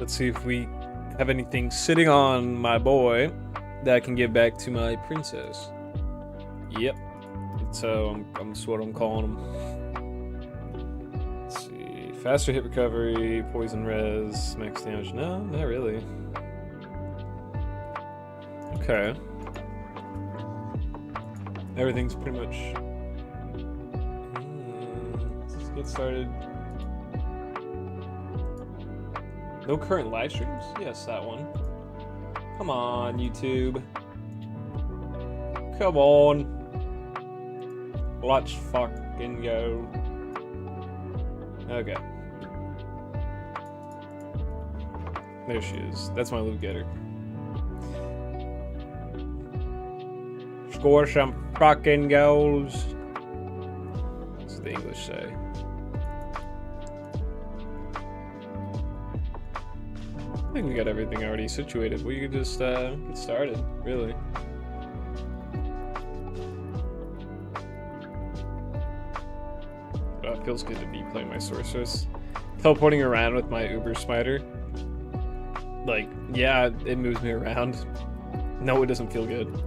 Let's see if we have anything sitting on my boy that I can give back to my princess. Yep. So that's what I'm calling him. Let's see. Faster hit recovery, poison res, max damage. No, not really. Okay. Everything's pretty much... Let's get started. No current live streams? Yes, that one. Come on, YouTube. Come on. Let's fucking go. Okay. There she is. That's my loot getter. Score some fucking goals. What's the English say? I think we got everything already situated. We could just get started, really. Oh, it feels good to be playing my sorceress. Teleporting around with my Uber Spider. Like, yeah, it moves me around. No, it doesn't feel good.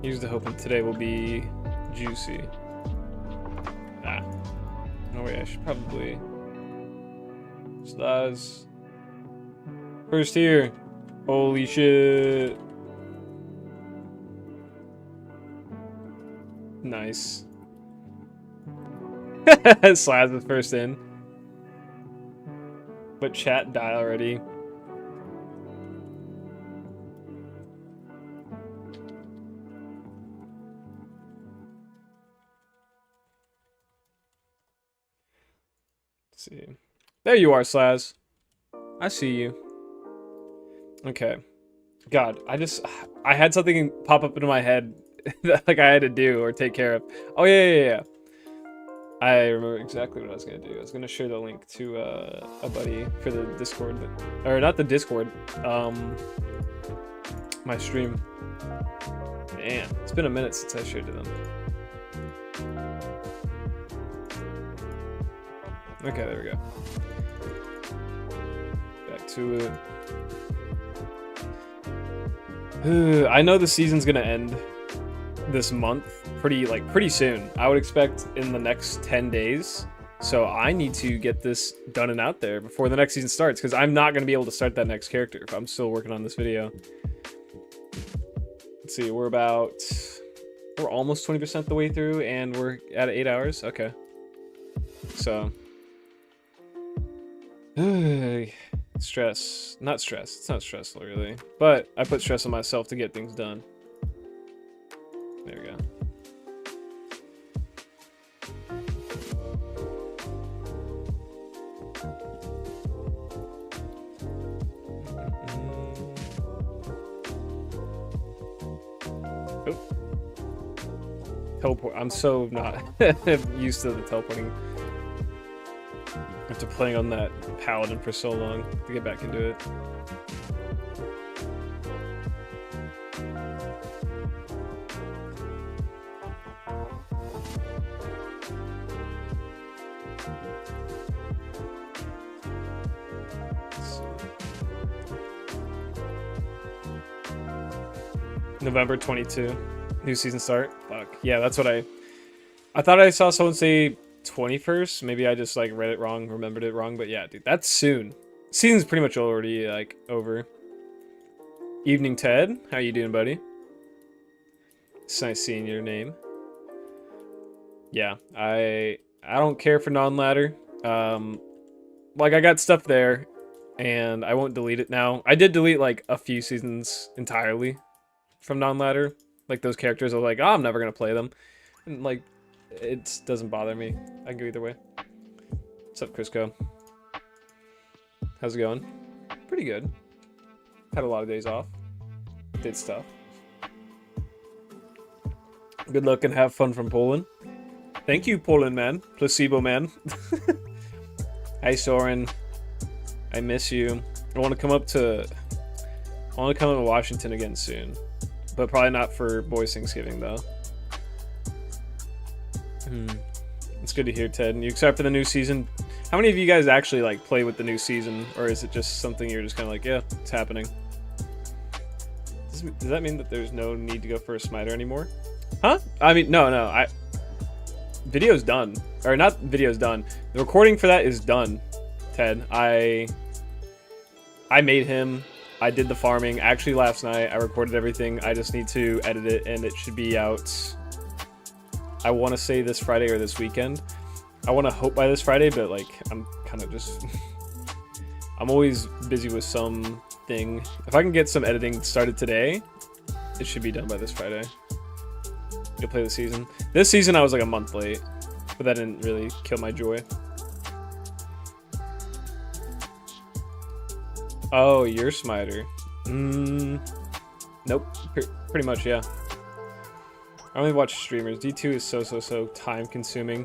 Here's the hoping today will be juicy. Ah. No way, I should probably... Stars. First here. Holy shit. Nice. Slaz was first in. But chat died already. See. There you are, Slaz. I see you. Okay. God, I had something pop up into my head that like I had to do or take care of. Oh yeah. I remember exactly what I was gonna do. I was gonna share the link to a buddy for the Discord, or not the Discord, my stream. Man, it's been a minute since I shared to them. Okay, there we go. Back to it. I know the season's gonna end this month pretty soon. I would expect in the next 10 days. So I need to get this done and out there before the next season starts, because I'm not gonna be able to start that next character if I'm still working on this video. Let's see, we're almost 20% the way through and we're at 8 hours. Okay. So stress. Not stress. It's not stressful, really. But I put stress on myself to get things done. There we go. Oh. Teleport. I'm so not used to the teleporting. After playing on that paladin for so long to get back into it. November 22, new season start. Fuck yeah, that's what I thought I saw someone say 21st. Maybe I just like read it wrong, remembered it wrong, but yeah, dude, that's soon. Season's pretty much already like over. Evening Ted, how you doing, buddy? It's nice seeing your name. Yeah, I don't care for non-ladder. Like I got stuff there and I won't delete it now. I did delete like a few seasons entirely from non-ladder. Like those characters are like, oh, I'm never gonna play them. And like it doesn't bother me. I can go either way. What's up, Crisco? How's it going? Pretty good. Had a lot of days off. Did stuff. Good luck and have fun from Poland. Thank you, Poland man. Placebo man. Hi, Soren. I miss you. I want to come up to I want to come to Washington again soon, but probably not for Boys Thanksgiving though. It's good to hear, Ted. And you excited for the new season? How many of you guys actually like play with the new season, or is it just something you're just kind of like, yeah, it's happening? Does that mean that there's no need to go for a smiter anymore? Huh? I mean, no. Video's done, or not? Video's done. The recording for that is done, Ted. I made him. I did the farming. Actually, last night I recorded everything. I just need to edit it, and it should be out. I want to say this Friday or this weekend. I want to hope by this Friday, but like I'm kind of just I'm always busy with something. If I can get some editing started today, it should be done by this Friday. You'll play the season. This season I was like a month late, but that didn't really kill my joy. Oh, you're smiter. Nope. Pretty much, yeah. I only watch streamers. D2 is so time consuming.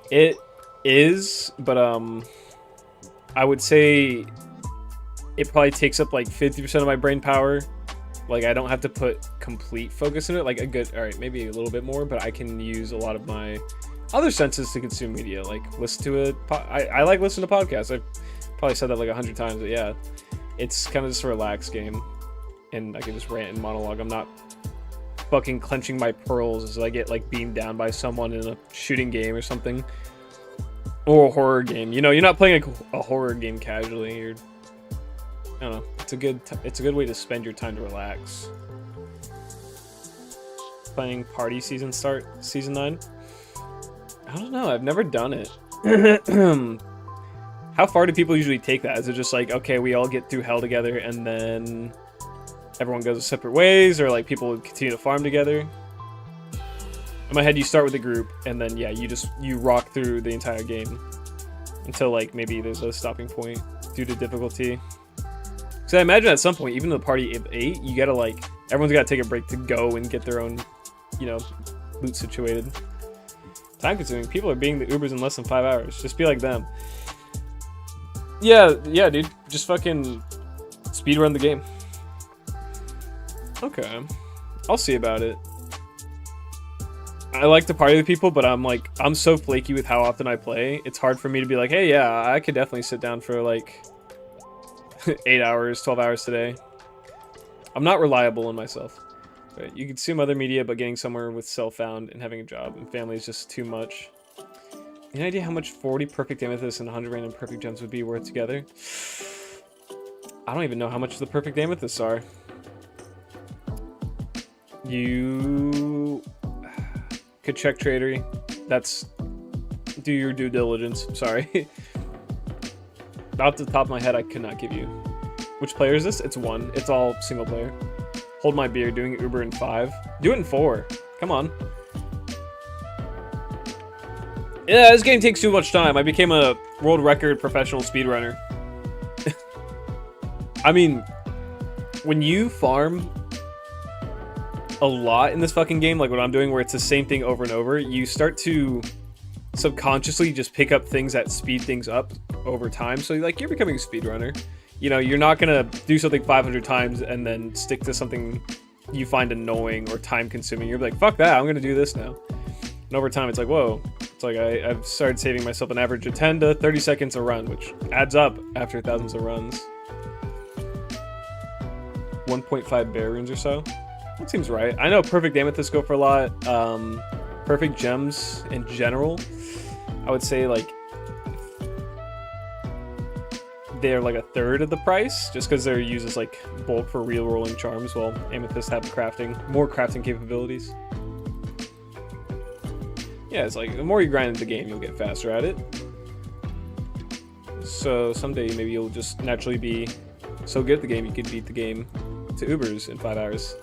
It is, but I would say it probably takes up like 50% of my brain power. Like I don't have to put complete focus in it. Like a good, all right, maybe a little bit more, but I can use a lot of my other senses to consume media. Like listen to it. I like listening to podcasts. I've probably said that like 100 times, but yeah, it's kind of just a relaxed game, and I can just rant and monologue. I'm not fucking clenching my pearls as I get like beamed down by someone in a shooting game or something, or a horror game. You know, you're not playing a horror game casually. You're, I don't know. It's a good way to spend your time to relax. Playing party season 9. I don't know. I've never done it. How far do people usually take that? Is it just like, okay, we all get through hell together and then everyone goes separate ways, or like people continue to farm together? In my head, you start with a group and then yeah, you rock through the entire game until like maybe there's a stopping point due to difficulty. So I imagine at some point, even the party of 8, you gotta like, everyone's gotta take a break to go and get their own, you know, loot situated. Time consuming. People are being the Ubers in less than 5 hours. Just be like them. Yeah, dude. Just fucking speedrun the game. Okay. I'll see about it. I like to party with people, but I'm so flaky with how often I play. It's hard for me to be like, hey, yeah, I could definitely sit down for like 8 hours, 12 hours today. I'm not reliable in myself. Right? You consume other media, but getting somewhere with self-found and having a job and family is just too much. Any idea how much 40 perfect amethysts and 100 random perfect gems would be worth together? I don't even know how much the perfect amethysts are. You could check Tradery. Do your due diligence. Sorry. Off the top of my head, I could not give you. Which player is this? It's 1. It's all single player. Hold my beer. Doing Uber in 5. Do it in 4. Come on. Yeah, this game takes too much time. I became a world record professional speedrunner. I mean, when you farm a lot in this fucking game, like what I'm doing, where it's the same thing over and over, you start to subconsciously just pick up things that speed things up over time. So like you're becoming a speedrunner. You know, you're not gonna do something 500 times and then stick to something you find annoying or time consuming. You're like, fuck that, I'm gonna do this now. And over time, it's like, whoa. It's like I've started saving myself an average of 10 to 30 seconds a run, which adds up after thousands of runs. 1.5 bear runes or so. That seems right. I know perfect amethysts go for a lot. Perfect gems in general, I would say like they're like a third of the price, just because they're used as like bulk for real rolling charms, while amethysts have more crafting capabilities. Yeah, it's like the more you grind the game, you'll get faster at it. So someday maybe you'll just naturally be so good at the game you could beat the game to Ubers in 5 hours.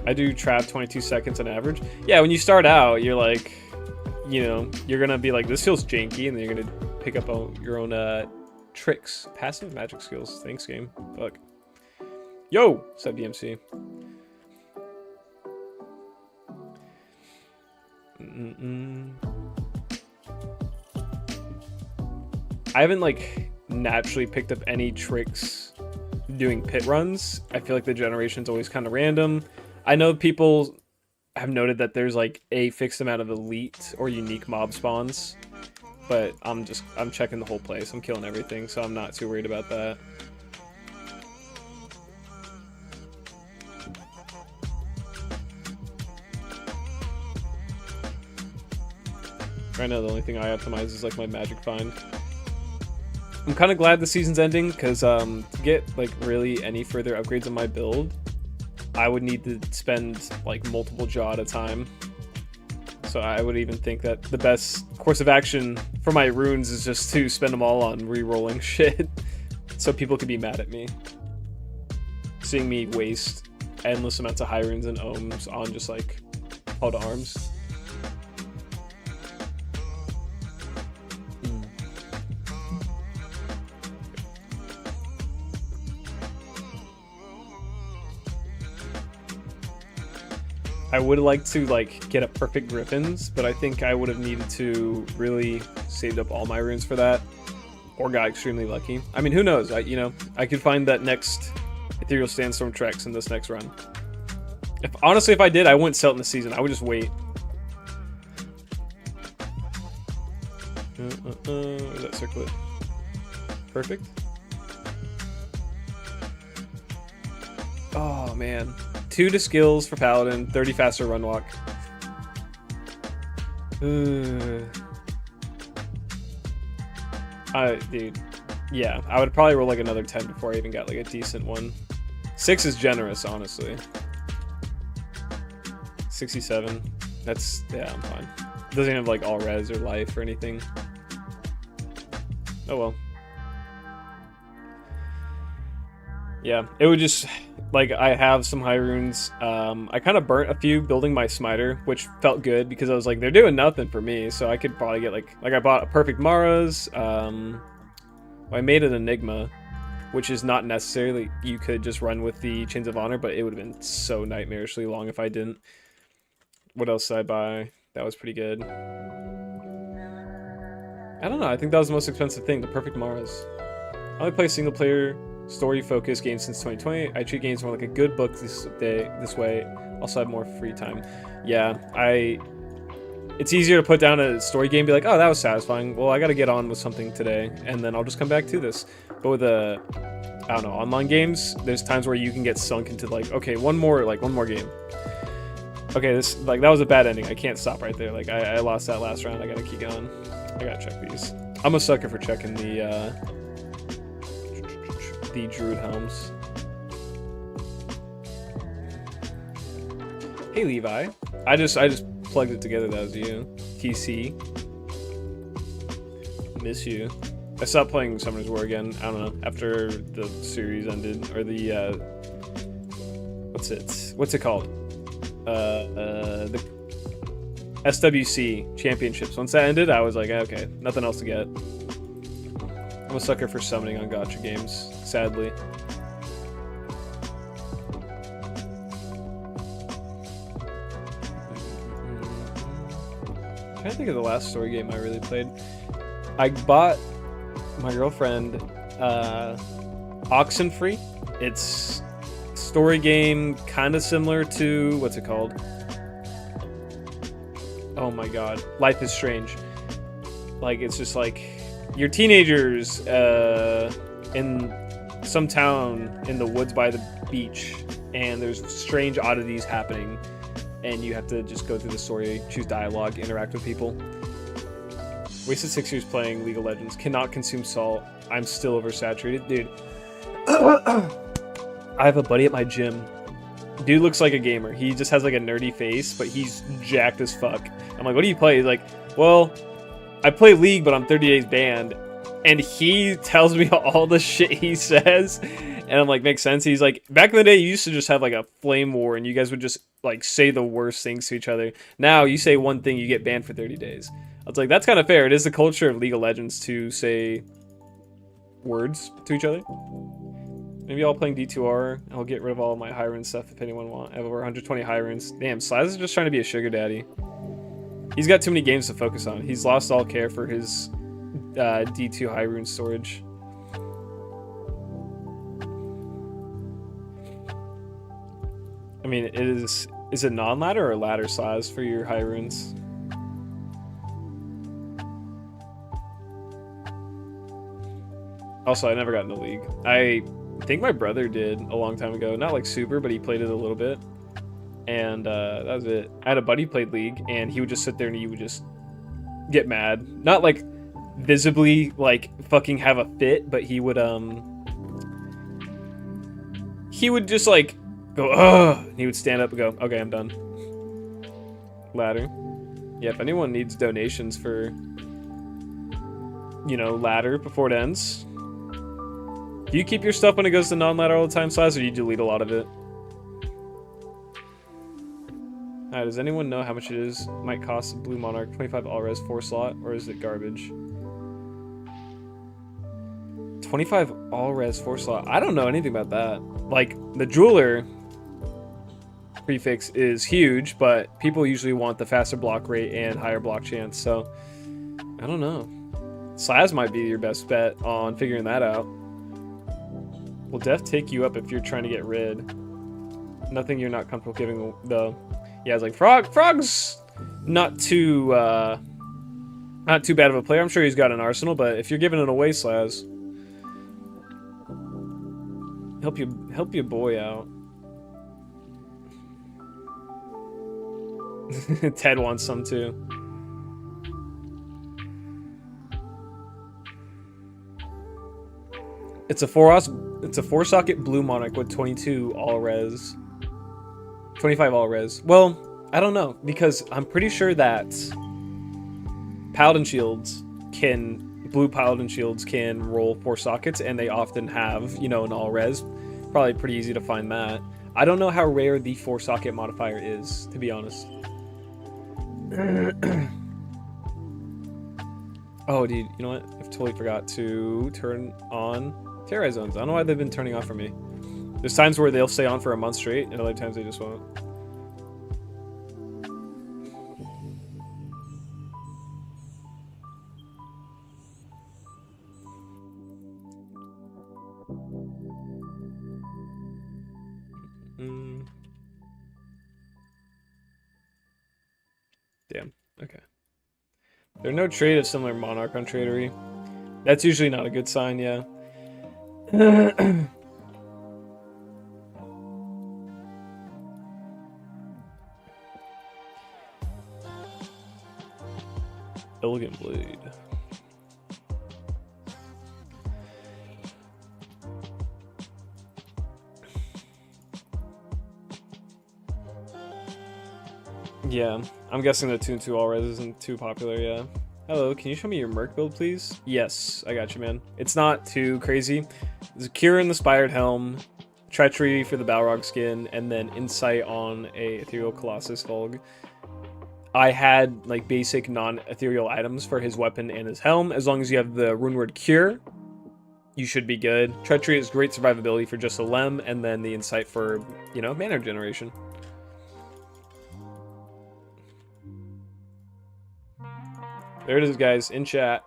I do trap 22 seconds on average. Yeah, when you start out, you're like, you know, you're gonna be like, this feels janky, and then you're gonna pick up your own tricks, passive magic skills. Thanks, game. Fuck. Yo, sub DMC. I haven't like naturally picked up any tricks doing pit runs. I feel like the generation's always kind of random. I know people have noted that there's like a fixed amount of elite or unique mob spawns, but I'm checking the whole place. I'm killing everything, so I'm not too worried about that. Right now, the only thing I optimize is like my magic find. I'm kind of glad the season's ending, because to get like really any further upgrades on my build, I would need to spend like multiple jaw at a time. So I would even think that the best course of action for my runes is just to spend them all on re-rolling shit, so people can be mad at me. Seeing me waste endless amounts of high runes and ohms on just like call to arms. I would like to like get a perfect griffins, but I think I would have needed to really saved up all my runes for that, or got extremely lucky. I mean, who knows? I could find that next ethereal sandstorm Trex in this next run. Honestly, if I did, I wouldn't sell it in the season. I would just wait. Where's that circlet? Perfect. Oh man. 2 to skills for Paladin, 30 faster run walk. Dude, yeah, I would probably roll like another 10 before I even got like a decent one. 6 is generous, honestly. 67. That's, yeah, I'm fine. It doesn't have like all res or life or anything. Oh well. Yeah, it would just, like, I have some high runes. I kind of burnt a few building my smiter, which felt good because I was like, they're doing nothing for me, so I could probably get like I bought a perfect Mara's. I made an Enigma, which is not necessarily, you could just run with the Chains of Honor, but it would have been so nightmarishly long if I didn't. What else did I buy? That was pretty good. I don't know, I think that was the most expensive thing, the perfect Mara's. I only play single player story-focused games since 2020. I treat games more like a good book this way. Also have more free time. Yeah, it's easier to put down a story game and be like, oh, that was satisfying. Well, I gotta get on with something today, and then I'll just come back to this. But with I don't know, online games, there's times where you can get sunk into like, okay, one more game. Okay, that was a bad ending. I can't stop right there. Like, I lost that last round. I gotta keep going. I gotta check these. I'm a sucker for checking the Druid helms. Hey Levi, I just plugged it together. That was you. TC. Miss you. I stopped playing Summoner's War again. I don't know, after the series ended, or the what's it called? The SWC championships. Once that ended, I was like, okay, nothing else to get. I'm a sucker for summoning on gacha games, sadly. I'm trying to think of the last story game I really played. I bought my girlfriend Oxenfree. It's a story game kind of similar to, what's it called? Oh my god, Life is Strange. Like, it's just like, you're teenagers in some town in the woods by the beach, and there's strange oddities happening, and you have to just go through the story, choose dialogue, interact with people. Wasted 6 years playing League of Legends. Cannot consume salt. I'm still oversaturated. Dude. I have a buddy at my gym. Dude looks like a gamer. He just has like a nerdy face, but he's jacked as fuck. I'm like, what do you play? He's like, well, I play League, but I'm 30 days banned. And he tells me all the shit he says. And I'm like, makes sense. He's like, back in the day, you used to just have like a flame war, and you guys would just like say the worst things to each other. Now, you say one thing, you get banned for 30 days. I was like, that's kind of fair. It is the culture of League of Legends to say words to each other. Maybe I'll playing D2R. I'll get rid of all of my high rune stuff if anyone wants. I have over 120 high runes. Damn, Slaz is just trying to be a sugar daddy. He's got too many games to focus on. He's lost all care for his D2 high rune storage. I mean, is it non-ladder or ladder size for your high runes? Also, I never got in the league. I think my brother did a long time ago. Not like super, but he played it a little bit. And that was it. I had a buddy who played League, and he would just sit there and he would just get mad. Not like visibly like fucking have a fit, but he would just like go, ugh, and he would stand up and go, okay, I'm done. Ladder. Yeah, if anyone needs donations for, you know, ladder before it ends. Do you keep your stuff when it goes to non-ladder all the time, Size, or do you delete a lot of it? Alright, does anyone know how much it is? Might cost a Blue Monarch 25 all-res 4 slot, or is it garbage? 25 all-res 4 slot. I don't know anything about that. Like, the jeweler prefix is huge, but people usually want the faster block rate and higher block chance, so I don't know. Slaz might be your best bet on figuring that out. Will Def take you up if you're trying to get rid? Nothing you're not comfortable giving, though. Yeah, it's like Frog's not too bad of a player. I'm sure he's got an arsenal, but if you're giving it away, Slaz, help your boy out. Ted wants some too. It's a 4-socket Blue Monarch with 22 all-res. 25 all-res. Well, I don't know, because I'm pretty sure that Paladin Shields Blue Paladin Shields can roll 4 sockets, and they often have, you know, an all-res. Probably pretty easy to find that. I don't know how rare the 4-socket modifier is, to be honest. Oh, dude, you know what? I totally forgot to turn on Terror Zones. I don't know why they've been turning off for me. There's times where they'll stay on for a month straight, and other times they just won't. Damn. Okay. There are no trade of similar Monarch on Tradery. That's usually not a good sign, yeah. Elegant Blade. Yeah, I'm guessing the 2-2 all-res isn't too popular, yeah. Hello, can you show me your Merc build, please? Yes, I got you, man. It's not too crazy. There's a Cure in the Spired Helm, Treachery for the Balrog skin, and then Insight on a Ethereal Colossus Fulg. I had, like, basic non-ethereal items for his weapon and his helm. As long as you have the rune word Cure, you should be good. Treachery is great survivability for just a Lem, and then the Insight for, you know, mana generation. There it is, guys, in chat.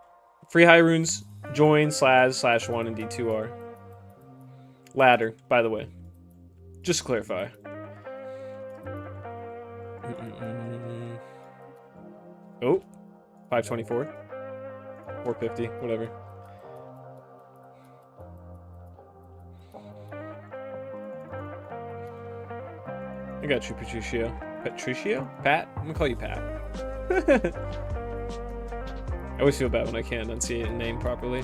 Free high runes, join, //1, and D2R. Ladder, by the way. Just to clarify. Oh, 524. 450, whatever. I got you, Patricio. Patricio? Pat? I'm gonna call you Pat. I always feel bad when I can't enunciate a name properly.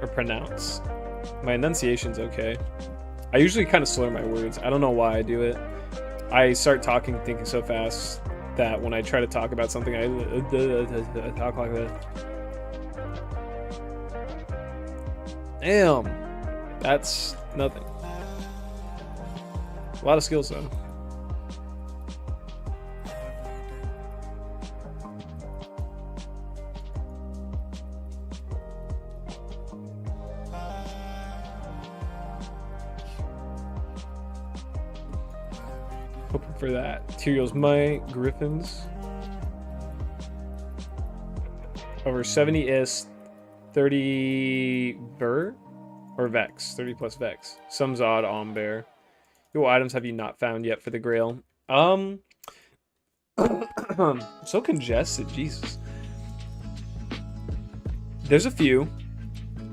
Or pronounce. My enunciation's okay. I usually kind of slur my words. I don't know why I do it. I start thinking so fast that when I try to talk about something, I talk like that. Damn. That's nothing. A lot of skills, though. Hoping for that. Tyrael's Might, Griffins. Over 70 is 30 Ver or Vex. 30 plus Vex. Some Zod on Bear. What items have you not found yet for the grail? So congested, Jesus. There's a few.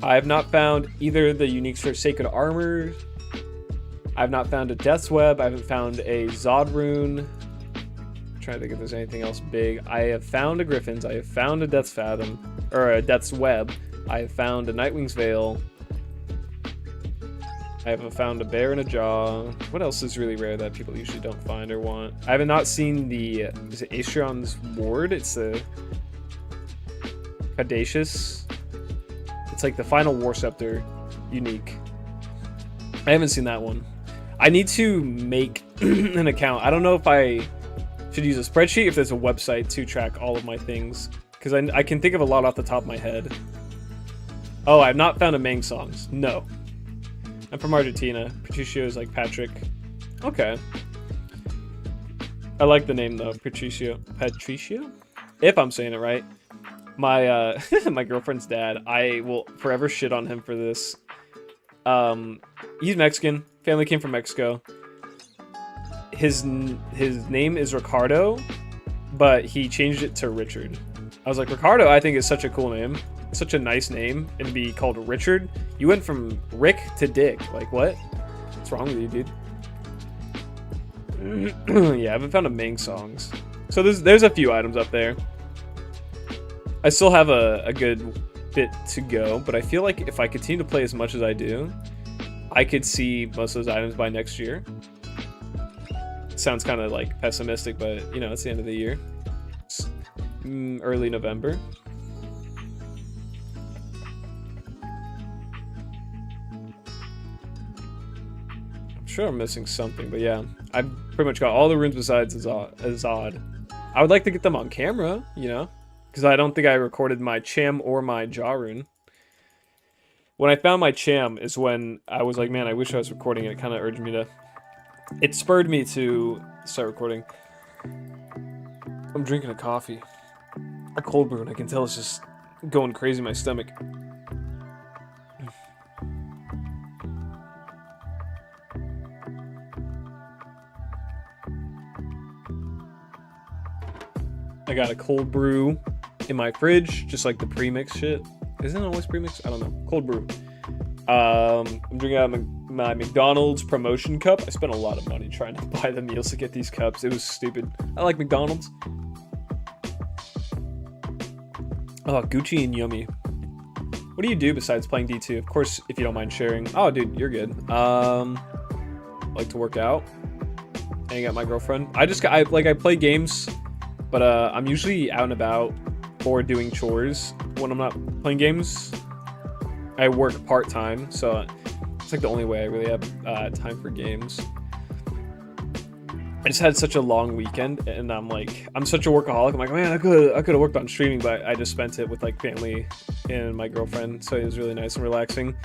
I have not found either the uniques for Sacred Armor. I've not found a Death's Web. I haven't found a Zod rune. I'm trying to think if there's anything else big. I have found a Griffin's. I have found a Death's Fathom. Or a Death's Web. I have found a Nightwing's Veil. I haven't found a Bear and a Jaw. What else is really rare that people usually don't find or want? I have not seen the... is it Aestron's Ward? It's the... Caduceus. It's like the final War Scepter unique. I haven't seen that one. I need to make an account. I don't know if I should use a spreadsheet, if there's a website to track all of my things. Because I can think of a lot off the top of my head. Oh, I've not found a Mang songs. No. I'm from Argentina. Patricio is like Patrick. Okay. I like the name though, Patricio. Patricio? If I'm saying it right. My my girlfriend's dad, I will forever shit on him for this. He's Mexican. Family came from Mexico. His name is Ricardo, but he changed it to Richard. I was like, Ricardo, I think is such a cool name. Such a nice name, and to be called Richard. You went from Rick to Dick. Like, what? What's wrong with you, dude? Yeah, I haven't found a Mang songs. So there's a few items up there. I still have a good bit to go, but I feel like if I continue to play as much as I do, I could see most of those items by next year. Sounds kind of like pessimistic, but you know, it's the end of the year. It's early November. Sure I'm missing something, but yeah, I've pretty much got all the runes besides Zod. I would like to get them on camera, you know, because I don't think I recorded my Cham or my Jaw rune. When I found my Cham is when I was like, man, I wish I was recording it. It kind of urged me to... It spurred me to start recording. I'm drinking a coffee. A cold brew, and I can tell it's just going crazy in my stomach. I got a cold brew in my fridge, just like the premix shit. Isn't it always premix? I don't know. Cold brew. I'm drinking out of my McDonald's promotion cup. I spent a lot of money trying to buy the meals to get these cups. It was stupid. I like McDonald's. Oh, Gucci and yummy. What do you do besides playing D2? Of course, if you don't mind sharing. Oh, dude, you're good. Like to work out. Hang out with my girlfriend. I play games. But I'm usually out and about or doing chores when I'm not playing games. I work part-time, so it's like the only way I really have time for games. I just had such a long weekend, and I'm such a workaholic. I'm like, man, I could have worked on streaming, but I just spent it with like family and my girlfriend, so it was really nice and relaxing.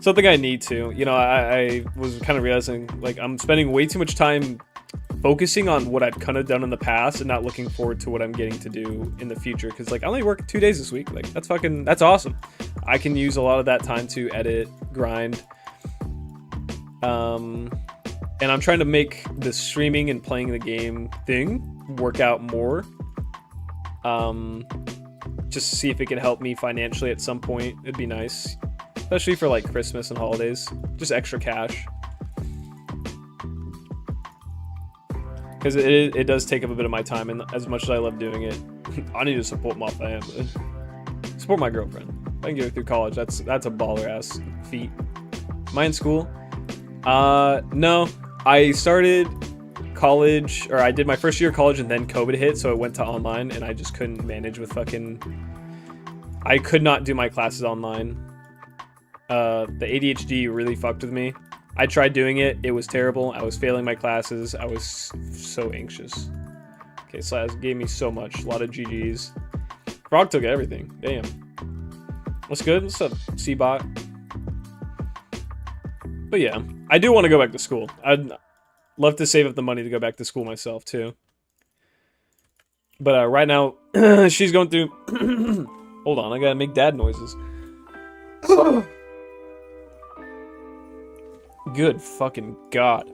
Something I need to, you know, I was kind of realizing like I'm spending way too much time focusing on what I've kind of done in the past and not looking forward to what I'm getting to do in the future. Because like I only work 2 days this week. Like that's awesome. I can use a lot of that time to edit, grind. And I'm trying to make the streaming and playing the game thing work out more. Just to see if it can help me financially at some point. It'd be nice. Especially for like Christmas and holidays. Just extra cash. Because it does take up a bit of my time, and as much as I love doing it, I need to support my family. Support my girlfriend. If I can get her through college, that's a baller-ass feat. Am I in school? No. I started college, or I did my first year of college, and then COVID hit, so it went to online, and I just couldn't manage with I could not do my classes online. The ADHD really fucked with me. I tried doing it. It was terrible. I was failing my classes. I was so anxious. Okay, Slaz gave me so much. A lot of GGs. Frog took everything. Damn. What's good? What's up, C-Bot? But yeah, I do want to go back to school. I'd love to save up the money to go back to school myself, too. But right now, she's going through... Hold on, I gotta make dad noises. Good fucking God.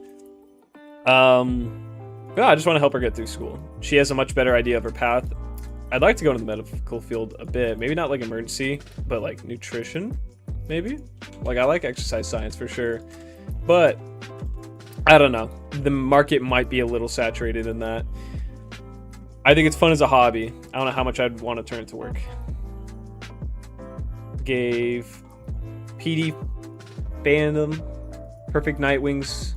Yeah, I just want to help her get through school. She has a much better idea of her path. I'd like to go into the medical field a bit. Maybe not like emergency, but like nutrition, maybe? Like I like exercise science for sure. But I don't know. The market might be a little saturated in that. I think it's fun as a hobby. I don't know how much I'd want to turn it to work. Gave PD Fandom, Perfect Nightwings.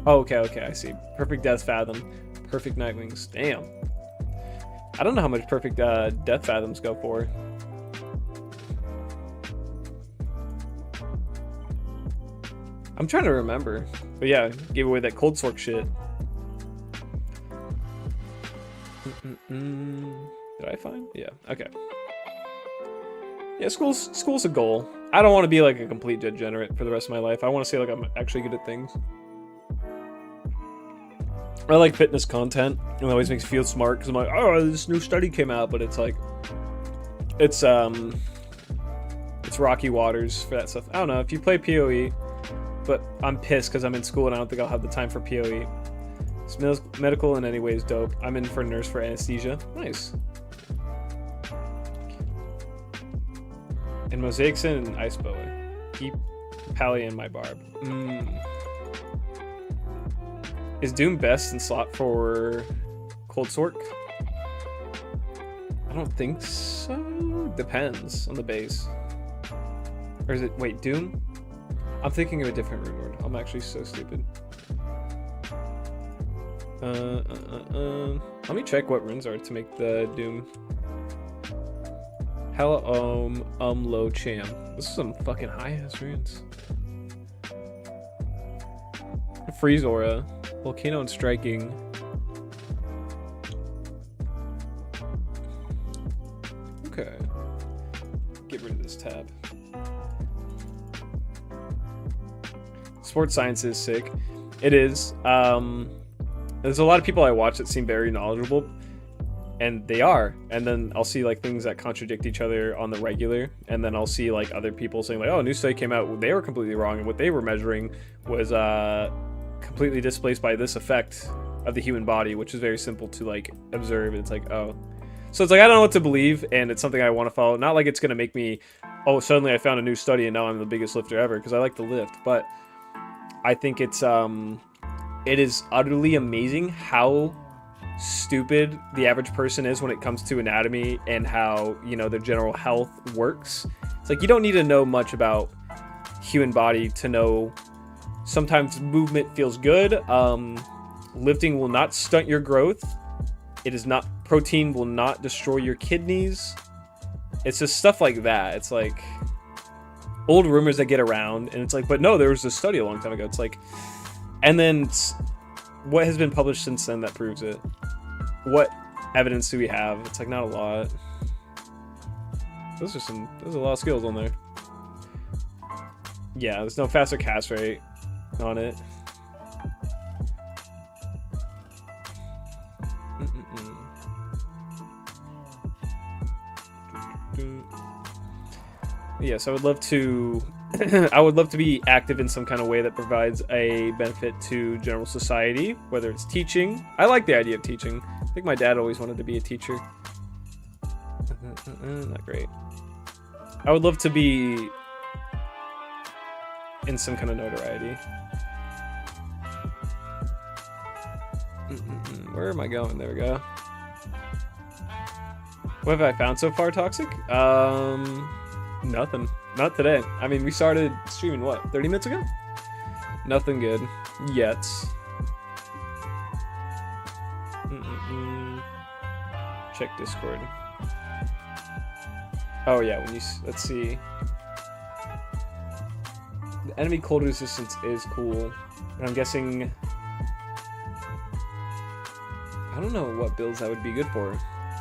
Oh, okay, I see. Perfect Death Fathom, Perfect Nightwings. Damn. I don't know how much Perfect Death Fathoms go for. I'm trying to remember. But yeah, gave away that Cold Sork shit. Did I find? Yeah, okay. Yeah, school's a goal. I don't want to be like a complete degenerate for the rest of my life. I want to say like I'm actually good at things. I like fitness content. It always makes me feel smart because I'm like, oh, this new study came out, but it's like, it's rocky waters for that stuff. I don't know if you play PoE, but I'm pissed because I'm in school and I don't think I'll have the time for PoE. Smells medical in any way is dope. I'm in for nurse for anesthesia. Nice. And Mosaic Sin and Ice Boa. Keep Pally in my barb. Is Doom best in slot for Cold Sork? I don't think so. Depends on the base. Or is it, wait, Doom? I'm thinking of a different rune word. I'm actually so stupid. Let me check what runes are to make the Doom. Hella Low Cham. This is some fucking high ass runes. Freeze Aura. Volcano and Striking. Okay. Get rid of this tab. Sports Science is sick. It is. There's a lot of people I watch that seem very knowledgeable, and they are. And then I'll see like things that contradict each other on the regular, and then I'll see like other people saying like, "Oh, a new study came out. They were completely wrong, and what they were measuring was completely displaced by this effect of the human body," which is very simple to like observe. And it's like, oh, so it's like I don't know what to believe, and it's something I want to follow. Not like it's gonna make me, oh, suddenly I found a new study and now I'm the biggest lifter ever, because I like to lift, but I think it's it is utterly amazing how stupid the average person is when it comes to anatomy and how, you know, their general health works. It's like you don't need to know much about human body to know sometimes movement feels good. Lifting will not stunt your growth. It is not, protein will not destroy your kidneys. It's just stuff like that. It's like old rumors that get around, and it's like, but no, there was a study a long time ago. It's like, and then what has been published since then that proves it? What evidence do we have? It's like not a lot. There's a lot of skills on there. Yeah, there's no faster cast rate on it. Yes, I would love to I would love to be active in some kind of way that provides a benefit to general society, whether it's teaching. I like the idea of teaching. I think my dad always wanted to be a teacher. Not great. I would love to be in some kind of notoriety. Where am I going? There we go. What have I found so far, Toxic? Nothing. Not today. I mean, we started streaming, what, 30 minutes ago? Nothing good. Yet. Check Discord. Oh yeah, when you, let's see. The enemy cold resistance is cool. And I'm guessing, I don't know what builds that would be good for.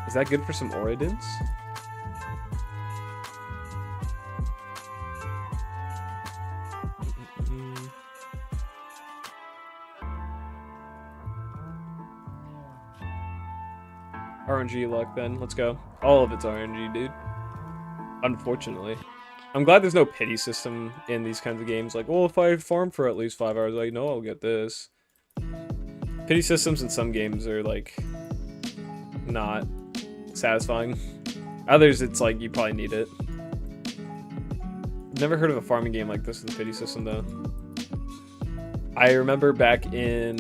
Is that good for some Oridins? RNG luck then, let's go. All of it's RNG, dude. Unfortunately. I'm glad there's no pity system in these kinds of games. Like, well, if I farm for at least 5 hours, I know I'll get this. Pity systems in some games are like not satisfying. Others, it's like you probably need it. I've never heard of a farming game like this with a pity system though. I remember back in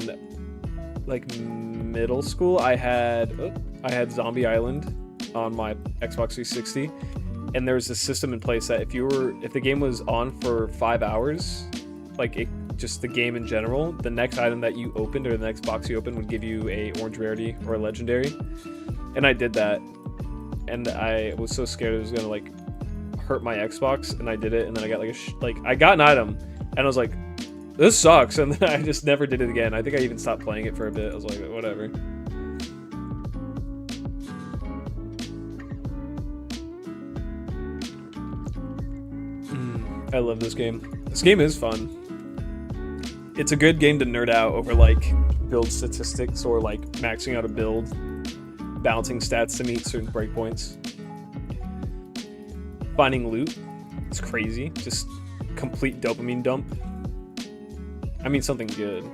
like middle school, I had Zombie Island on my Xbox 360, and there was a system in place that if the game was on for 5 hours, like just the game in general, the next item that you opened or the next box you opened would give you a orange rarity or a legendary. And I did that, and I was so scared it was gonna like hurt my Xbox, and I did it, and then I got like I got an item, and I was like, this sucks, and then I just never did it again. I think I even stopped playing it for a bit. I was like, whatever. I love this game. This game is fun. It's a good game to nerd out over like build statistics or like maxing out a build, balancing stats to meet certain breakpoints. Finding loot, it's crazy. Just complete dopamine dump. I mean something good.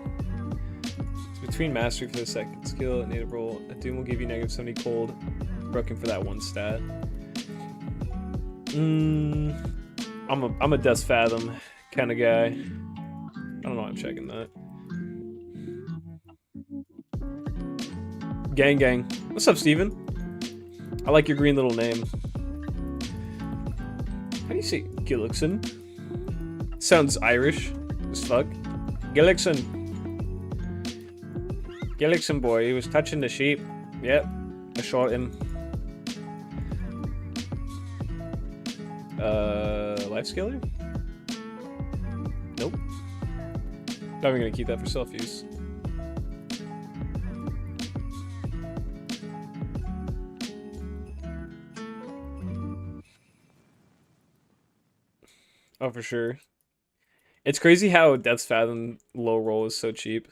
It's between mastery for the second skill, native roll. A doom will give you negative 70 cold, broken for that one stat. I'm a Death Fathom kind of guy. I don't know why I'm checking that. Gang gang. What's up, Steven? I like your green little name. How do you say Gillickson? Sounds Irish as fuck. Gillickson. Gillickson boy, he was touching the sheep. Yep, I shot him. Life scaler? Nope. Not even gonna keep that for self-use. Oh, for sure. It's crazy how Death's Fathom low roll is so cheap.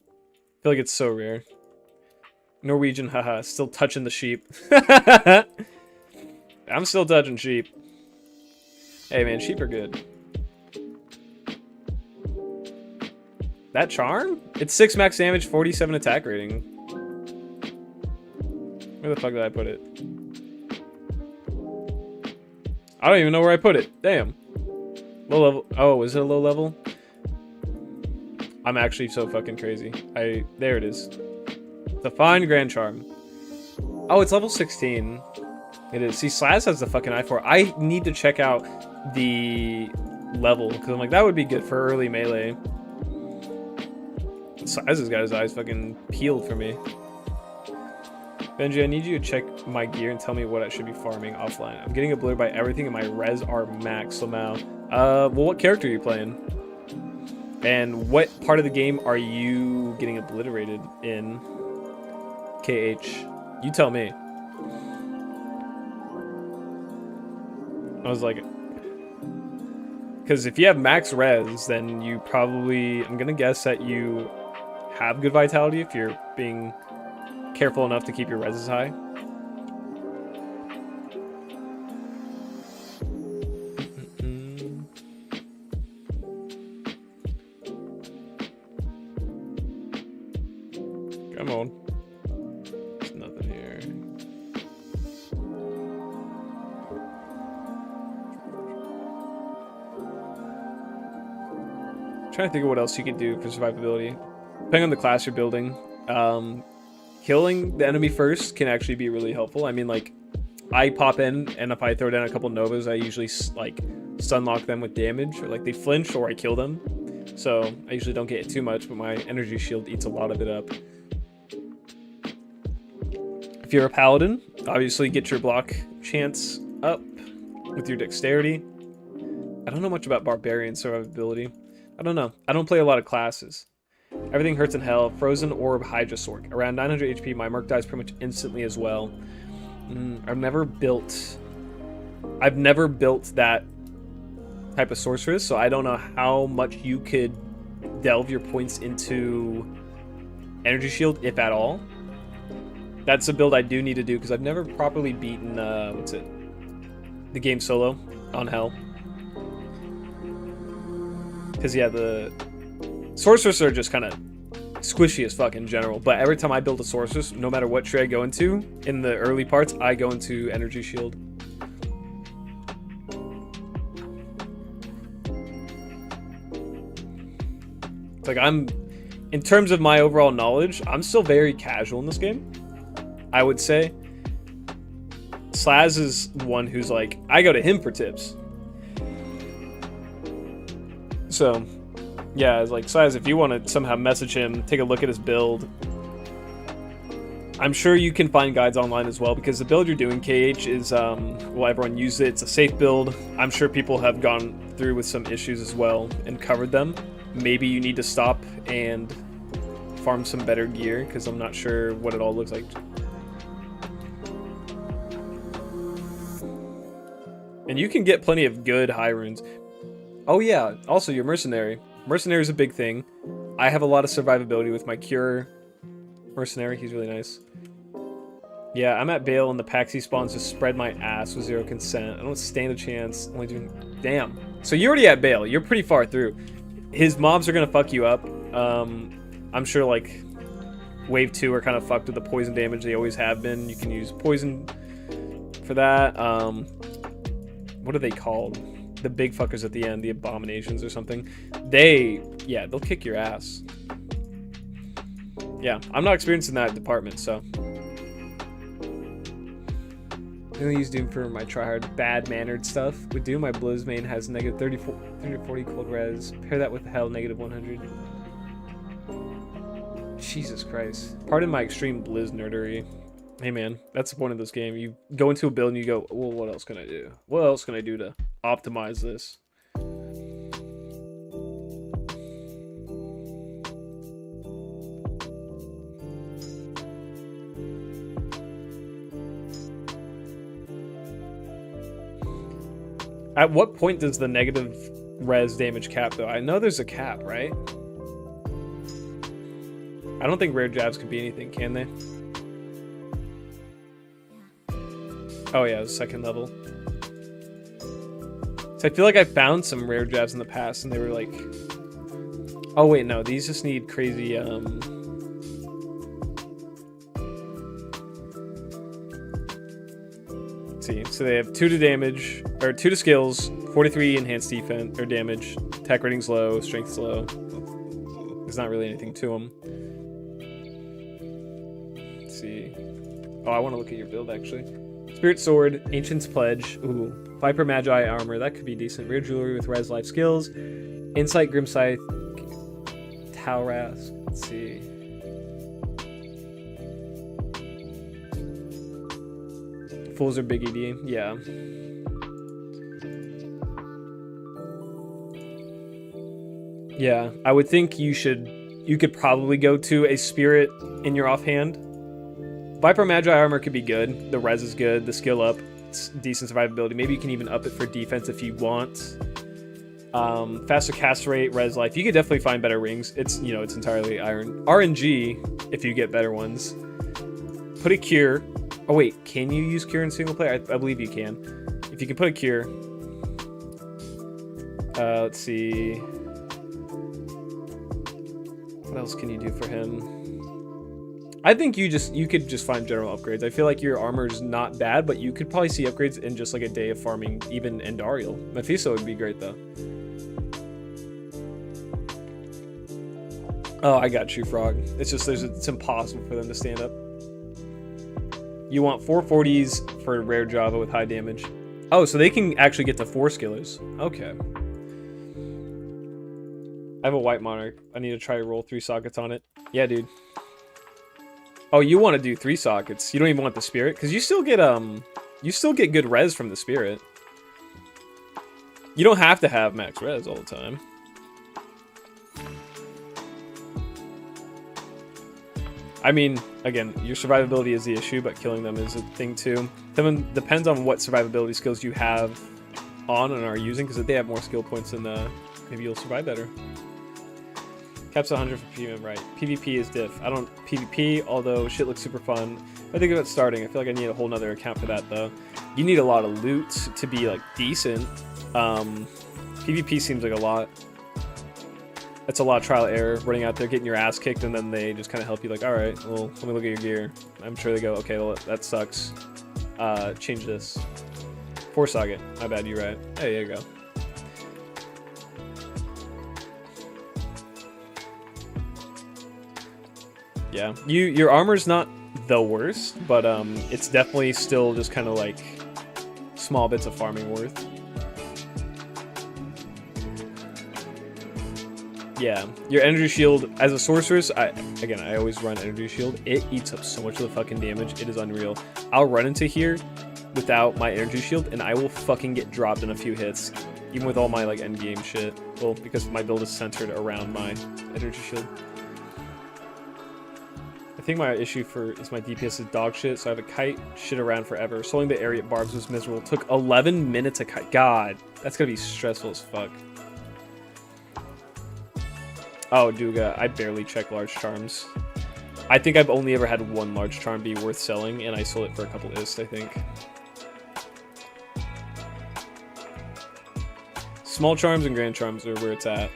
I feel like it's so rare. Norwegian, haha, still touching the sheep. I'm still touching sheep. Hey man, sheep are good. That charm? It's 6 max damage, 47 attack rating. Where the fuck did I put it? I don't even know where I put it. Damn. Low level. Oh, is it a low level? I'm actually so fucking crazy. There it is. The Fine Grand Charm. Oh, it's level 16. It is. See, Slaz has the fucking I4. I need to check out the level, because I'm like, that would be good for early melee. Slaz has got his eyes fucking peeled for me. Benji, I need you to check my gear and tell me what I should be farming offline. I'm getting obliterated by everything and my res are max somehow. Well, what character are you playing? And what part of the game are you getting obliterated in? KH. You tell me. I was like... Because if you have max res, then you probably... I'm gonna guess that you have good vitality if you're being careful enough to keep your res high. Come on. There's nothing here. I'm trying to think of what else you could do for survivability. Depending on the class you're building, killing the enemy first can actually be really helpful. I mean, like, I pop in, and if I throw down a couple novas, I usually, like, stun lock them with damage, or, like, they flinch, or I kill them. So, I usually don't get too much, but my energy shield eats a lot of it up. If you're a paladin, obviously get your block chance up with your dexterity. I don't know much about barbarian survivability. I don't know. I don't play a lot of classes. Everything hurts in hell. Frozen Orb Hydra Sork. Around 900 HP, my mark dies pretty much instantly as well. I've never built that type of sorceress, so I don't know how much you could delve your points into energy shield, if at all. That's a build I do need to do, because I've never properly beaten, the game solo on hell. Because, yeah, the sorcerers are just kind of squishy as fuck in general. But every time I build a sorceress, no matter what tree I go into, in the early parts, I go into energy shield. It's like in terms of my overall knowledge, I'm still very casual in this game, I would say. Slaz is one who's like, I go to him for tips. So, yeah, it's like, Slaz, if you want to somehow message him, take a look at his build, I'm sure you can find guides online as well, because the build you're doing, KH, is, well, everyone uses it, it's a safe build. I'm sure people have gone through with some issues as well and covered them. Maybe you need to stop and farm some better gear, because I'm not sure what it all looks like. And you can get plenty of good high runes. Oh yeah, also your mercenary. Mercenary is a big thing. I have a lot of survivability with my cure mercenary. He's really nice. Yeah, I'm at Bale and the Paxi spawns just spread my ass with 0 consent. I don't stand a chance. Only doing... Damn. So you're already at Bale. You're pretty far through. His mobs are gonna fuck you up. I'm sure like wave 2 are kind of fucked with the poison damage. They always have been. You can use poison for that. What are they called? The big fuckers at the end, the abominations or something. Yeah, they'll kick your ass. Yeah, I'm not experienced in that department, so. I only use Doom for my tryhard bad-mannered stuff. With Doom, my Blizz main has negative 30-40 cold res. Pair that with hell, negative 100. Jesus Christ. Pardon my extreme Blizz nerdery. Hey man, that's the point of this game. You go into a build and you go, well, what else can I do? What else can I do to optimize this? At what point does the negative res damage cap though? I know there's a cap, right? I don't think rare jabs can be anything, can they? Oh yeah, it was second level. So I feel like I found some rare jabs in the past and they were like... Oh wait, no, these just need crazy, Let's see, so they have 2 to damage, or 2 to skills, 43 enhanced defense, or damage, attack rating's low, strength's low. There's not really anything to them. Let's see. Oh, I want to look at your build actually. Spirit Sword, Ancient's Pledge, ooh, Viper Magi Armor, that could be decent. Rare Jewelry with Res Life Skills, Insight Grim Scythe, Tauras, let's see. Fools are big ED, yeah. Yeah, I would think you could probably go to a Spirit in your offhand. Viper Magi Armor could be good. The res is good. The skill up, it's decent survivability. Maybe you can even up it for defense if you want. Faster cast rate, res life. You could definitely find better rings. It's, you know, it's entirely iron. RNG if you get better ones. Put a cure. Oh wait, can you use cure in single player? I believe you can. If you can put a cure. Let's see. What else can you do for him? I think you could just find general upgrades. I feel like your armor is not bad, but you could probably see upgrades in just like a day of farming, even Endariel. Mephisto would be great though. Oh, I got you, Frog. It's just it's impossible for them to stand up. You want 440s for rare Java with high damage. Oh, so they can actually get to 4 skillers. Okay. I have a white monarch. I need to try to roll 3 sockets on it. Yeah, dude. Oh, you want to do 3 sockets. You don't even want the spirit, because you still get good res from the spirit. You don't have to have max res all the time. I mean, again, your survivability is the issue, but killing them is a thing too. Then depends on what survivability skills you have on and are using, because if they have more skill points, then maybe you'll survive better. Caps 100 for PvM, right. PvP is diff. I don't PvP, although shit looks super fun. I think about starting. I feel like I need a whole nother account for that, though. You need a lot of loot to be, like, decent. PvP seems like a lot. it's a lot of trial and error, running out there, getting your ass kicked, and then they just kind of help you like, all right, well, let me look at your gear. I'm sure they go, okay, well, that sucks. Change this. 4 socket. My bad, you're right. Hey, there you go. Yeah, your armor's not the worst, but it's definitely still just kind of like small bits of farming worth. Yeah, your energy shield as a sorceress, I always run energy shield. It eats up so much of the fucking damage. It is unreal. I'll run into here without my energy shield, and I will fucking get dropped in a few hits, even with all my like end game shit. Well, because my build is centered around my energy shield. I think my issue is my DPS is dog shit, so I have a kite shit around forever. Soloing the area at barbs was miserable. It took 11 minutes a kite. God, that's gonna be stressful as fuck. Oh, Duga, I barely check large charms. I think I've only ever had one large charm be worth selling, and I sold it for a couple ist, I think. Small charms and grand charms are where it's at.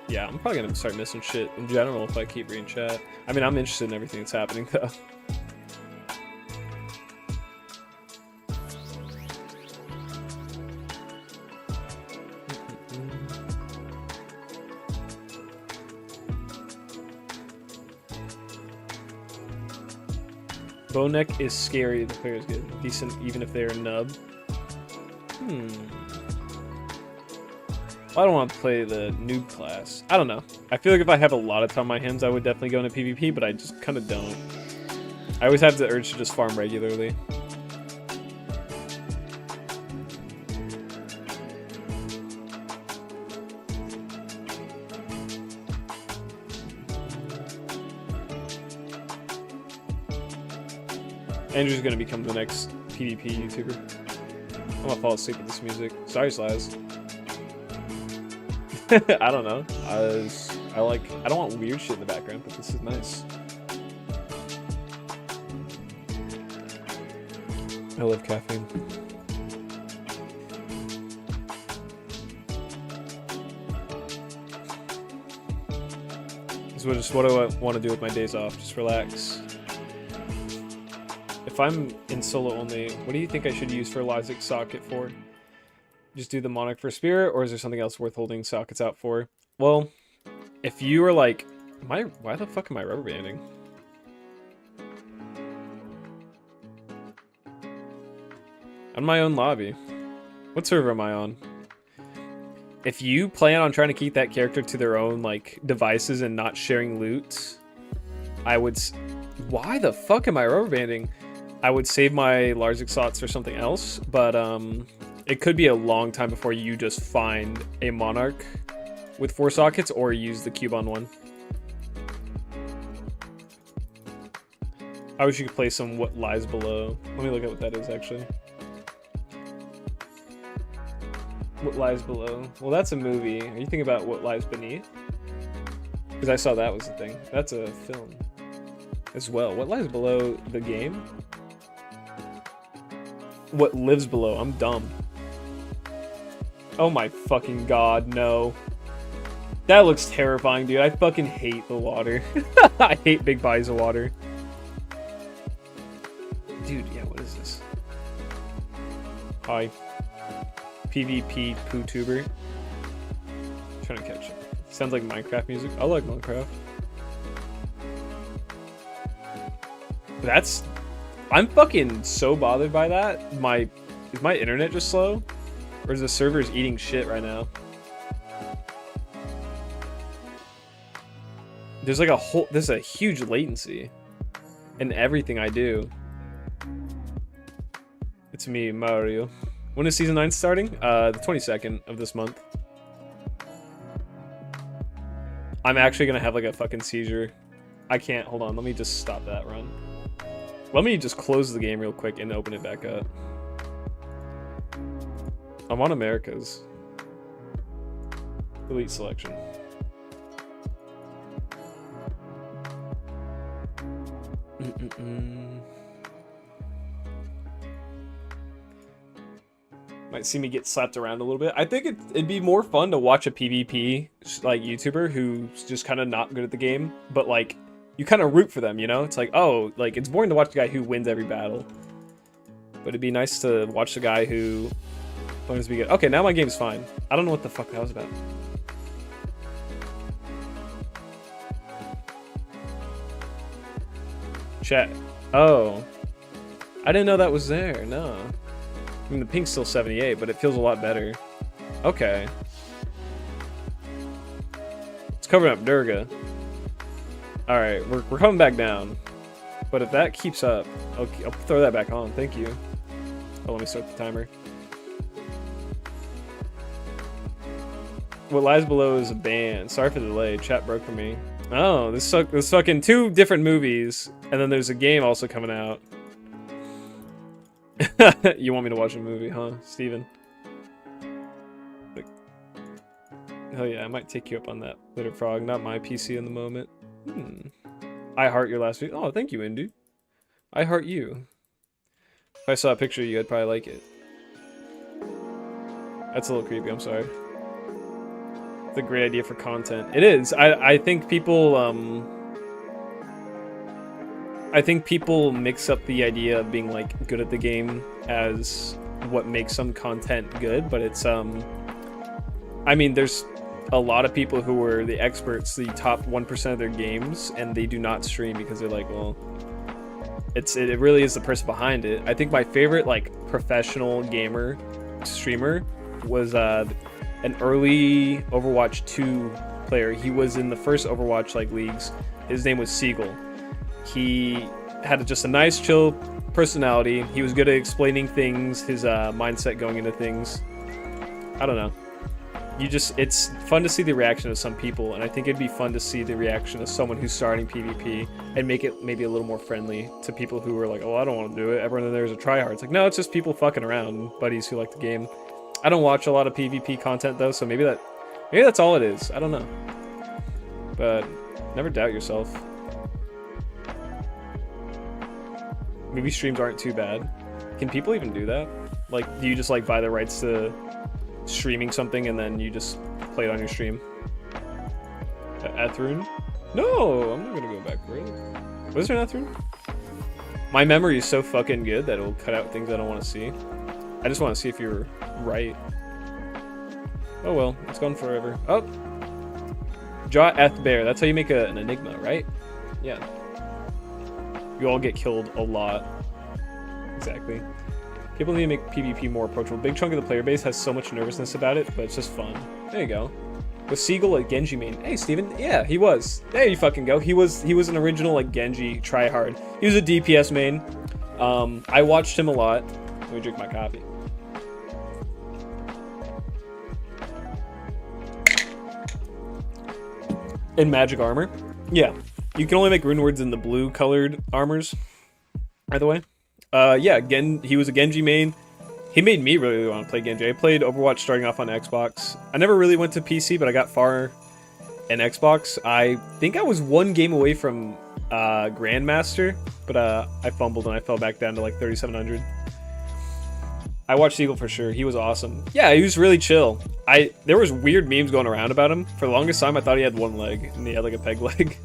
Yeah, I'm probably gonna start missing shit in general if I keep reading chat. I mean, I'm interested in everything that's happening, though. Bowneck is scary. The player's good. Decent even if they're a nub. I don't want to play the noob class. I don't know. I feel like if I have a lot of time on my hands, I would definitely go into PvP, but I just kind of don't. I always have the urge to just farm regularly. Andrew's gonna become the next PvP YouTuber. I'm gonna fall asleep with this music. Sorry, Slize. I don't know. I don't want weird shit in the background, but this is nice. I love caffeine. So just what do I want to do with my days off? Just relax. If I'm in solo only, what do you think I should use for Lysic socket for? Just do the Monarch for Spirit, or is there something else worth holding sockets out for? Well, if you were like, why the fuck am I rubber banding? On my own lobby. What server am I on? If you plan on trying to keep that character to their own like devices and not sharing loot, I would. Why the fuck am I rubber banding? I would save my Larzik slots for something else, but it could be a long time before you just find a Monarch with 4 sockets or use the cube on one. I wish you could play some What Lies Below. Let me look at what that is actually. What Lies Below. Well, that's a movie. Are you thinking about What Lies Beneath? Because I saw that was the thing. That's a film as well. What Lies Below the game? What Lives Below? I'm dumb. Oh my fucking god, no. That looks terrifying, dude. I fucking hate the water. I hate big bodies of water. Dude, yeah, what is this? Hi. PvP poo-tuber. Trying to catch it. Sounds like Minecraft music. I like Minecraft. That's... I'm fucking so bothered by that. Is my internet just slow? Or is the servers eating shit right now? There's like there's a huge latency in everything I do. It's me, Mario. When is season 9 starting? The 22nd of this month. I'm actually gonna have like a fucking seizure. I can't, hold on, let me just stop that run. Let me just close the game real quick and open it back up. I'm on America's. Elite selection. Might see me get slapped around a little bit. I think it'd be more fun to watch a PvP like YouTuber who's just kind of not good at the game, but like you kind of root for them, you know? It's like, oh, like it's boring to watch the guy who wins every battle, but it'd be nice to watch the guy who learns to be good. Okay, now my game's fine. I don't know what the fuck that was about. Chat. Oh, I didn't know that was there. No. I mean, the pink's still 78, but it feels a lot better. Okay. It's covering up Durga. Alright, we're coming back down. But if that keeps up, I'll throw that back on. Thank you. Oh, let me start the timer. What lies below is a ban. Sorry for the delay. Chat broke for me. Oh, this fucking 2 different movies, and then there's a game also coming out. You want me to watch a movie, huh, Steven? Like, hell yeah, I might take you up on that, Litter Frog. Not my PC in the moment. I heart your last video. Oh, thank you, Indu. I heart you. If I saw a picture of you, I'd probably like it. That's a little creepy, I'm sorry. It's a great idea for content. It is. I think people, I think people mix up the idea of being like good at the game as what makes some content good, but it's I mean, there's a lot of people who are the experts, the top 1% of their games, and they do not stream because they're like, well, it really is the person behind it. I think my favorite like professional gamer streamer was an early Overwatch 2 player. He was in the first Overwatch like leagues. His name was Siegel. He had just a nice, chill personality. He was good at explaining things, his mindset going into things. I don't know. It's fun to see the reaction of some people, and I think it'd be fun to see the reaction of someone who's starting PvP and make it maybe a little more friendly to people who are like, oh, I don't want to do it. Everyone in there is a tryhard. It's like, no, it's just people fucking around, buddies who like the game. I don't watch a lot of PvP content though, so maybe that's all it is. I don't know. But never doubt yourself. Movie streams aren't too bad. Can people even do that? Like, do you just like buy the rights to streaming something and then you just play it on your stream? Rune? No, I'm not gonna go back for it. Was there an Rune? My memory is so fucking good that it'll cut out things I don't want to see. I just want to see if you're right. Oh well, it's gone forever. Oh! Jaw Eth Bear, that's how you make an enigma, right? Yeah. You all get killed a lot. Exactly. People need to make PvP more approachable. Big chunk of the player base has so much nervousness about it, but it's just fun. There you go. Was Siegel a Genji main? Hey, Steven. Yeah, he was. There you fucking go. He was an original like Genji tryhard. He was a DPS main. I watched him a lot. Let me drink my coffee. In magic armor. Yeah. You can only make rune words in the blue colored armors, by the way. Yeah, again, he was a Genji main. He made me really want to play Genji. I played Overwatch starting off on Xbox. I never really went to PC, but I got far in Xbox. I think I was 1 game away from Grandmaster, but I fumbled and I fell back down to like 3700. I watched Eagle for sure. He was awesome. Yeah, he was really chill. There was weird memes going around about him. For the longest time, I thought he had 1 leg, and he had like a peg leg.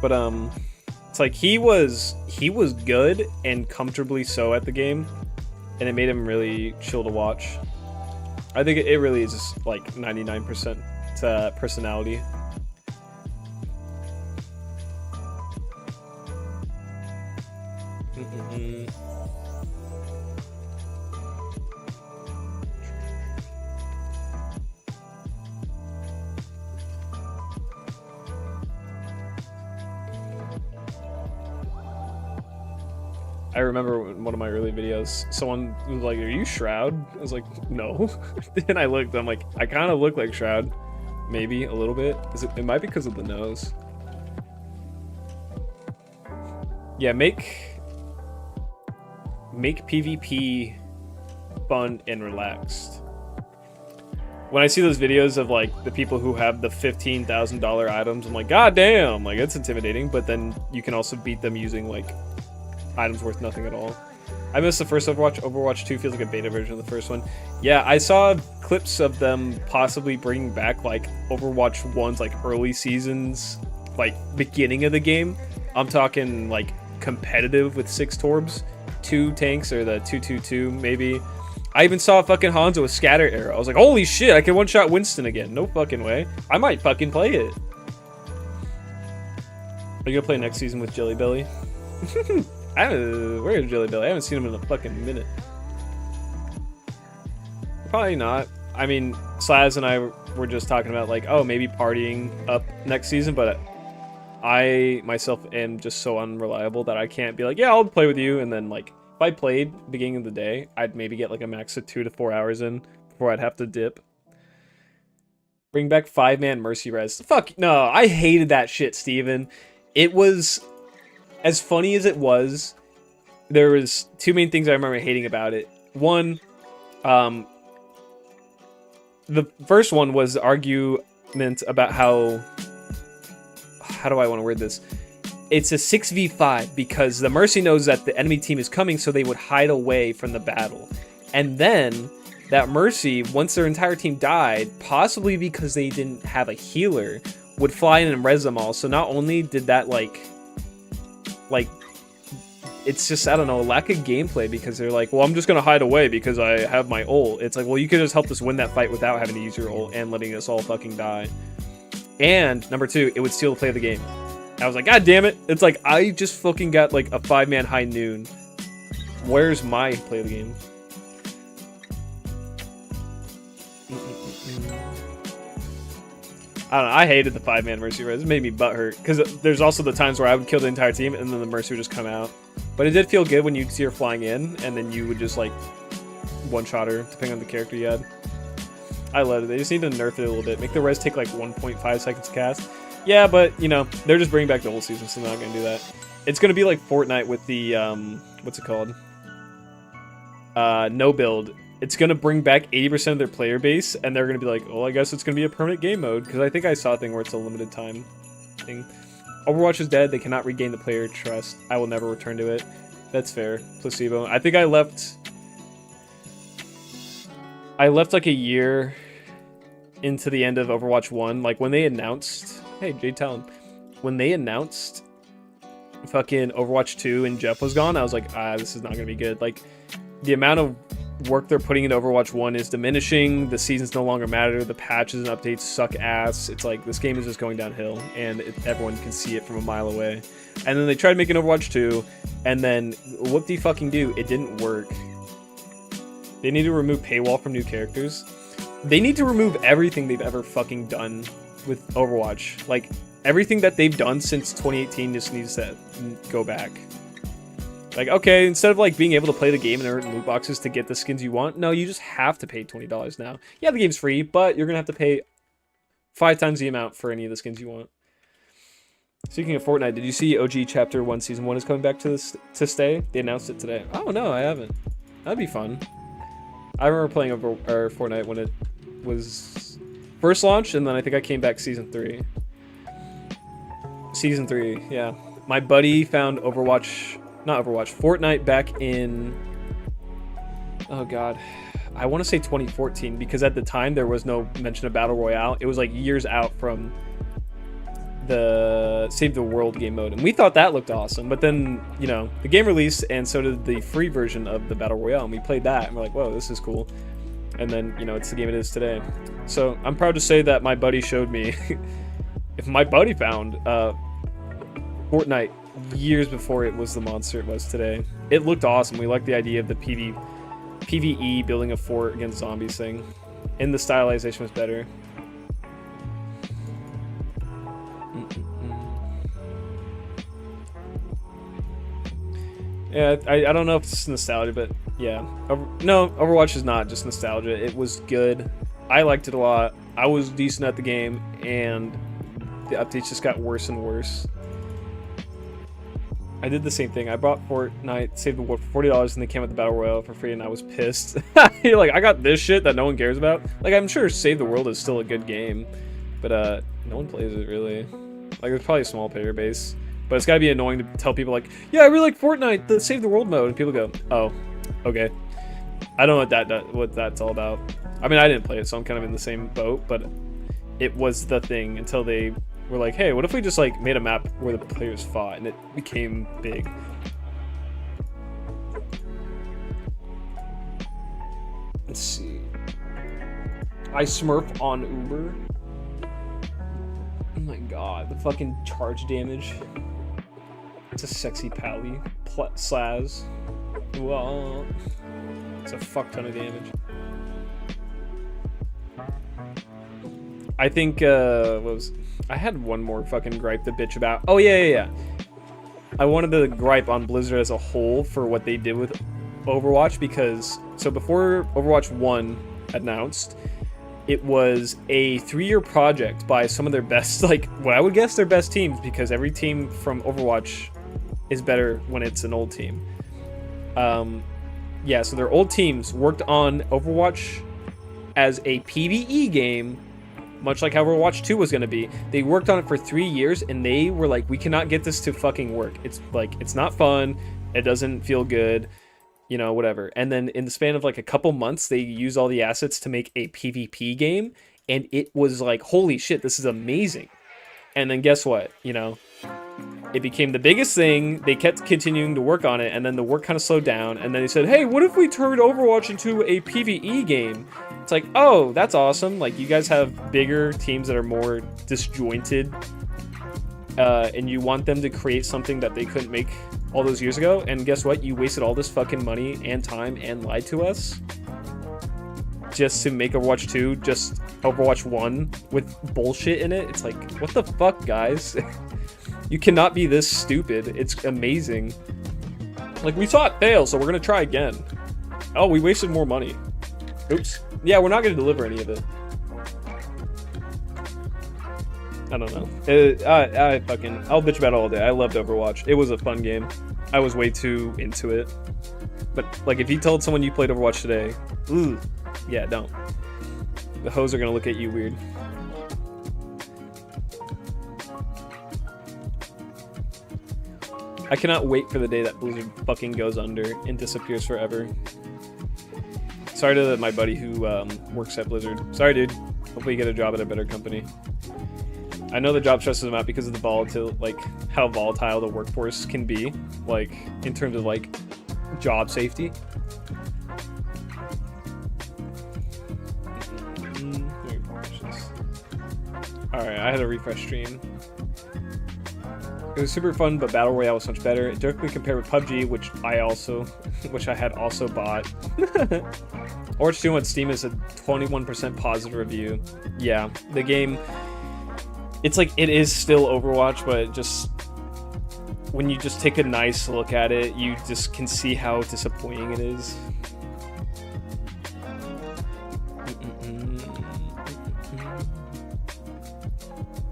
But it's like he was good and comfortably so at the game, and it made him really chill to watch. I think it really is just like 99% personality. I remember in one of my early videos, someone was like, "Are you Shroud?" I was like, "No." And I looked, I'm like, I kind of look like Shroud. Maybe a little bit. It might be because of the nose. Yeah, make PvP fun and relaxed. When I see those videos of like the people who have the $15,000 items, I'm like, God damn, like it's intimidating. But then you can also beat them using like items worth nothing at all. I missed the first Overwatch. Overwatch 2 feels like a beta version of the first one. Yeah, I saw clips of them possibly bringing back like Overwatch 1's like early seasons, like beginning of the game. I'm talking like competitive with 6 Torbs, 2 tanks, or the 222 maybe. I even saw fucking Hanzo with scatter arrow. I was like, holy shit, I can one-shot Winston again. No fucking way. I might fucking play it. Are you gonna play next season with Jelly Belly? Where's Jelly Belly? I haven't seen him in a fucking minute. Probably not. I mean, Slaz and I were just talking about like, oh, maybe partying up next season, but I myself am just so unreliable that I can't be like, yeah, I'll play with you, and then like, if I played beginning of the day, I'd maybe get like a max of 2 to 4 hours in before I'd have to dip. Bring back 5-man Mercy Res. Fuck, no, I hated that shit, Steven. It was, as funny as it was, there was 2 main things I remember hating about it. One, the first one was the argument about how do I want to word this? It's a 6v5 because the Mercy knows that the enemy team is coming, so they would hide away from the battle. And then that Mercy, once their entire team died, possibly because they didn't have a healer, would fly in and res them all. So not only did that like it's just, I don't know, lack of gameplay, because they're like, well, I'm just gonna hide away because I have my ult. It's like, well, you could just help us win that fight without having to use your ult and letting us all fucking die. And number 2, it would steal the play of the game. I was like, god damn it. It's like, I just fucking got like a 5-man high noon. Where's my play of the game? I don't know, I hated the 5-man Mercy res. It made me butthurt, because there's also the times where I would kill the entire team and then the Mercy would just come out. But it did feel good when you'd see her flying in, and then you would just like one-shot her, depending on the character you had. I loved it. They just need to nerf it a little bit. Make the res take like 1.5 seconds to cast. Yeah, but, you know, they're just bringing back the whole season, so they're not going to do that. It's going to be like Fortnite with the, what's it called? No build. It's going to bring back 80% of their player base, and they're going to be like, well, I guess it's going to be a permanent game mode, because I think I saw a thing where it's a limited time thing. Overwatch is dead. They cannot regain the player trust. I will never return to it. That's fair. Placebo. I think I left like a year into the end of Overwatch 1. Like, when they announced... Hey, Jade Talon. When they announced fucking Overwatch 2 and Jeff was gone, I was like, this is not going to be good. Like, the amount of work they're putting into Overwatch 1 is diminishing. The seasons no longer matter. The patches and updates suck ass. It's like, this game is just going downhill, and everyone can see it from a mile away. And then they tried making Overwatch 2, and then what do you fucking do? It didn't work. They need to remove paywall from new characters. They need to remove everything they've ever fucking done with Overwatch. Like, everything that they've done since 2018 just needs to go back. Like, okay, instead of like being able to play the game and earn loot boxes to get the skins you want, no, you just have to pay $20 now. Yeah, the game's free, but you're gonna have to pay 5 times the amount for any of the skins you want. Speaking of Fortnite, did you see OG Chapter 1 Season 1 is coming back to stay? They announced it today. Oh no, I haven't. That'd be fun. I remember playing Fortnite when it was first launched, and then I think I came back Season 3. Season 3, yeah. My buddy found Fortnite back in... Oh god. I want to say 2014, because at the time there was no mention of Battle Royale. It was like years out from the Save the World game mode, and we thought that looked awesome, but then, you know, the game released, and so did the free version of the Battle Royale, and we played that, and we're like, whoa, this is cool. And then, you know, it's the game it is today. So I'm proud to say that my buddy showed me if my buddy found Fortnite years before it was the monster it was today. It looked awesome. We liked the idea of the PvE building a fort against zombies thing, and the stylization was better. Yeah, I don't know if it's nostalgia, but yeah. No, Overwatch is not just nostalgia. It was good. I liked it a lot. I was decent at the game, and the updates just got worse and worse. I did the same thing. I bought Fortnite, saved the world for $40, and they came with the Battle Royale for free, and I was pissed. You're like, I got this shit that no one cares about? Like, I'm sure Save the World is still a good game, but no one plays it, really. Like, there's probably a small player base. But it's gotta be annoying to tell people like, yeah, I really like Fortnite, the Save the World mode, and people go, oh, okay. I don't know what that's all about. I mean, I didn't play it, so I'm kind of in the same boat, but it was the thing until they were like, hey, what if we just like made a map where the players fought, and it became big. Let's see. I smurf on Uber. Oh my god, the fucking charge damage. It's a sexy pally. Slaz. Well, it's a fuck ton of damage. I think, I had one more fucking gripe to bitch about. Oh, yeah. I wanted to gripe on Blizzard as a whole for what they did with Overwatch because, so before Overwatch 1 announced, it was a 3-year project by some of their best, like, what I would guess their best teams, because every team from Overwatch is better when it's an old team. Yeah, so their old teams worked on Overwatch as a PvE game, much like how Overwatch 2 was going to be. They worked on it for 3 years, and they were like, we cannot get this to fucking work. It's like, it's not fun, it doesn't feel good, you know, whatever. And then in the span of like a couple months, they used all the assets to make a PvP game, and it was like, holy shit, this is amazing. And then guess what, you know, it became the biggest thing. They kept continuing to work on it, and then the work kind of slowed down, and then they said, hey, what if we turned Overwatch into a PvE game? It's like, oh, that's awesome. Like, you guys have bigger teams that are more disjointed, and you want them to create something that they couldn't make all those years ago, and guess what? You wasted all this fucking money and time and lied to us just to make Overwatch 2 just Overwatch 1 with bullshit in it. It's like, what the fuck, guys? You cannot be this stupid. It's amazing. Like, we saw it fail, so we're gonna try again. Oh, we wasted more money. Oops. Yeah, we're not gonna deliver any of it. I don't know. I'll bitch about it all day. I loved Overwatch. It was a fun game. I was way too into it. But, like, if you told someone you played Overwatch today, ooh, yeah, don't. The hoes are gonna look at you weird. I cannot wait for the day that Blizzard fucking goes under and disappears forever. Sorry to my buddy who works at Blizzard. Sorry, dude. Hopefully you get a job at a better company. I know the job stresses him out because of the volatile, like, how volatile the workforce can be, like, in terms of, like, job safety. Alright, I had a refresh stream. It was super fun, but Battle Royale was much better. It directly compared with PUBG, which I had also bought. Overwatch 2 on Steam is a 21% positive review. Yeah, the game, it's like, it is still Overwatch, but it just, when you just take a nice look at it, you just can see how disappointing it is.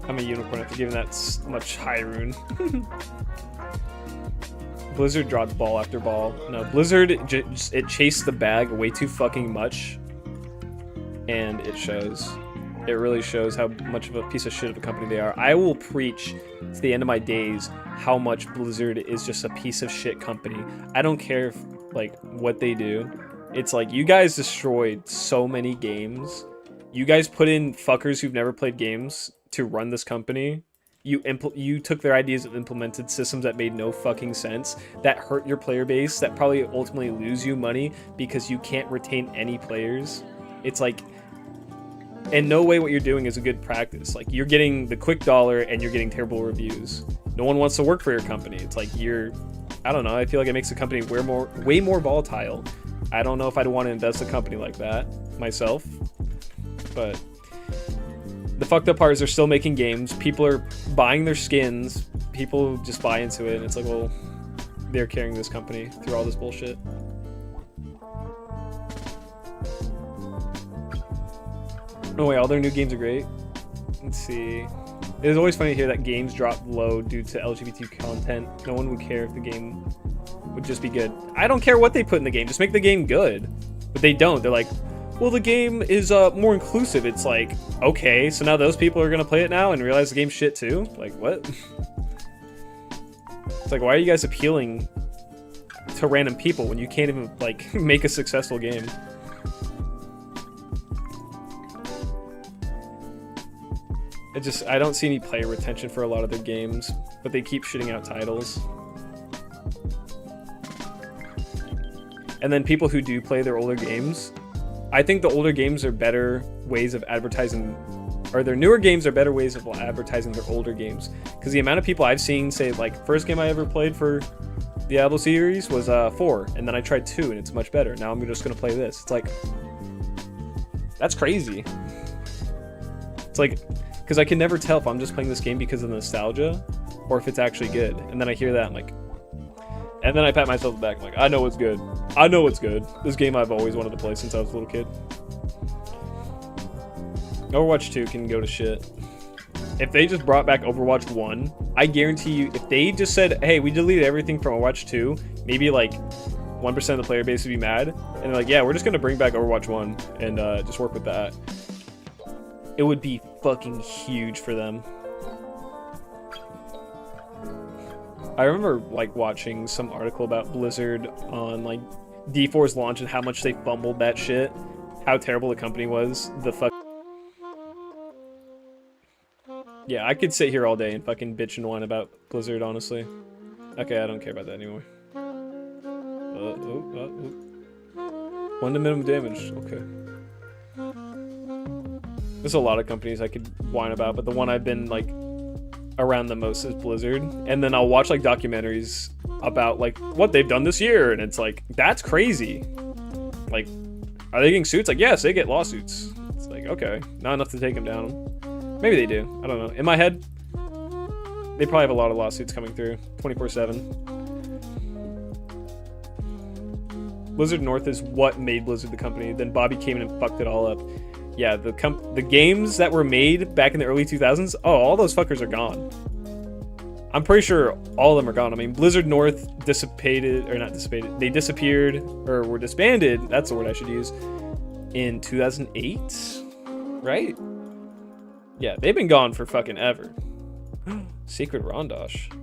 I'm a unicorn after giving that much high rune. Blizzard dropped ball after ball. No, Blizzard, it chased the bag way too fucking much. And it shows. It really shows how much of a piece of shit of a company they are. I will preach to the end of my days how much Blizzard is just a piece of shit company. I don't care if, like, what they do. It's like, you guys destroyed so many games. You guys put in fuckers who've never played games to run this company. You took their ideas and implemented systems that made no fucking sense, that hurt your player base, that probably ultimately lose you money because you can't retain any players. It's like, in no way what you're doing is a good practice. Like, you're getting the quick dollar and you're getting terrible reviews. No one wants to work for your company. It's like, I don't know, I feel like it makes the company way more volatile. I don't know if I'd want to invest in a company like that myself, but the fucked up part is they're still making games. People are buying their skins. People just buy into it, and it's like, well, they're carrying this company through all this bullshit. Oh wait, all their new games are great. Let's see. It is always funny to hear that games drop low due to LGBT content. No one would care if the game would just be good. I don't care what they put in the game. Just make the game good. But they don't. They're like, well, the game is more inclusive. It's like, okay, so now those people are gonna play it now and realize the game's shit too? Like, what? It's like, why are you guys appealing to random people when you can't even, like, make a successful game? I don't see any player retention for a lot of their games, but they keep shitting out titles. And then people who do play their older games, I think the older games are better ways of advertising, or their newer games are better ways of advertising their older games. Because the amount of people I've seen say, like, first game I ever played for the Diablo series was 4, and then I tried 2, and it's much better. Now I'm just gonna play this. It's like, that's crazy. It's like, because I can never tell if I'm just playing this game because of nostalgia, or if it's actually good. And then I hear that, I'm like, and then I pat myself back, like, I know it's good. I know it's good. This game I've always wanted to play since I was a little kid. Overwatch 2 can go to shit. If they just brought back Overwatch 1, I guarantee you, if they just said, hey, we deleted everything from Overwatch 2, maybe like 1% of the player base would be mad. And they're like, yeah, we're just going to bring back Overwatch 1 and just work with that. It would be fucking huge for them. I remember, like, watching some article about Blizzard on, like, D4's launch and how much they fumbled that shit. How terrible the company was. Yeah, I could sit here all day and fucking bitch and whine about Blizzard, honestly. Okay, I don't care about that anymore. 1 to minimum damage. Okay. There's a lot of companies I could whine about, but the one I've been, like, around the most is Blizzard. And then I'll watch, like, documentaries about, like, what they've done this year, and it's like, that's crazy. Like, are they getting suits? Like, yes, they get lawsuits. It's like, okay, not enough to take them down. Maybe they do. I don't know. In my head, they probably have a lot of lawsuits coming through 24/7. Blizzard North is what made Blizzard the company. Then Bobby came in and fucked it all up. Yeah, the games that were made back in the early 2000s, oh, all those fuckers are gone. I'm pretty sure all of them are gone. I mean, Blizzard North dissipated, or not dissipated, they disappeared, or were disbanded, that's the word I should use, in 2008, right? Yeah, they've been gone for fucking ever. Sacred Rondosh.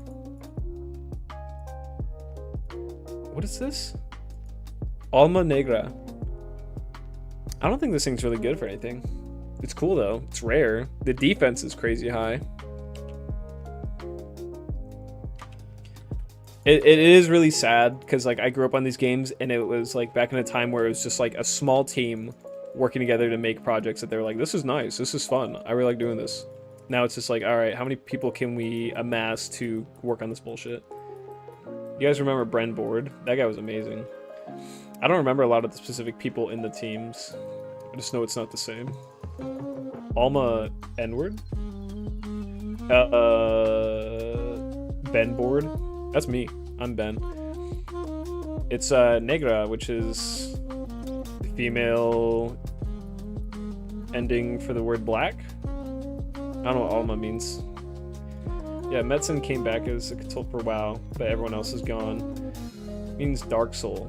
What is this? Alma Negra. I don't think this thing's really good for anything. It's cool though. It's rare. The defense is crazy high. It is really sad because, like, I grew up on these games and it was like back in a time where it was just like a small team working together to make projects that they're like, this is nice, this is fun, I really like doing this. Now it's just like, all right, how many people can we amass to work on this bullshit? You guys remember Bren Board? That guy was amazing. I don't remember a lot of the specific people in the teams. I just know it's not the same. Alma N-word? Ben Board? That's me. I'm Ben. It's Negra, which is female ending for the word black. I don't know what Alma means. Yeah, Metzen came back as a consultant for WoW, but everyone else is gone. It means Dark Soul.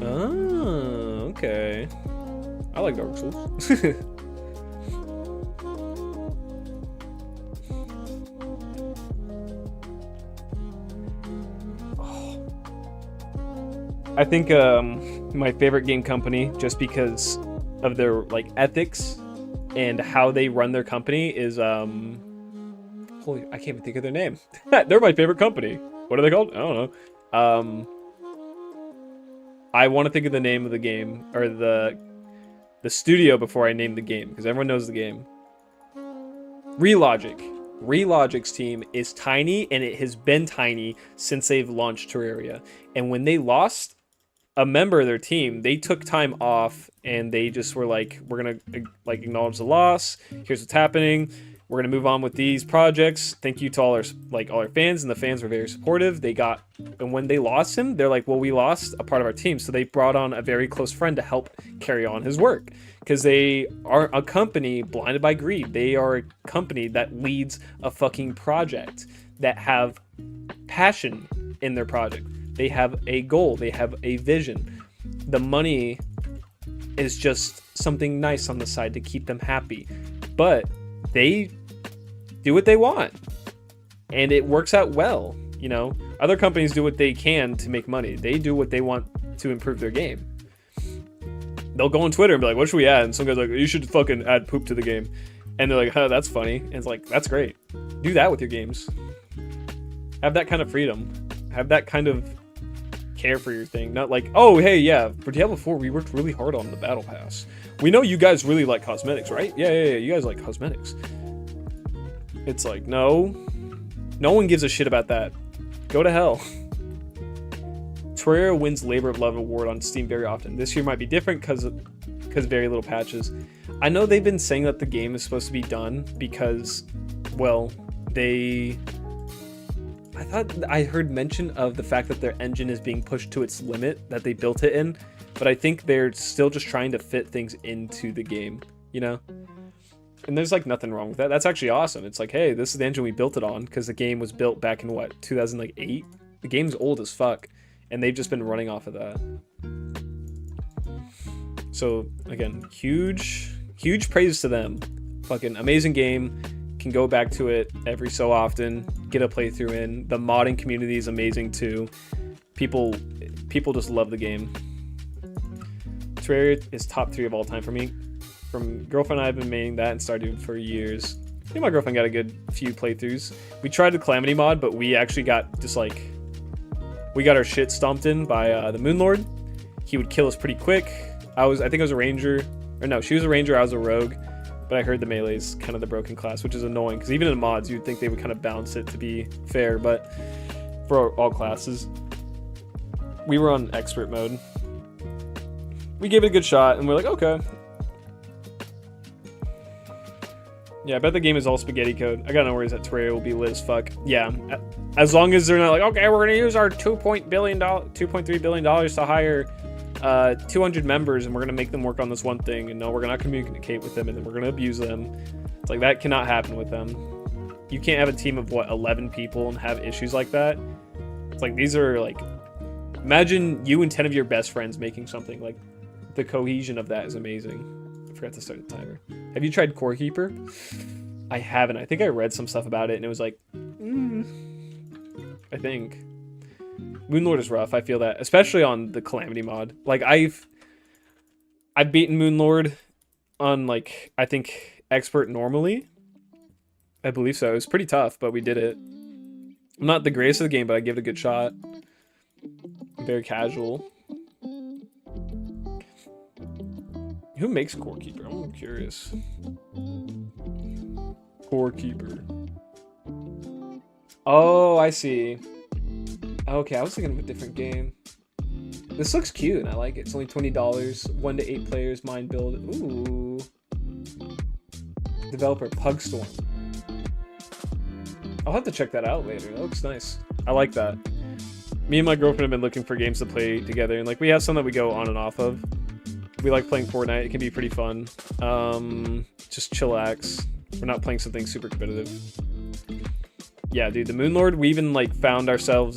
Oh, okay. I like Dark Souls. I think my favorite game company, just because of their, like, ethics and how they run their company, is holy, I can't even think of their name. They're my favorite company. What are they called? I don't know. I want to think of the name of the game, or the studio, before I name the game, because everyone knows the game. Relogic. Relogic's team is tiny, and it has been tiny since they've launched Terraria. And when they lost a member of their team, they took time off, and they just were like, we're gonna, like, acknowledge the loss. Here's what's happening. We're gonna move on with these projects. Thank you to all our fans, and the fans were very supportive. And when they lost him, they're like, well, we lost a part of our team, so they brought on a very close friend to help carry on his work, because they are a company blinded by greed. They are a company that leads a fucking project, that have passion in their project. They have a goal. They have a vision. The money is just something nice on the side to keep them happy, but they do what they want, and it works out well. You know, Other companies do what they can to make money. They do what they want to improve their game. They'll go on Twitter and be like, what should we add? And some guy's like, you should fucking add poop to the game. And they're like, huh, that's funny. And it's like, that's great. Do that with your games. Have that kind of freedom. Have that kind of care for your thing. Not like, oh, hey, yeah, for Diablo 4, we worked really hard on the battle pass. We know you guys really like cosmetics, right? Yeah, you guys like cosmetics. It's like, no. No one gives a shit about that. Go to hell. Terraria wins Labor of Love award on Steam very often. This year might be different because very little patches. I know they've been saying that the game is supposed to be done because, well, I thought I heard mention of the fact that their engine is being pushed to its limit that they built it in, but I think they're still just trying to fit things into the game, you know? And there's like nothing wrong with that. That's actually awesome. It's like, hey, this is the engine we built it on because the game was built back in what, 2008? The game's old as fuck. And they've just been running off of that. So, again, huge praise to them. Fucking amazing game. Can go back to it every so often. Get a playthrough in. The modding community is amazing too. People just love the game. Terraria is top 3 of all time for me. From girlfriend and I have been maining that and started for years. I think my girlfriend got a good few playthroughs. We tried the Calamity mod, but we actually got just like... We got our shit stomped in by the Moonlord. He would kill us pretty quick. I think I was a ranger. Or no, she was a ranger, I was a rogue. But I heard the melee's kind of the broken class, which is annoying. Because even in mods, you'd think they would kind of balance it to be fair. But for all classes, we were on expert mode. We gave it a good shot, and we're like, okay. Yeah, I bet the game is all spaghetti code. I got no worries that Terraria will be lit as fuck. Yeah, as long as they're not like, okay, we're gonna use our $2.3 billion to hire 200 members, and we're gonna make them work on this one thing, and no, we're gonna communicate with them, and then we're gonna abuse them. It's like, that cannot happen with them. You can't have a team of, what, 11 people and have issues like that. It's like, these are, like, imagine you and 10 of your best friends making something. Like, the cohesion of that is amazing. I forgot to start the timer. Have you tried Core Keeper? I haven't. I think I read some stuff about it, and it was like, I think. Moonlord is rough. I feel that, especially on the Calamity mod. Like, I've beaten Moonlord on, like, I think expert normally. I believe so. It was pretty tough, but we did it. I'm not the greatest of the game, but I give it a good shot. I'm very casual. Who makes Core Keeper? I'm curious. Core Keeper. Oh, I see. Okay, I was thinking of a different game. This looks cute, and I like it. It's only $20. 1 to 8 players, mind build. Ooh. Developer Pugstorm. I'll have to check that out later. That looks nice. I like that. Me and my girlfriend have been looking for games to play together, and like we have some that we go on and off of. We like playing Fortnite. It can be pretty fun. Just chillax. We're not playing something super competitive. Yeah, dude, the Moonlord, we even like found ourselves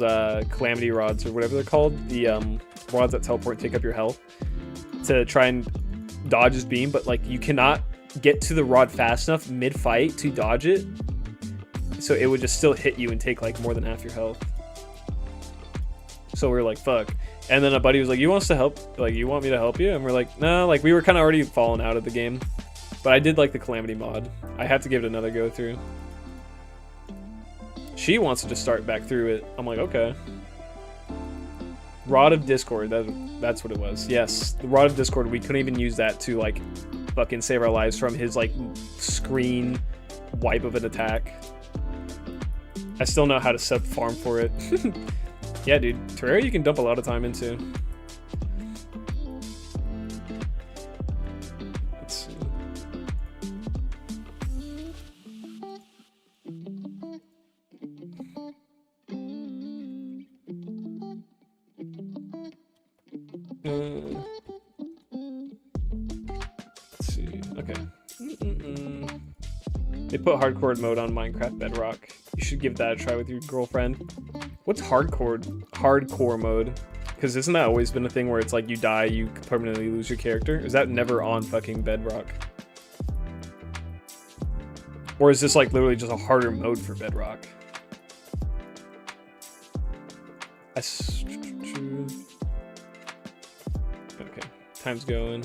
calamity rods or whatever they're called. The rods that teleport and take up your health to try and dodge his beam, but like you cannot get to the rod fast enough mid-fight to dodge it. So it would just still hit you and take like more than half your health. So we were like, fuck. And then a buddy was like, you want us to help? Like, you want me to help you? And we're like, no, like we were kind of already falling out of the game. But I did like the Calamity mod. I had to give it another go through. She wants to just start back through it. I'm like, okay. Rod of Discord, that's what it was. Yes, the Rod of Discord, we couldn't even use that to like fucking save our lives from his like screen wipe of an attack. I still know how to set farm for it. Yeah, dude, Terraria you can dump a lot of time into. Let's see. Let's see. Okay. They put hardcore mode on Minecraft Bedrock. You should give that a try with your girlfriend. What's hardcore mode? Because isn't that always been a thing where it's like you die, you permanently lose your character? Is that never on fucking Bedrock? Or is this like literally just a harder mode for Bedrock? Okay, time's going.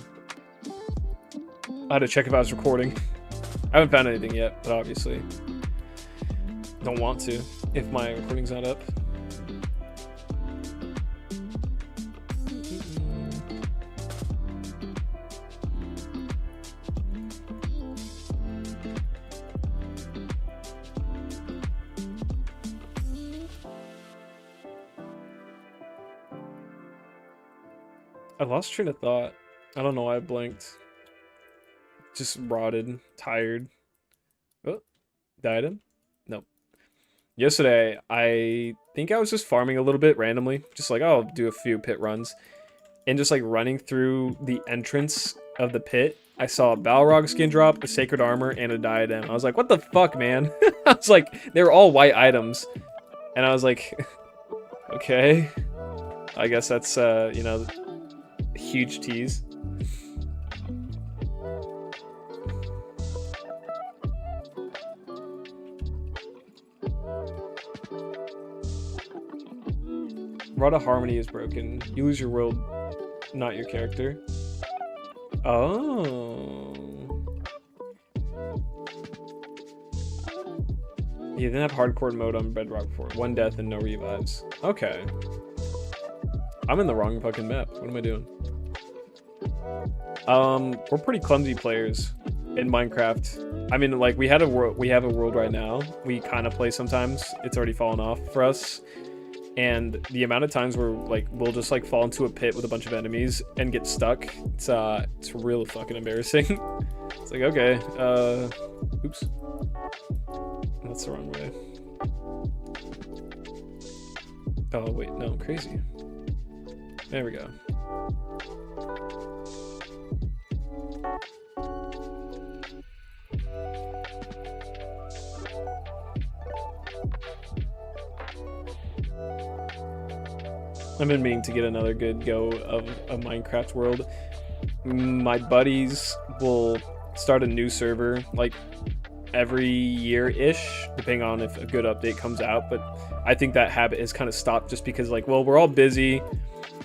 I had to check if I was recording. I haven't found anything yet, but obviously don't want to if my recording's not up. I lost train of thought. I don't know why I blinked. Just rotted, tired. Oh, died him? Nope. Yesterday, I think I was just farming a little bit randomly. Just like, oh, I'll do a few pit runs. And just like running through the entrance of the pit, I saw a Balrog skin drop, a sacred armor, and a diadem. I was like, what the fuck, man? I was like, they were all white items. And I was like, okay. I guess that's, you know, huge tease. Rod of Harmony is broken. You lose your world, not your character. Oh. You didn't have hardcore mode on Bedrock before. 1 death and no revives. Okay. I'm in the wrong fucking map. What am I doing? We're pretty clumsy players in Minecraft. I mean, like, we have a world right now. We kind of play sometimes. It's already fallen off for us. And the amount of times where, like, we'll just, like, fall into a pit with a bunch of enemies and get stuck, it's real fucking embarrassing. It's like, okay, oops. That's the wrong way. Oh, wait, no, crazy. There we go. I've been meaning to get another good go of a Minecraft world. My buddies will start a new server like every year-ish, depending on if a good update comes out, but I think that habit has kind of stopped just because, like, well, we're all busy,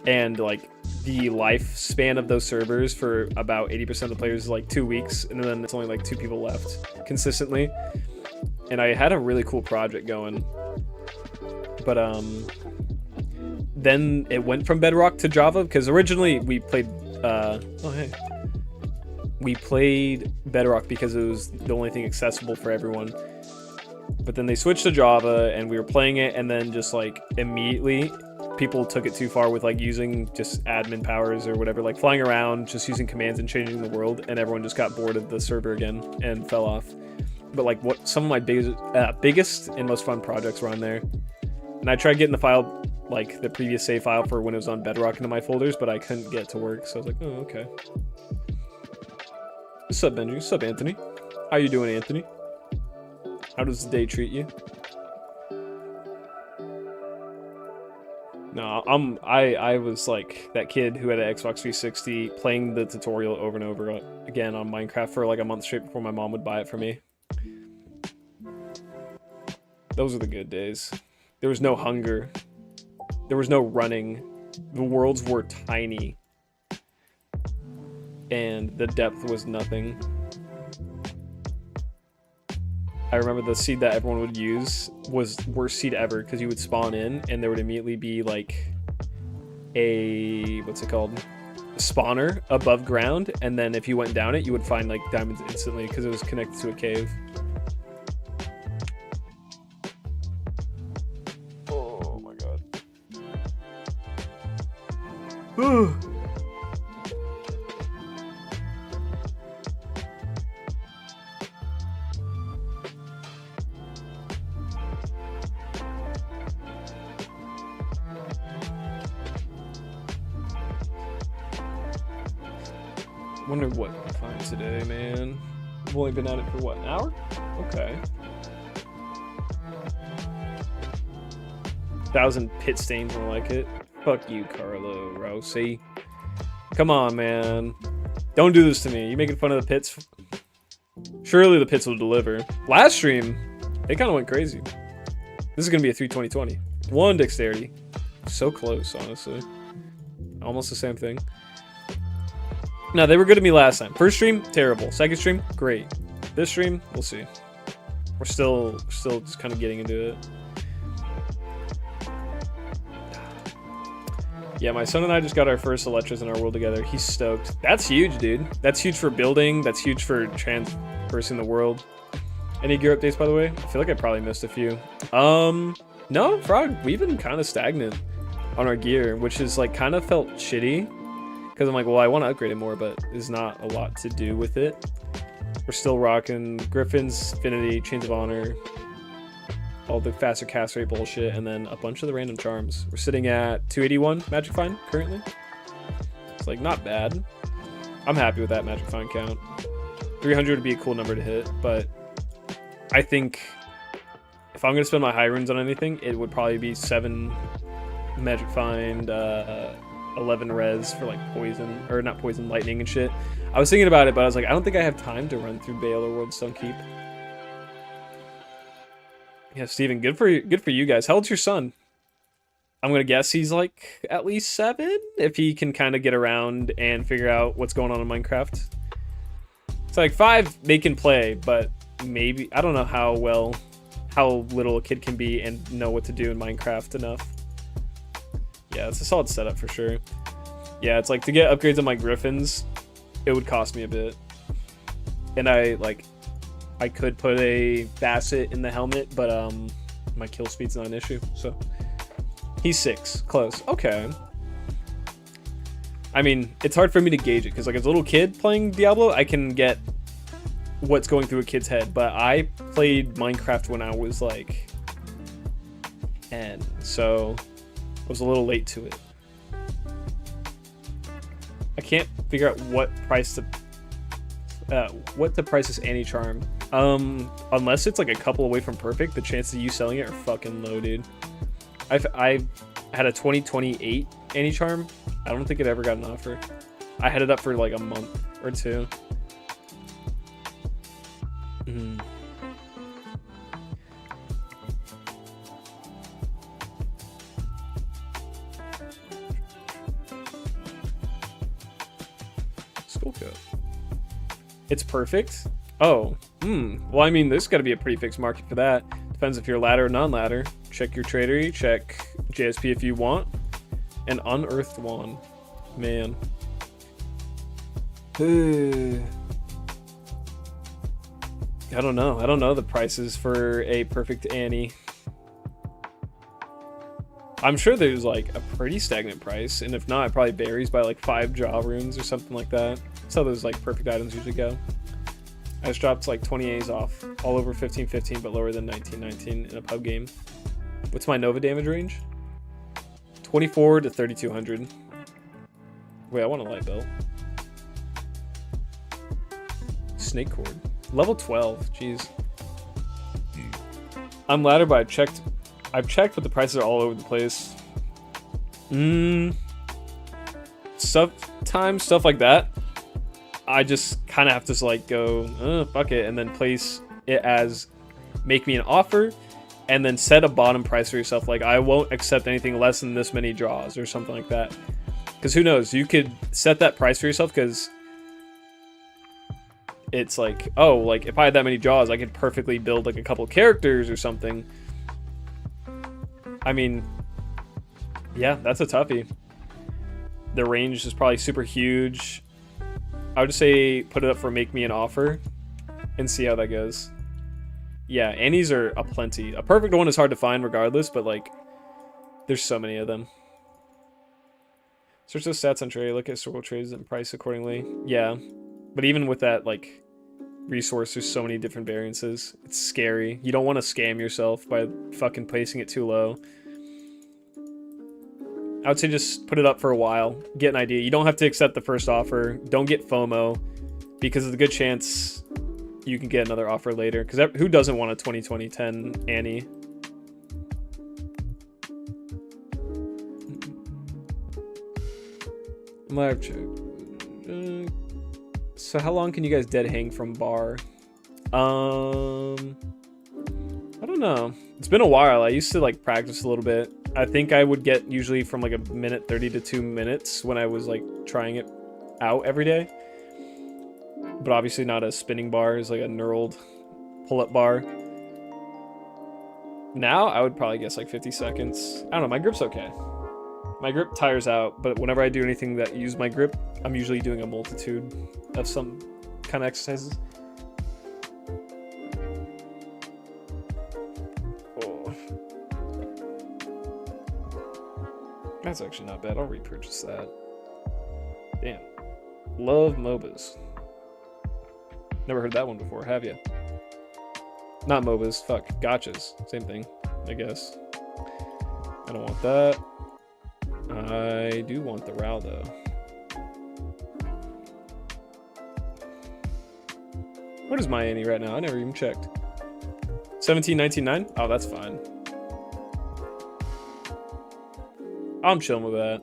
and like the lifespan of those servers for about 80% of the players is like 2 weeks, and then it's only like 2 people left consistently. And I had a really cool project going, but then it went from Bedrock to Java, because originally we played we played Bedrock because it was the only thing accessible for everyone. But then they switched to Java, and we were playing it, and then just like immediately people took it too far with like using just admin powers or whatever, like flying around, just using commands and changing the world, and everyone just got bored of the server again and fell off. But like some of my biggest and most fun projects were on there. And I tried getting the file, like the previous save file for when it was on Bedrock, into my folders, but I couldn't get it to work, so I was like, oh, okay. What's up, Benji? What's up, Anthony? How you doing, Anthony? How does the day treat you? No, I was like that kid who had an Xbox 360 playing the tutorial over and over again on Minecraft for like a month straight before my mom would buy it for me. Those are the good days. There was no hunger. There was no running. The worlds were tiny. And the depth was nothing. I remember the seed that everyone would use was worst seed ever, because you would spawn in and there would immediately be like a, what's it called? A spawner above ground, and then if you went down it, you would find like diamonds instantly because it was connected to a cave. Oh my god. Wonder what I can find today, man. I've only been at it for what, an hour? Okay. 1,000 pit stains, more like it. Fuck you, Carlo Rossi. Come on, man. Don't do this to me. You making fun of the pits? Surely the pits will deliver. Last stream, they kind of went crazy. This is gonna be a 3-20-20. 1 dexterity, so close, honestly. Almost the same thing. No, they were good to me last time. First stream, terrible. Second stream, great. This stream, we'll see. We're still just kind of getting into it. Yeah, my son and I just got our first Electras in our world together. He's stoked. That's huge, dude. That's huge for building. That's huge for traversing the world. Any gear updates, by the way? I feel like I probably missed a few. No, Frog, we've been kind of stagnant on our gear, which is like kind of felt shitty. Because I'm like, well, I want to upgrade it more, but there's not a lot to do with it. We're still rocking Griffins, Affinity, Chains of Honor, all the faster cast rate bullshit, and then a bunch of the random charms. We're sitting at 281 Magic Find currently. It's like not bad. I'm happy with that Magic Find count. 300 would be a cool number to hit, but I think if I'm gonna spend my high runes on anything, it would probably be 7 Magic Find, 11 res for like poison, or not poison, lightning and shit. I was thinking about it, but I was like, I don't think I have time to run through Bale or Worldstone Keep. Yeah, Steven, good for you guys. How old's your son? I'm gonna guess he's like at least 7, if he can kind of get around and figure out what's going on in Minecraft. It's like 5 they can play, but maybe I don't know how little a kid can be and know what to do in Minecraft enough. Yeah, it's a solid setup for sure. Yeah, it's like to get upgrades on my Griffins, it would cost me a bit. And I could put a Basset in the helmet, but my kill speed's not an issue. So he's 6, close. Okay. I mean, it's hard for me to gauge it because like as a little kid playing Diablo, I can get what's going through a kid's head, but I played Minecraft when I was like 10, so I was a little late to it. I can't figure out what to price this Annie charm. Unless it's like a couple away from perfect, the chances of you selling it are fucking low, dude. I've had a 2028 Annie charm. I don't think it ever got an offer. I had it up for like a month or 2. Skull coat. It's perfect. Oh, well, I mean, there's got to be a pretty fixed market for that. Depends if you're ladder or non-ladder. Check your tradery, check JSP if you want. An unearthed wand. Man. I don't know. I don't know the prices for a perfect Annie. I'm sure there's like a pretty stagnant price, and if not, it probably varies by like 5 jaw runes or something like that. That's how those like perfect items usually go. I just dropped like 20 A's off, all over 1515, but lower than 1919 in a pub game. What's my Nova damage range? 24 to 3200. Wait, I want a light belt. Snake cord. Level 12, jeez. I'm ladder, but I've checked, but the prices are all over the place. Sometimes stuff like that, I just kind of have to like go, fuck it, and then place it as make me an offer, and then set a bottom price for yourself. Like, I won't accept anything less than this many draws or something like that. Because who knows, you could set that price for yourself because it's like, oh, like if I had that many draws, I could perfectly build like a couple characters or something. I mean, yeah, that's a toughie. The range is probably super huge. I would just say put it up for make me an offer and see how that goes. Yeah, Annies are aplenty. A perfect one is hard to find regardless, but like there's so many of them. Search those stats on trade, look at historical trades and price accordingly. Yeah, but even with that like resource, there's so many different variances. It's scary. You don't want to scam yourself by fucking placing it too low. I would say just put it up for a while, get an idea. You don't have to accept the first offer. Don't get FOMO, because there's a good chance you can get another offer later. Because who doesn't want a 2020-10 Annie? Live check. So how long can you guys dead hang from bar? I don't know. It's been a while. I used to like practice a little bit. I think I would get usually from like a minute 30 to 2 minutes when I was like trying it out every day. But obviously not a spinning bar, it's like a knurled pull-up bar. Now I would probably guess like 50 seconds. I don't know, my grip's okay. My grip tires out, but whenever I do anything that use my grip, I'm usually doing a multitude of some kind of exercises. Oh. That's actually not bad. I'll repurchase that. Damn. Love MOBAs. Never heard that one before, have you? Not MOBAs, fuck. Gotchas. Same thing, I guess. I don't want that. I do want the RAL though. What is my Annie right now? I never even checked. 17.99? Oh, that's fine. I'm chilling with that.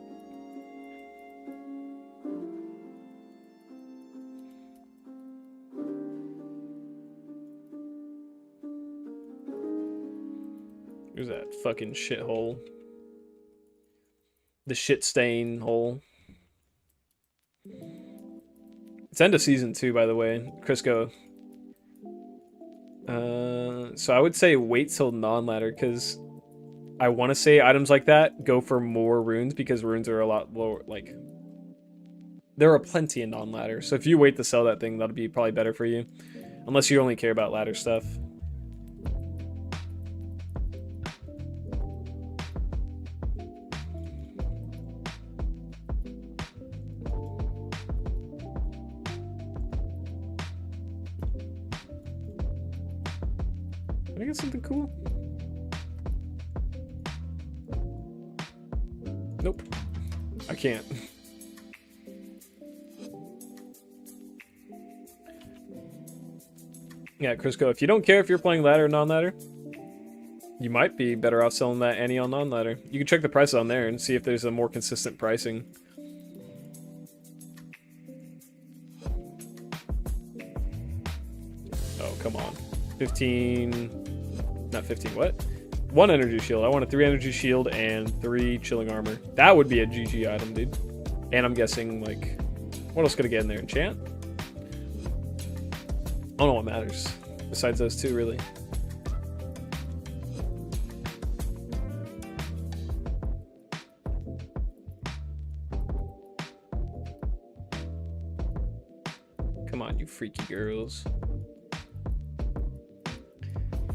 Where's that fucking shithole? The shit stain hole. It's end of season 2, by the way. Crisco. So I would say wait till non-ladder, because I want to say items like that go for more runes, because runes are a lot lower. Like, there are plenty in non-ladder. So if you wait to sell that thing, that'll be probably better for you. Unless you only care about ladder stuff. Can I get something cool? Nope. I can't. Yeah, Crisco, if you don't care if you're playing ladder or non-ladder, you might be better off selling that Annie on non-ladder. You can check the prices on there and see if there's a more consistent pricing. Oh, come on. 15... Not 15, what? 1 energy shield. I want a 3 energy shield and 3 chilling armor. That would be a GG item, dude. And I'm guessing, like... What else could I get in there? Enchant? I don't know what matters. Besides those two, really. Come on, you freaky girls.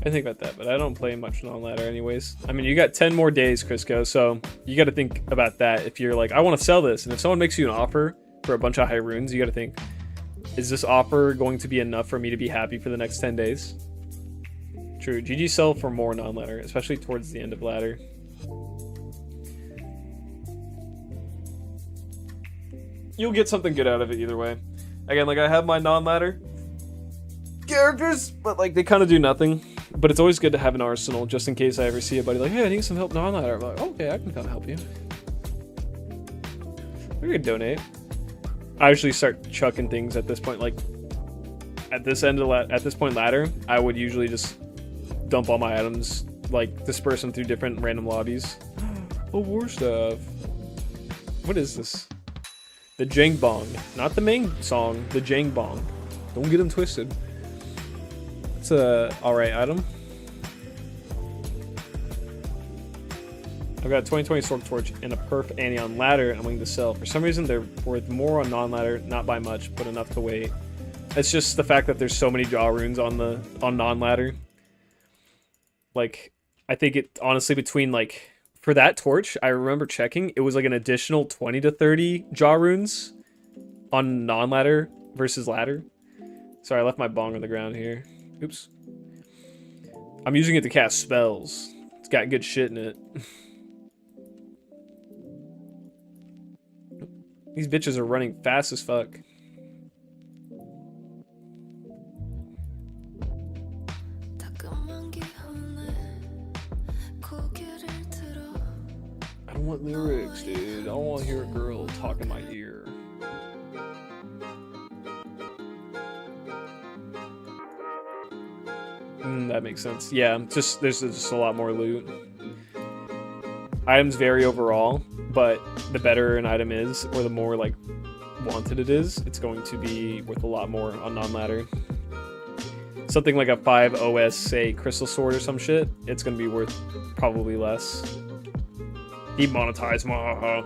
I think about that, but I don't play much non-ladder anyways. I mean, you got 10 more days, Crisco, so you got to think about that. If you're like, I want to sell this, and if someone makes you an offer for a bunch of high runes, you got to think, is this offer going to be enough for me to be happy for the next 10 days? True, GG sell for more non-ladder, especially towards the end of ladder. You'll get something good out of it either way. Again, like, I have my non-ladder characters, but like they kind of do nothing. But it's always good to have an arsenal just in case I ever see a buddy like, hey, I need some help non-ladder. I'm like, okay, I can come help you. We could donate. I usually start chucking things at this point. Like at this point ladder, I would usually just dump all my items, like disperse them through different random lobbies. Oh, war stuff. What is this? The Jang Bong, not the main song. The Jang Bong. Don't get them twisted. It's a alright item. I've got a 2020 Sword Torch and a Perf Annie on ladder I'm willing to sell. For some reason, they're worth more on non-ladder, not by much, but enough to wait. It's just the fact that there's so many jaw runes on non-ladder. Like, I think it honestly between like for that torch, I remember checking, it was like an additional 20 to 30 jaw runes on non-ladder versus ladder. Sorry, I left my bong on the ground here. Oops. I'm using it to cast spells. It's got good shit in it. These bitches are running fast as fuck. I don't want lyrics, dude. I don't want to hear a girl talk in my ear. That makes sense. Yeah, there's just a lot more loot. items vary overall, but the better an item is, or the more like wanted it is, it's going to be worth a lot more on non-ladder. Something like a 5 OS, say, crystal sword or some shit, it's going to be worth probably less. Demonetize,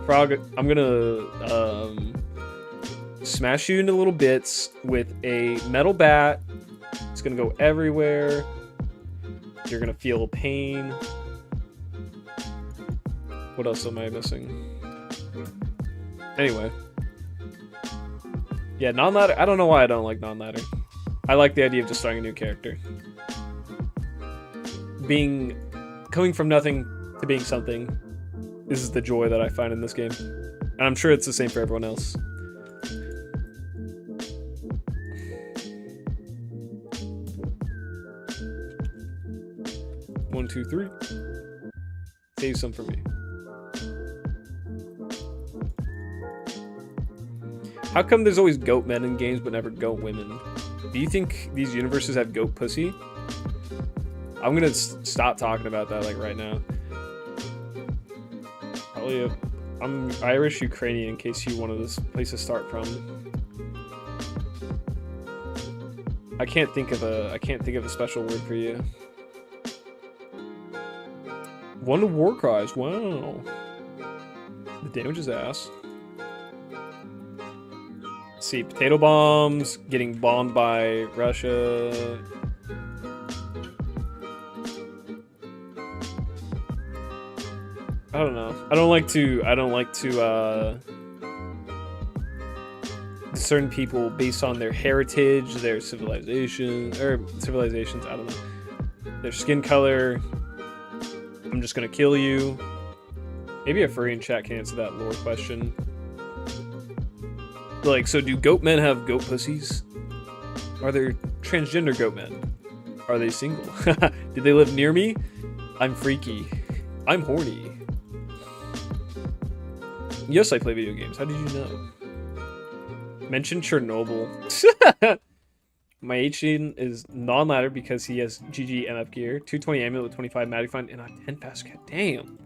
frog. I'm going to smash you into little bits with a metal bat. It's going to go everywhere. You're going to feel pain. What else am I missing? Anyway. Yeah, non-ladder. I don't know why I don't like non-ladder. I like the idea of just starting a new character. Coming from nothing to being something. This is the joy that I find in this game. And I'm sure it's the same for everyone else. One, two, three. Save some for me. How come there's always goat men in games but never goat women? Do you think these universes have goat pussy? I'm gonna stop talking about that like right now. Probably I'm Irish Ukrainian in case you wanted this place to start from. I can't think of a special word for you. One war cries, wow. The damage is ass. See, potato bombs, getting bombed by Russia. I don't know. I don't like to discern people based on their heritage, their civilizations, I don't know. Their skin color. I'm just gonna kill you. Maybe a furry in chat can answer that lore question. Like, so do goat men have goat pussies? Are there transgender goat men? Are they single? Do they live near me? I'm freaky. I'm horny. Yes, I play video games. How did you know? Mention Chernobyl. My H-Chain is non-ladder because he has GG MF gear, 220 amulet with 25 magic find, and a 10 fast cat. Damn.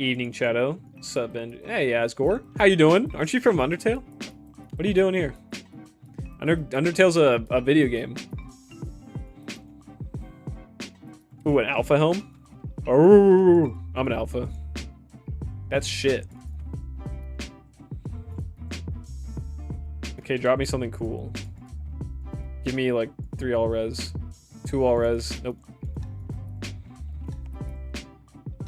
Evening Shadow. Sup, Ben? Hey, Asgore. How you doing? Aren't you from Undertale? What are you doing here? Undertale's a video game. Ooh, an alpha helm? Oh, I'm an alpha. That's shit. Okay, drop me something cool. Give me like 3 all res. 2 all res. Nope.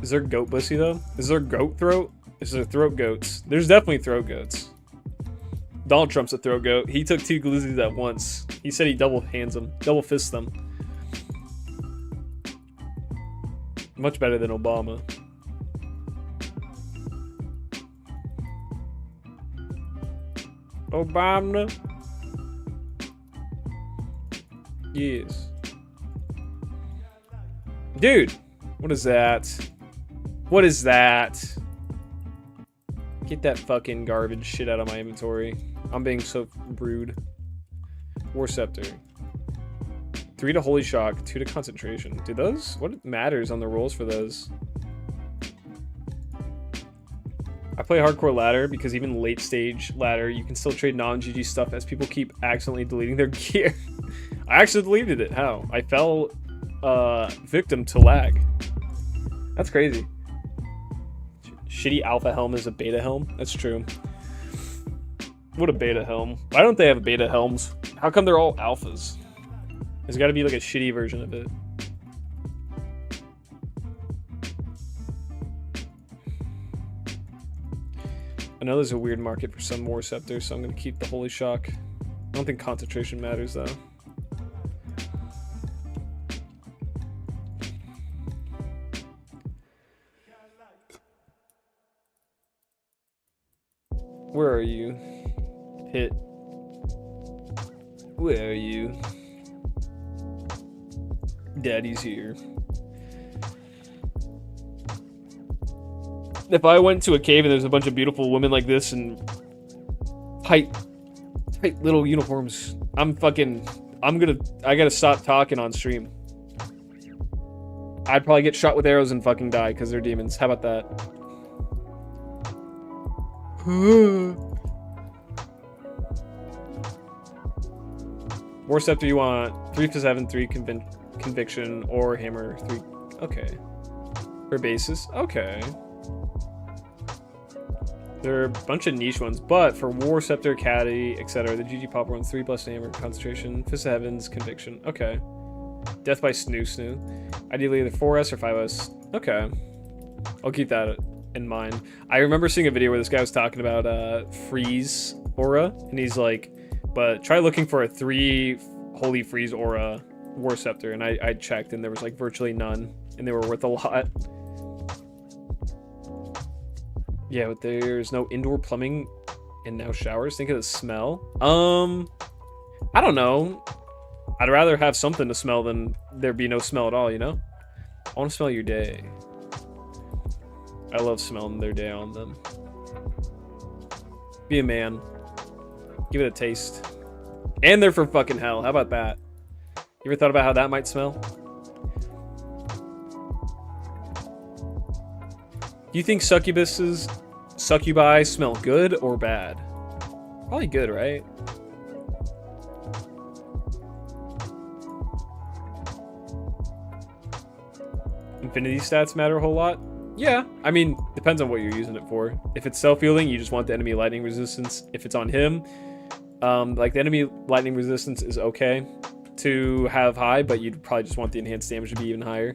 Is there goat pussy though? Is there goat throat? Is there throat goats? There's definitely throat goats. Donald Trump's a throat goat. He took 2 glizzies at once. He said he double hands them, double fists them. Much better than Obama. Obama. Yes. Dude, what is that? What is that? Get that fucking garbage shit out of my inventory. I'm being so rude. War Scepter. 3 to Holy Shock, 2 to Concentration. Do those? What matters on the rolls for those? I play hardcore ladder because even late stage ladder, you can still trade non-GG stuff as people keep accidentally deleting their gear. I actually deleted it. How? I fell victim to lag. That's crazy. Shitty alpha helm is a beta helm. That's true. What a beta helm. Why don't they have beta helms? How come they're all alphas? There's got to be like a shitty version of it. I know there's a weird market for some more scepters, so I'm going to keep the Holy Shock. I don't think concentration matters though. Where are you? Hit. Where are you? Daddy's here. If I went to a cave and there's a bunch of beautiful women like this and tight little uniforms, I gotta stop talking on stream. I'd probably get shot with arrows and fucking die because they're demons. How about that? War Scepter, you want 3 for 7, 3 conviction, or hammer 3. Okay. For bases, okay. There are a bunch of niche ones, but for War Scepter, Caddy, etc., the GG Pop one's 3 plus hammer, concentration, Fist of Heavens, conviction. Okay. Death by Snoo. Ideally either 4S or 5S. Okay. I'll keep that in mind. I remember seeing a video where this guy was talking about freeze aura, and he's like, but try looking for a 3 holy freeze aura War Scepter, and I checked, and there was like virtually none, and they were worth a lot. Yeah, but there's no indoor plumbing and now showers. Think of the smell. I don't know. I'd rather have something to smell than there be no smell at all, you know? I want to smell your day. I love smelling their day on them. Be a man. Give it a taste. And they're for fucking hell. How about that? You ever thought about how that might smell? Do you think succubi smell good or bad? Probably good, right? Infinity stats matter a whole lot? Yeah, I mean, depends on what you're using it for. If it's self-healing, you just want the enemy lightning resistance. If it's on him, like the enemy lightning resistance is okay to have high, but you'd probably just want the enhanced damage to be even higher.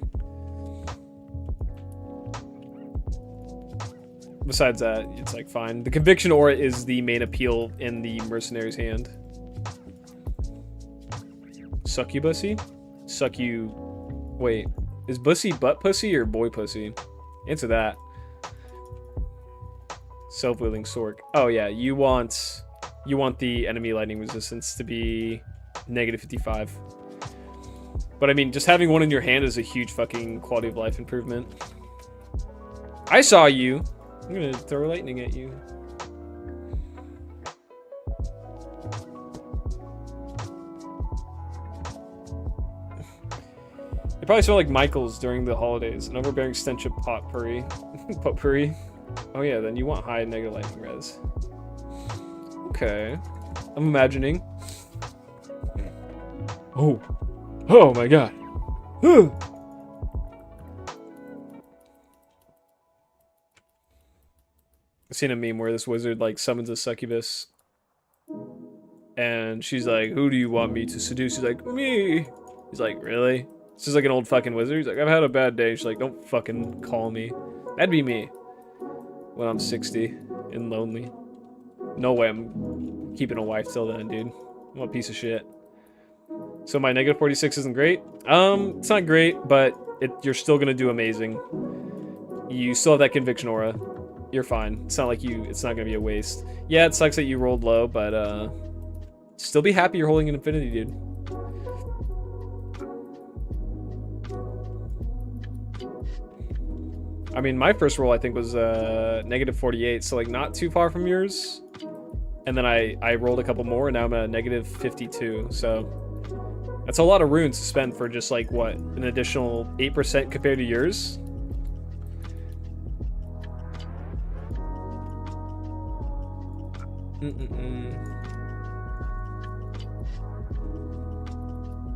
Besides that, it's like fine. The conviction aura is the main appeal in the mercenary's hand. Succubussy? Suck you. Wait, is bussy butt pussy or boy pussy? Answer that. Self-wielding Sork. Oh yeah, you want the enemy lightning resistance to be -55. But I mean, just having one in your hand is a huge fucking quality of life improvement. I saw you. I'm gonna throw lightning at you. They probably smell like Michael's during the holidays. An overbearing stench of potpourri. Potpourri. Oh yeah, then you want high negative lightning res. Okay. I'm imagining. Oh. Oh my god. I've seen a meme where this wizard like summons a succubus, and she's like, "Who do you want me to seduce?" He's like, "Me." He's like, "Really?" This is like an old fucking wizard. He's like, "I've had a bad day." She's like, "Don't fucking call me." That'd be me when I'm 60 and lonely. No way I'm keeping a wife till then, dude. I'm a piece of shit. So my -46 isn't great. It's not great, but you're still gonna do amazing. You still have that conviction aura. You're fine. It's not like it's not gonna be a waste. Yeah, it sucks that you rolled low, but still be happy you're holding an infinity, dude. I mean, my first roll I think was -48, so like not too far from yours. And then I rolled a couple more, and now I'm at -52. So that's a lot of runes to spend for just like what, an additional 8% compared to yours.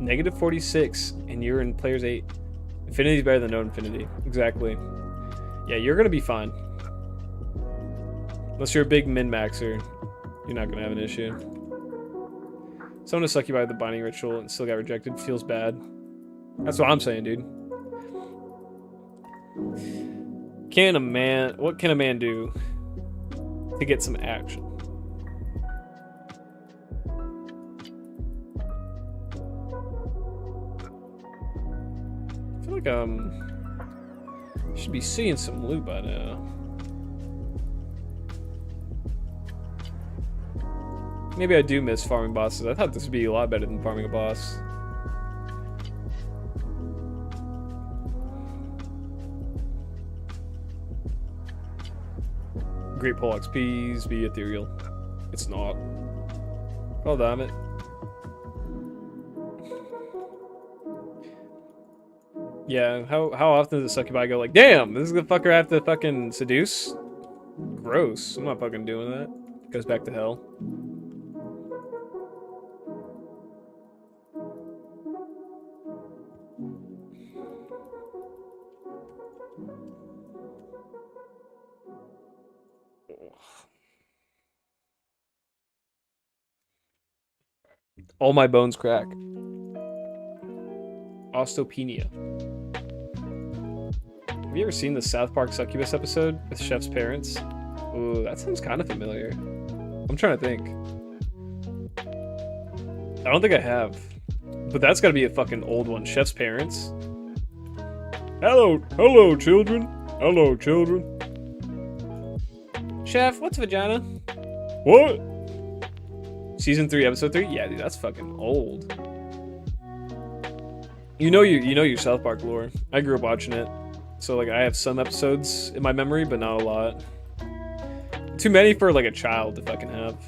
-46, and you're in players 8. Infinity's better than no infinity. Exactly. Yeah, you're gonna be fine. Unless you're a big min-maxer, you're not gonna have an issue. Someone to suck you by the binding ritual and still got rejected feels bad. That's what I'm saying, dude. What can a man do to get some action? I feel like should be seeing some loot by now. Maybe I do miss farming bosses. I thought this would be a lot better than farming a boss. Great pull XPs, be ethereal. It's not. Oh damn it. Yeah, how often does a succubi go like, damn, this is the fucker I have to fucking seduce? Gross. I'm not fucking doing that. Goes back to hell. All my bones crack. Osteopenia. Have you ever seen the South Park Succubus episode with Chef's parents? Ooh, that sounds kind of familiar. I'm trying to think. I don't think I have. But that's gotta be a fucking old one. Chef's parents. Hello, children. Hello, children. Chef, what's vagina? What? Season 3, episode 3? Yeah, dude, that's fucking old. You know your South Park lore. I grew up watching it. So, like, I have some episodes in my memory, but not a lot. Too many for, like, a child to fucking have.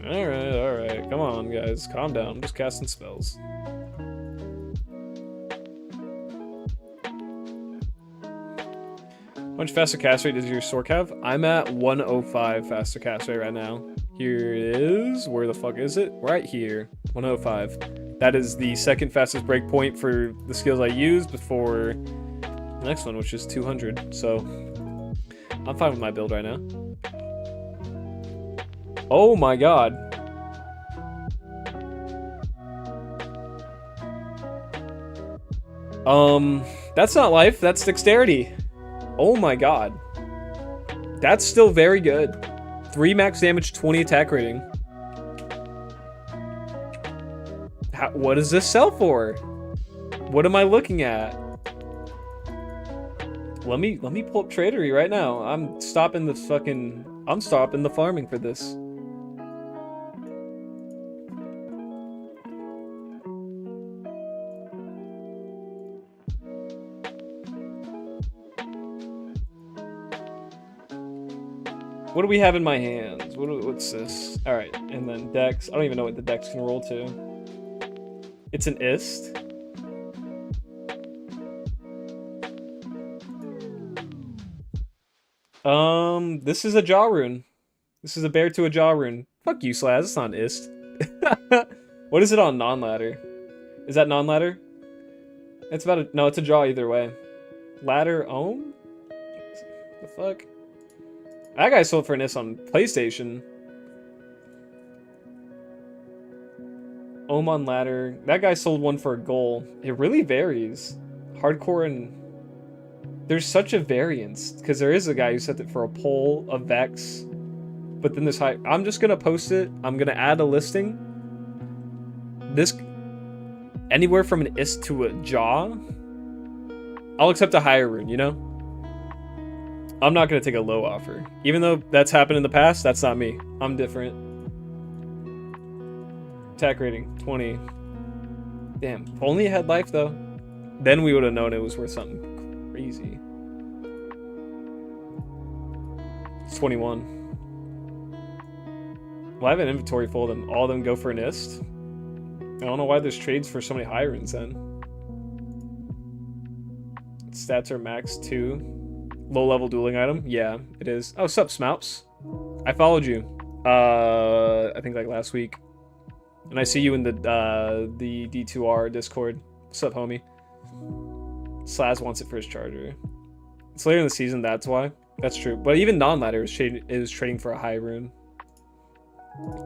Alright. Come on, guys. Calm down. I'm just casting spells. How much faster cast rate does your Sork have? I'm at 105 faster cast rate right now. Here it is. Where the fuck is it? Right here. 105. That is the second fastest breakpoint for the skills I use before the next one, which is 200. So I'm fine with my build right now. Oh my god. That's not life, that's dexterity. Oh my god. That's still very good. 3 max damage, 20 attack rating. What does this sell for? What am I looking at? Let me pull up Tradery right now. I'm stopping the farming for this. What do we have in my hands? What's this? All right, and then Dex. I don't even know what the Dex can roll to. It's an ist. This is a jaw rune. This is a bear to a jaw rune. Fuck you, Slaz. It's not an ist. What is it on non-ladder? Is that non-ladder? It's about a... No, it's a jaw either way. Ladder ohm? The fuck? That guy sold for an ist on PlayStation. Ohm on ladder. That guy sold one for a goal. It really varies. Hardcore and... There's such a variance. Because there is a guy who set it for a pole, a vex. But then this high... I'm just going to post it. I'm going to add a listing. This... Anywhere from an ist to a jaw. I'll accept a higher rune, you know? I'm not going to take a low offer. Even though that's happened in the past, that's not me. I'm different. Attack rating, 20. Damn, if only it had life though. Then we would have known it was worth something crazy. It's 21. Well, I have an inventory full of them. All of them go for an ist. I don't know why there's trades for so many high runes then. Stats are max 2. Low level dueling item? Yeah, it is. Oh, sup, Smoups? I followed you. I think like last week. And I see you in the D2R Discord. What's up, homie? Slaz wants it for his charger. It's later in the season, that's why. That's true. But even non-ladder is trading for a high rune.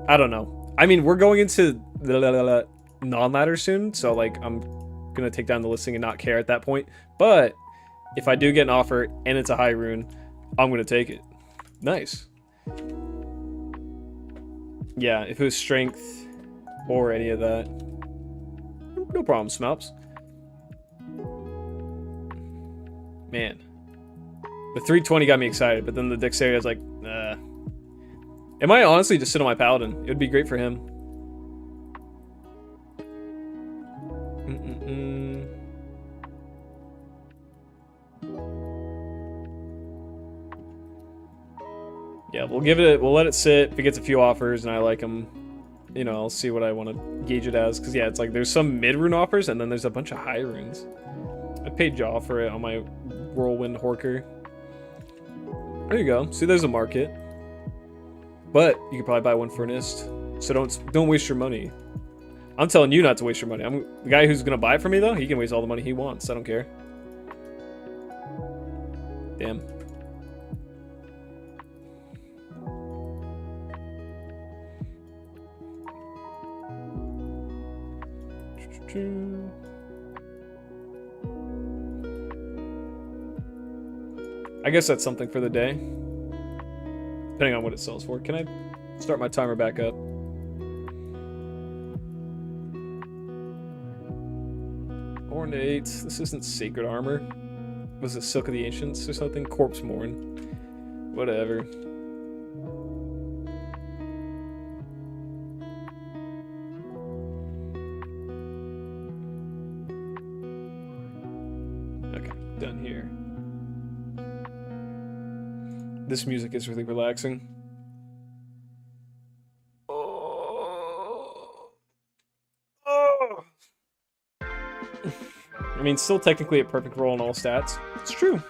I don't know. I mean, we're going into the non-ladder soon, so like I'm gonna take down the listing and not care at that point. But if I do get an offer and it's a high rune, I'm gonna take it. Nice. Yeah, if it was strength or any of that, no problem, Smoups. Man, the 320 got me excited, but then the dexterity I was like, nah. It might honestly just sit on my paladin. It would be great for him. Yeah, we'll let it sit. If it gets a few offers and I like him, you know, I'll see what I want to gauge it as. Because, yeah, it's like there's some mid-rune offers, and then there's a bunch of high runes. I paid Jaw for it on my Whirlwind Horker. There you go. See, there's a market. But you could probably buy one for an ist. So don't waste your money. I'm telling you not to waste your money. I'm the guy who's gonna buy it for me though. He can waste all the money he wants. I don't care. Damn. I guess that's something for the day. Depending on what it sells for. Can I start my timer back up? Ornate. This isn't sacred armor. Was it Silk of the Ancients or something? Corpse Mourn. Whatever. Okay, done here. This music is really relaxing. I mean, still technically a perfect roll in all stats. It's true.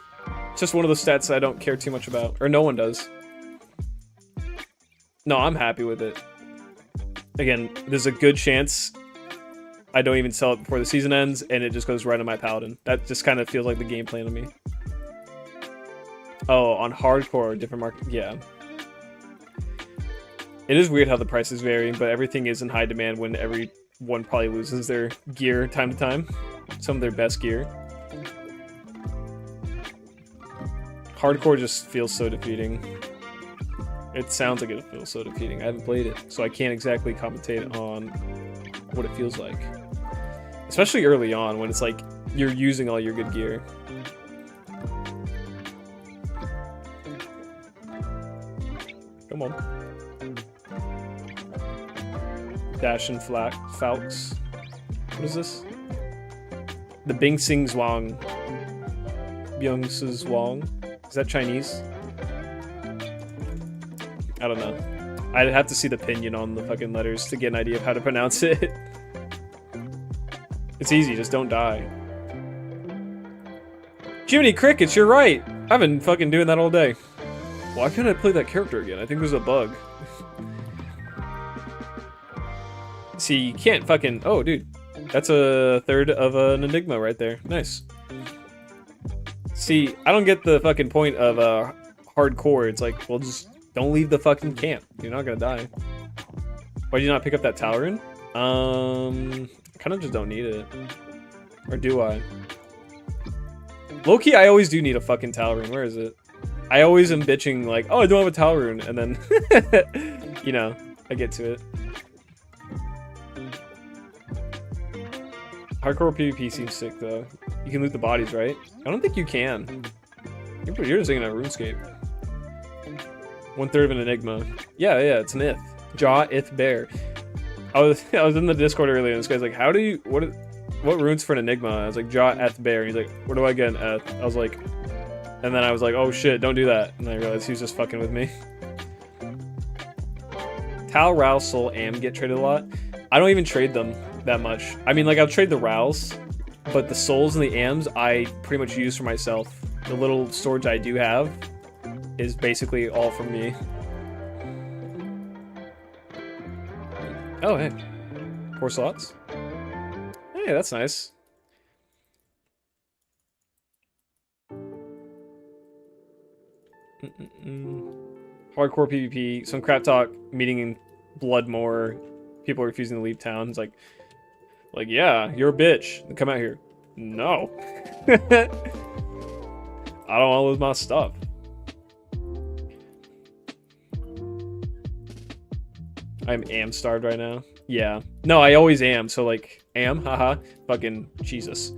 It's just one of those stats I don't care too much about. Or no one does. No, I'm happy with it. Again, there's a good chance I don't even sell it before the season ends, and it just goes right on my Paladin. That just kind of feels like the game plan to me. Oh, on hardcore, different market. Yeah. It is weird how the prices vary, but everything is in high demand when everyone probably loses their gear time to time. Some of their best gear. Hardcore just feels so defeating. It sounds like it feels so defeating. I haven't played it, so I can't exactly commentate on what it feels like. Especially early on, when it's like you're using all your good gear. Come on. Dash and Falx. What is this? The Bing Sing Zhuang. Byung Su Zhuang. Is that Chinese? I don't know. I'd have to see the pinyin on the fucking letters to get an idea of how to pronounce it. It's easy, just don't die. Jiminy Crickets, you're right! I've been fucking doing that all day. Why can't I play that character again? I think there's a bug. See, you can't fucking... Oh, dude. That's a third of an Enigma right there. Nice. See, I don't get the fucking point of hardcore. It's like, well, just don't leave the fucking camp. You're not gonna die. Why did you not pick up that Talrun? I kind of just don't need it. Or do I? Low-key, I always do need a fucking Talrun. Where is it? I always am bitching like, oh, I don't have a Talrun, and then, you know, I get to it. Hardcore PvP seems sick, though. You can loot the bodies, right? I don't think you can. You're just thinking of RuneScape. 1/3 of an Enigma. Yeah, it's an Ith. Jaw, Ith, Bear. I was in the Discord earlier, and this guy's like, how do you... What runes for an Enigma? I was like, Jaw, Ith, Bear. And he's like, where do I get an Ith? I was like... And then I was like, oh shit, don't do that. And I realized he was just fucking with me. Tal, Rouse, Soul, Am get traded a lot. I don't even trade them that much. I mean, like, I'll trade the Rouse, but the Souls and the Ams I pretty much use for myself. The little storage I do have is basically all from me. Oh, hey. 4 slots? Hey, that's nice. Hardcore PvP, some crap talk, meeting in Bloodmore, people refusing to leave town. It's like, yeah, you're a bitch. Come out here. No. I don't want to lose my stuff. I'm am-starved right now. Yeah. No, I always am, so like, haha, fucking Jesus.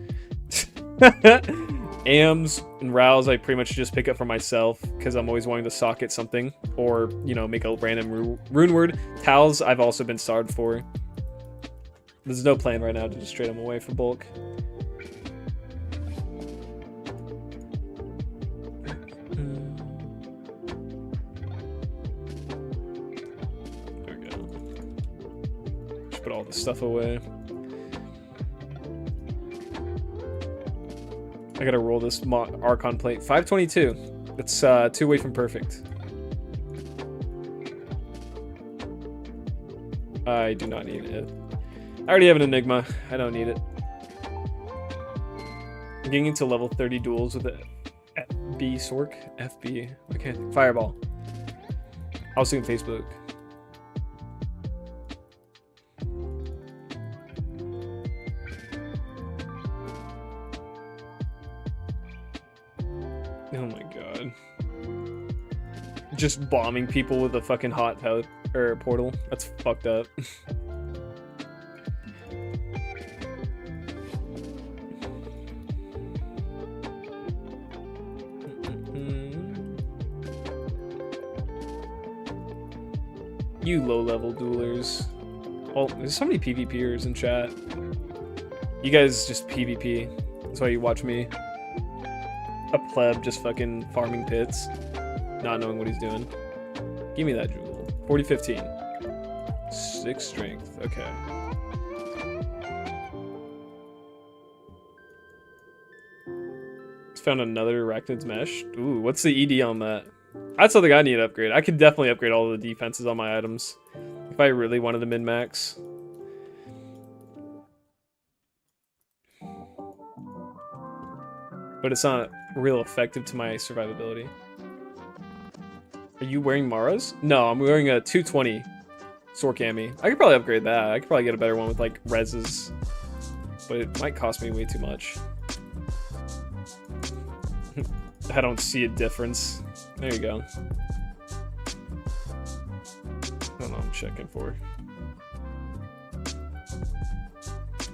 Ams and Rouse I pretty much just pick up for myself because I'm always wanting to socket something or, you know, make a random rune word. Towels I've also been starved for. There's no plan right now to just trade them away for bulk. There we go. all this stuff away. I gotta roll this Archon plate. 522. It's 2 away from perfect. I do not need it. I already have an Enigma. I don't need it. I'm getting into level 30 duels with the FB Sork. FB. Okay. Fireball. I was thinking Facebook. Oh my god. Just bombing people with a fucking hot portal. That's fucked up. You low-level duelers. Oh, there's so many PvPers in chat. You guys just PvP. That's why you watch me. A pleb just fucking farming pits. Not knowing what he's doing. Give me that jewel. 4015. 6 strength. Okay. Found another Arachnid's Mesh. Ooh, what's the ED on that? That's something I need to upgrade. I could definitely upgrade all the defenses on my items if I really wanted to min-max. But it's not real effective to my survivability. Are you wearing Mara's? No, I'm wearing a 220 Sorkami. I could probably upgrade that. I could probably get a better one with like reses. But it might cost me way too much. I don't see a difference. There you go. I don't know, I'm checking for.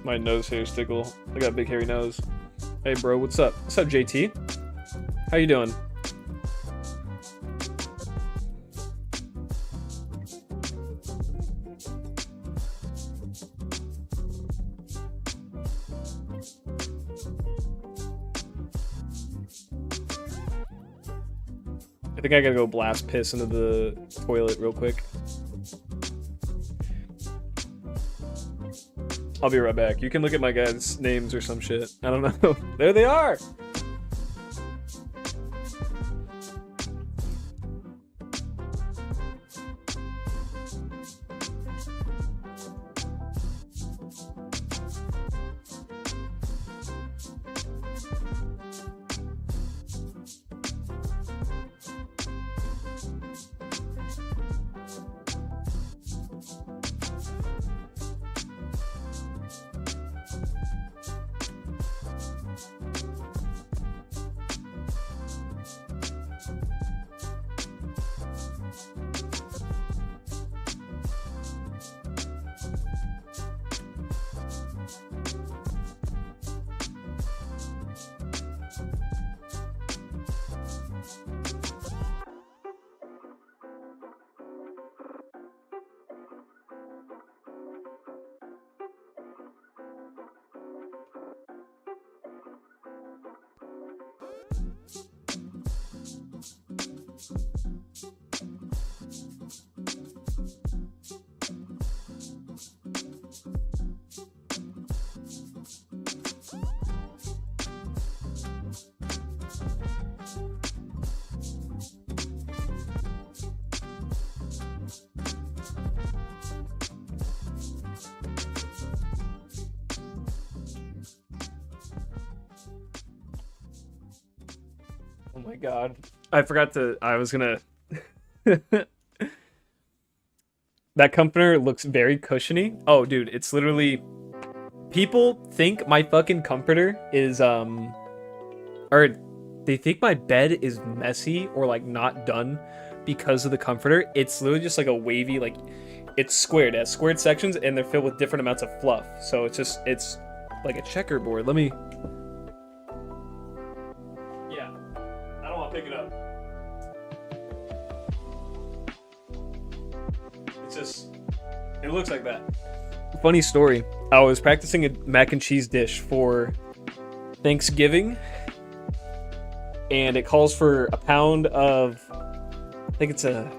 My nose hairs tickle. I got a big hairy nose. Hey bro, what's up? What's up, JT? How you doing? I think I gotta go blast piss into the toilet real quick. I'll be right back. You can look at my guys' names or some shit. I don't know. There they are! Oh my god. I forgot to... I was gonna... That comforter looks very cushiony. Oh, dude, it's literally... People think my fucking comforter is, or they think my bed is messy or, like, not done because of the comforter. It's literally just, like, a wavy, like... It's squared. It has squared sections, and they're filled with different amounts of fluff. So it's just... It's like a checkerboard. Let me... Yeah. I don't want to pick it up. It's just... It looks like that. Funny story. I was practicing a mac and cheese dish for Thanksgiving, and it calls for a pound of, I think it's a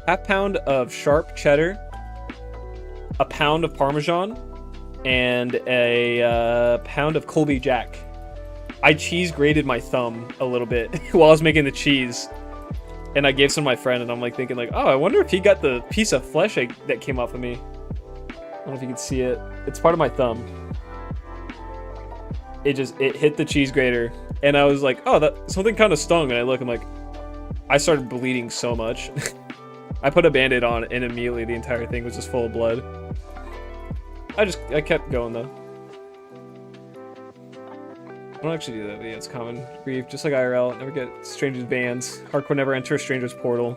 half pound of sharp cheddar, a pound of Parmesan, and a pound of Colby Jack. I cheese grated my thumb a little bit while I was making the cheese, and I gave some to my friend, and I'm like thinking like, oh, I wonder if he got the piece of flesh that came off of me. I don't know if you can see it. It's part of my thumb. It hit the cheese grater, and I was like, oh, that something kind of stung, and I look, I'm like, I started bleeding so much. I put a band-aid on, and immediately the entire thing was just full of blood. I kept going though. I don't actually do that, but yeah, it's common grief. Just like IRL, never get strangers' bans. Hardcore never enter a stranger's portal.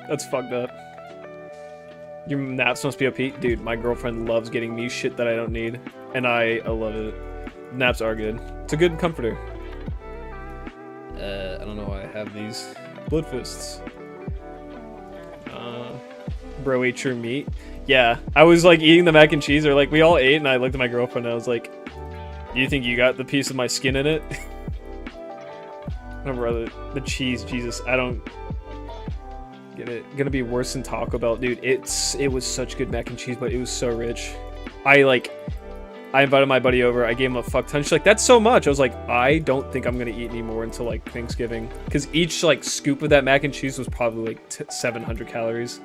That's fucked up. Your naps must be OP. Dude, my girlfriend loves getting me shit that I don't need. And I love it. Naps are good. It's a good comforter. I don't know why I have these. Blood fists. Bro ate your meat. Yeah, I was like eating the mac and cheese, or like we all ate, and I looked at my girlfriend and I was like, do you think you got the piece of my skin in it? No, brother, the cheese, Jesus, I don't get it. Gonna be worse than Taco Bell, dude. It was such good mac and cheese, but it was so rich. I invited my buddy over. I gave him a fuck ton. She's like, that's so much. I was like, I don't think I'm gonna eat anymore until like Thanksgiving, because each like scoop of that mac and cheese was probably like 700 calories.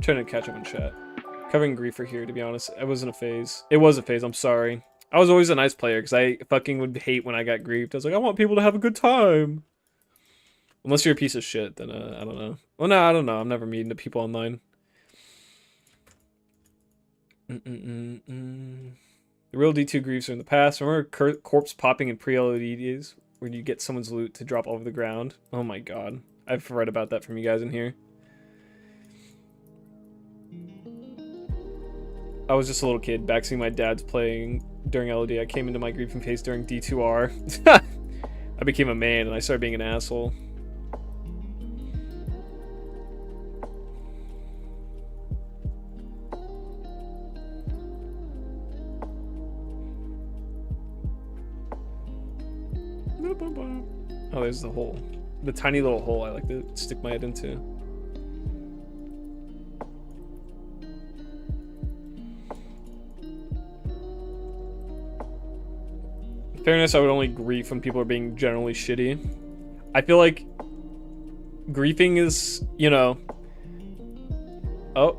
Trying to catch up in chat. Covering griefer here, to be honest. It wasn't a phase. It was a phase, I'm sorry. I was always a nice player, because I fucking would hate when I got griefed. I was like, I want people to have a good time. Unless you're a piece of shit, then I don't know. Well, no, I don't know. I'm never meeting to people online. The real D2 griefs are in the past. Remember corpse popping in pre-LOD days, where you get someone's loot to drop over the ground? Oh my god. I've read about that from you guys in here. I was just a little kid, backseeing my dad's playing during LOD. I came into my griefing phase during D2R. I became a man, and I started being an asshole. Oh, there's the hole. The tiny little hole I like to stick my head into. In fairness, I would only grief when people are being generally shitty. I feel like griefing is, you know... Oh.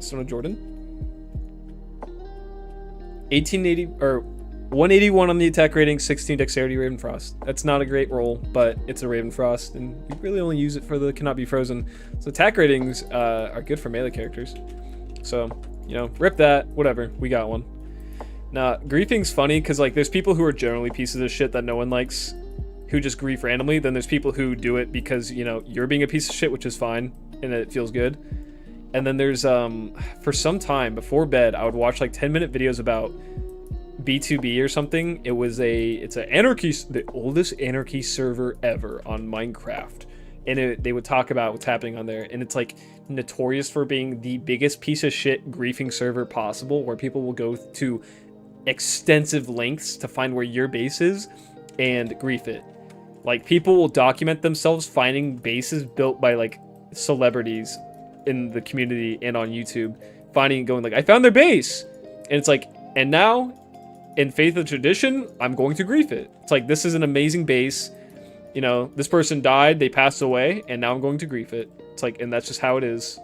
Son of Jordan. 1880, or 181 on the attack rating, 16 dexterity Ravenfrost. That's not a great roll, but it's a Ravenfrost, and you really only use it for the cannot be frozen. So attack ratings are good for melee characters. So, you know, rip that, whatever, we got one. Nah, griefing's funny, because like there's people who are generally pieces of shit that no one likes, who just grief randomly. Then there's people who do it because, you know, you're being a piece of shit, which is fine, and it feels good. And then there's, for some time before bed, I would watch like 10-minute videos about B2B or something. It's an anarchy, the oldest anarchy server ever on Minecraft, and they would talk about what's happening on there, and it's like notorious for being the biggest piece of shit griefing server possible, where people will go to extensive lengths to find where your base is and grief it. Like, people will document themselves finding bases built by like celebrities in the community and on YouTube, finding and going like, I found their base, and it's like, and now in faith of tradition, I'm going to grief it. It's like, this is an amazing base. You know, this person died, they passed away, and now I'm going to grief it. It's like, and that's just how it is.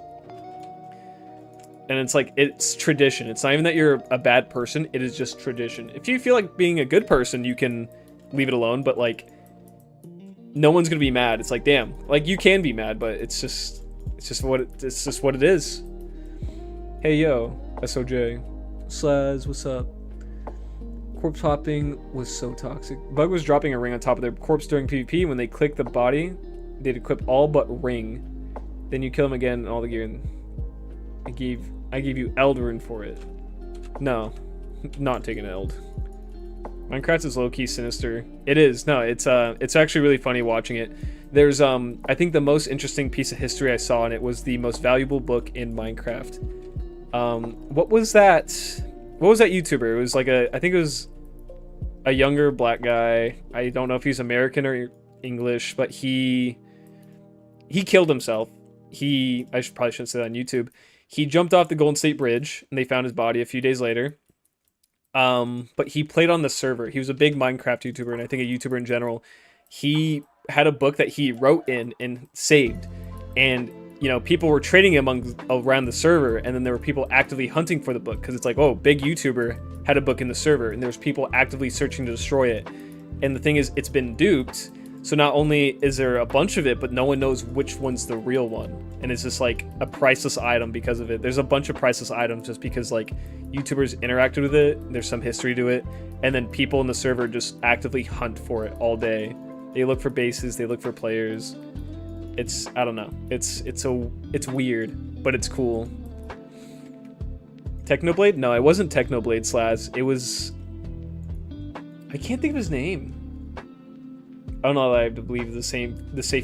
And it's like, it's tradition. It's not even that you're a bad person, it is just tradition. If you feel like being a good person, you can leave it alone, but like, no one's gonna be mad. It's like, damn, like, you can be mad, but it's just what it is. Hey yo, SOJ. Slaz, what's up? Corpse hopping was so toxic. Bug was dropping a ring on top of their corpse during PvP. When they click the body, they'd equip all but ring. Then you kill them again and all the gear. And I gave you Eld rune for it. No, not taking Eld. Minecraft is low-key sinister. It is. No, it's actually really funny watching it. There's I think the most interesting piece of history I saw in it was the most valuable book in Minecraft. What was that? What was that YouTuber? It was like I think it was a younger black guy. I don't know if he's American or English, but he killed himself. Probably shouldn't say that on YouTube. He jumped off the Golden State Bridge, and they found his body a few days later. But he played on the server. He was a big Minecraft YouTuber, and I think a YouTuber in general. He had a book that he wrote in and saved, and you know, people were trading him around the server, and then there were people actively hunting for the book because it's like, oh, big YouTuber had a book in the server, and there's people actively searching to destroy it. And the thing is, it's been duped. So not only is there a bunch of it, but no one knows which one's the real one. And it's just like a priceless item because of it. There's a bunch of priceless items just because like YouTubers interacted with it. There's some history to it. And then people in the server just actively hunt for it all day. They look for bases, they look for players. I don't know. It's weird, but it's cool. Technoblade? No, it wasn't Technoblade Slaz. It was, I can't think of his name. I don't know that I have to believe the safe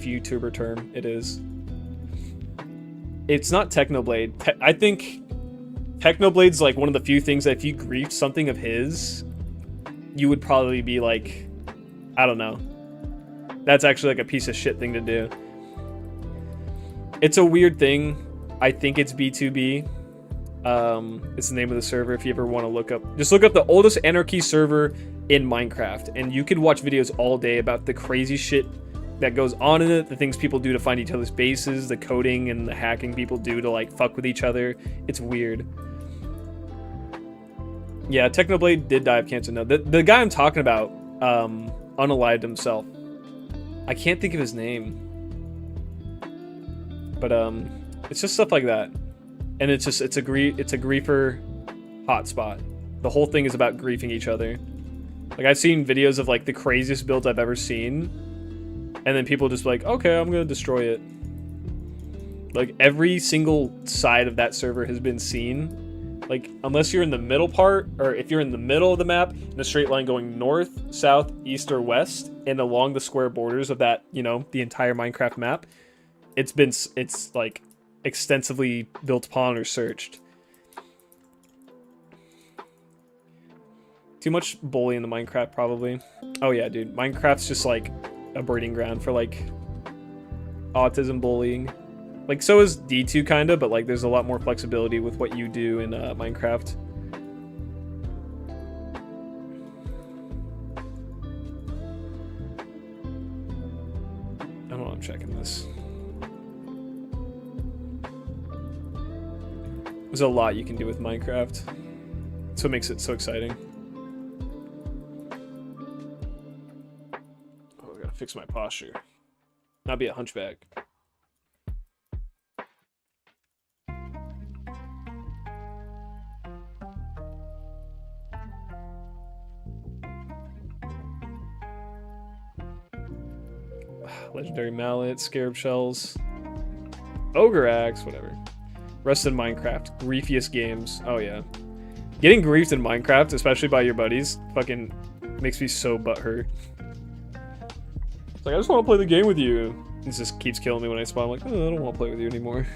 YouTuber term it is. It's not Technoblade. I think Technoblade's like one of the few things that if you griefed something of his, you would probably be like, I don't know. That's actually like a piece of shit thing to do. It's a weird thing. I think it's B2B. It's the name of the server if you ever want to look up. Just look up the oldest anarchy server in Minecraft, and you could watch videos all day about the crazy shit that goes on in it, the things people do to find each other's bases, the coding and the hacking people do to like fuck with each other. It's weird. Yeah, Technoblade did die of cancer. No, the guy I'm talking about unalived himself. I can't think of his name. But it's just stuff like that. And it's a griefer hotspot. The whole thing is about griefing each other. Like I've seen videos of like the craziest builds I've ever seen, and then people just like, okay, I'm gonna destroy it. Like every single side of that server has been seen. Like unless you're in the middle part, or if you're in the middle of the map in a straight line going north, south, east, or west, and along the square borders of that, you know, the entire Minecraft map, it's like extensively built upon or searched. Too much bully in the Minecraft, probably. Oh yeah, dude. Minecraft's just like a breeding ground for like autism bullying. Like so is D2 kinda, but like there's a lot more flexibility with what you do in Minecraft. I don't know, I'm checking this. There's a lot you can do with Minecraft. That's what makes it so exciting. Oh, I gotta fix my posture. Not be a hunchback. Legendary mallet, scarab shells, ogre axe, whatever. Rest in Minecraft, griefiest games. Oh yeah, getting griefed in Minecraft, especially by your buddies, fucking makes me so butthurt. It's like I just want to play the game with you. It just keeps killing me when I spawn. I'm like, oh, I don't want to play with you anymore.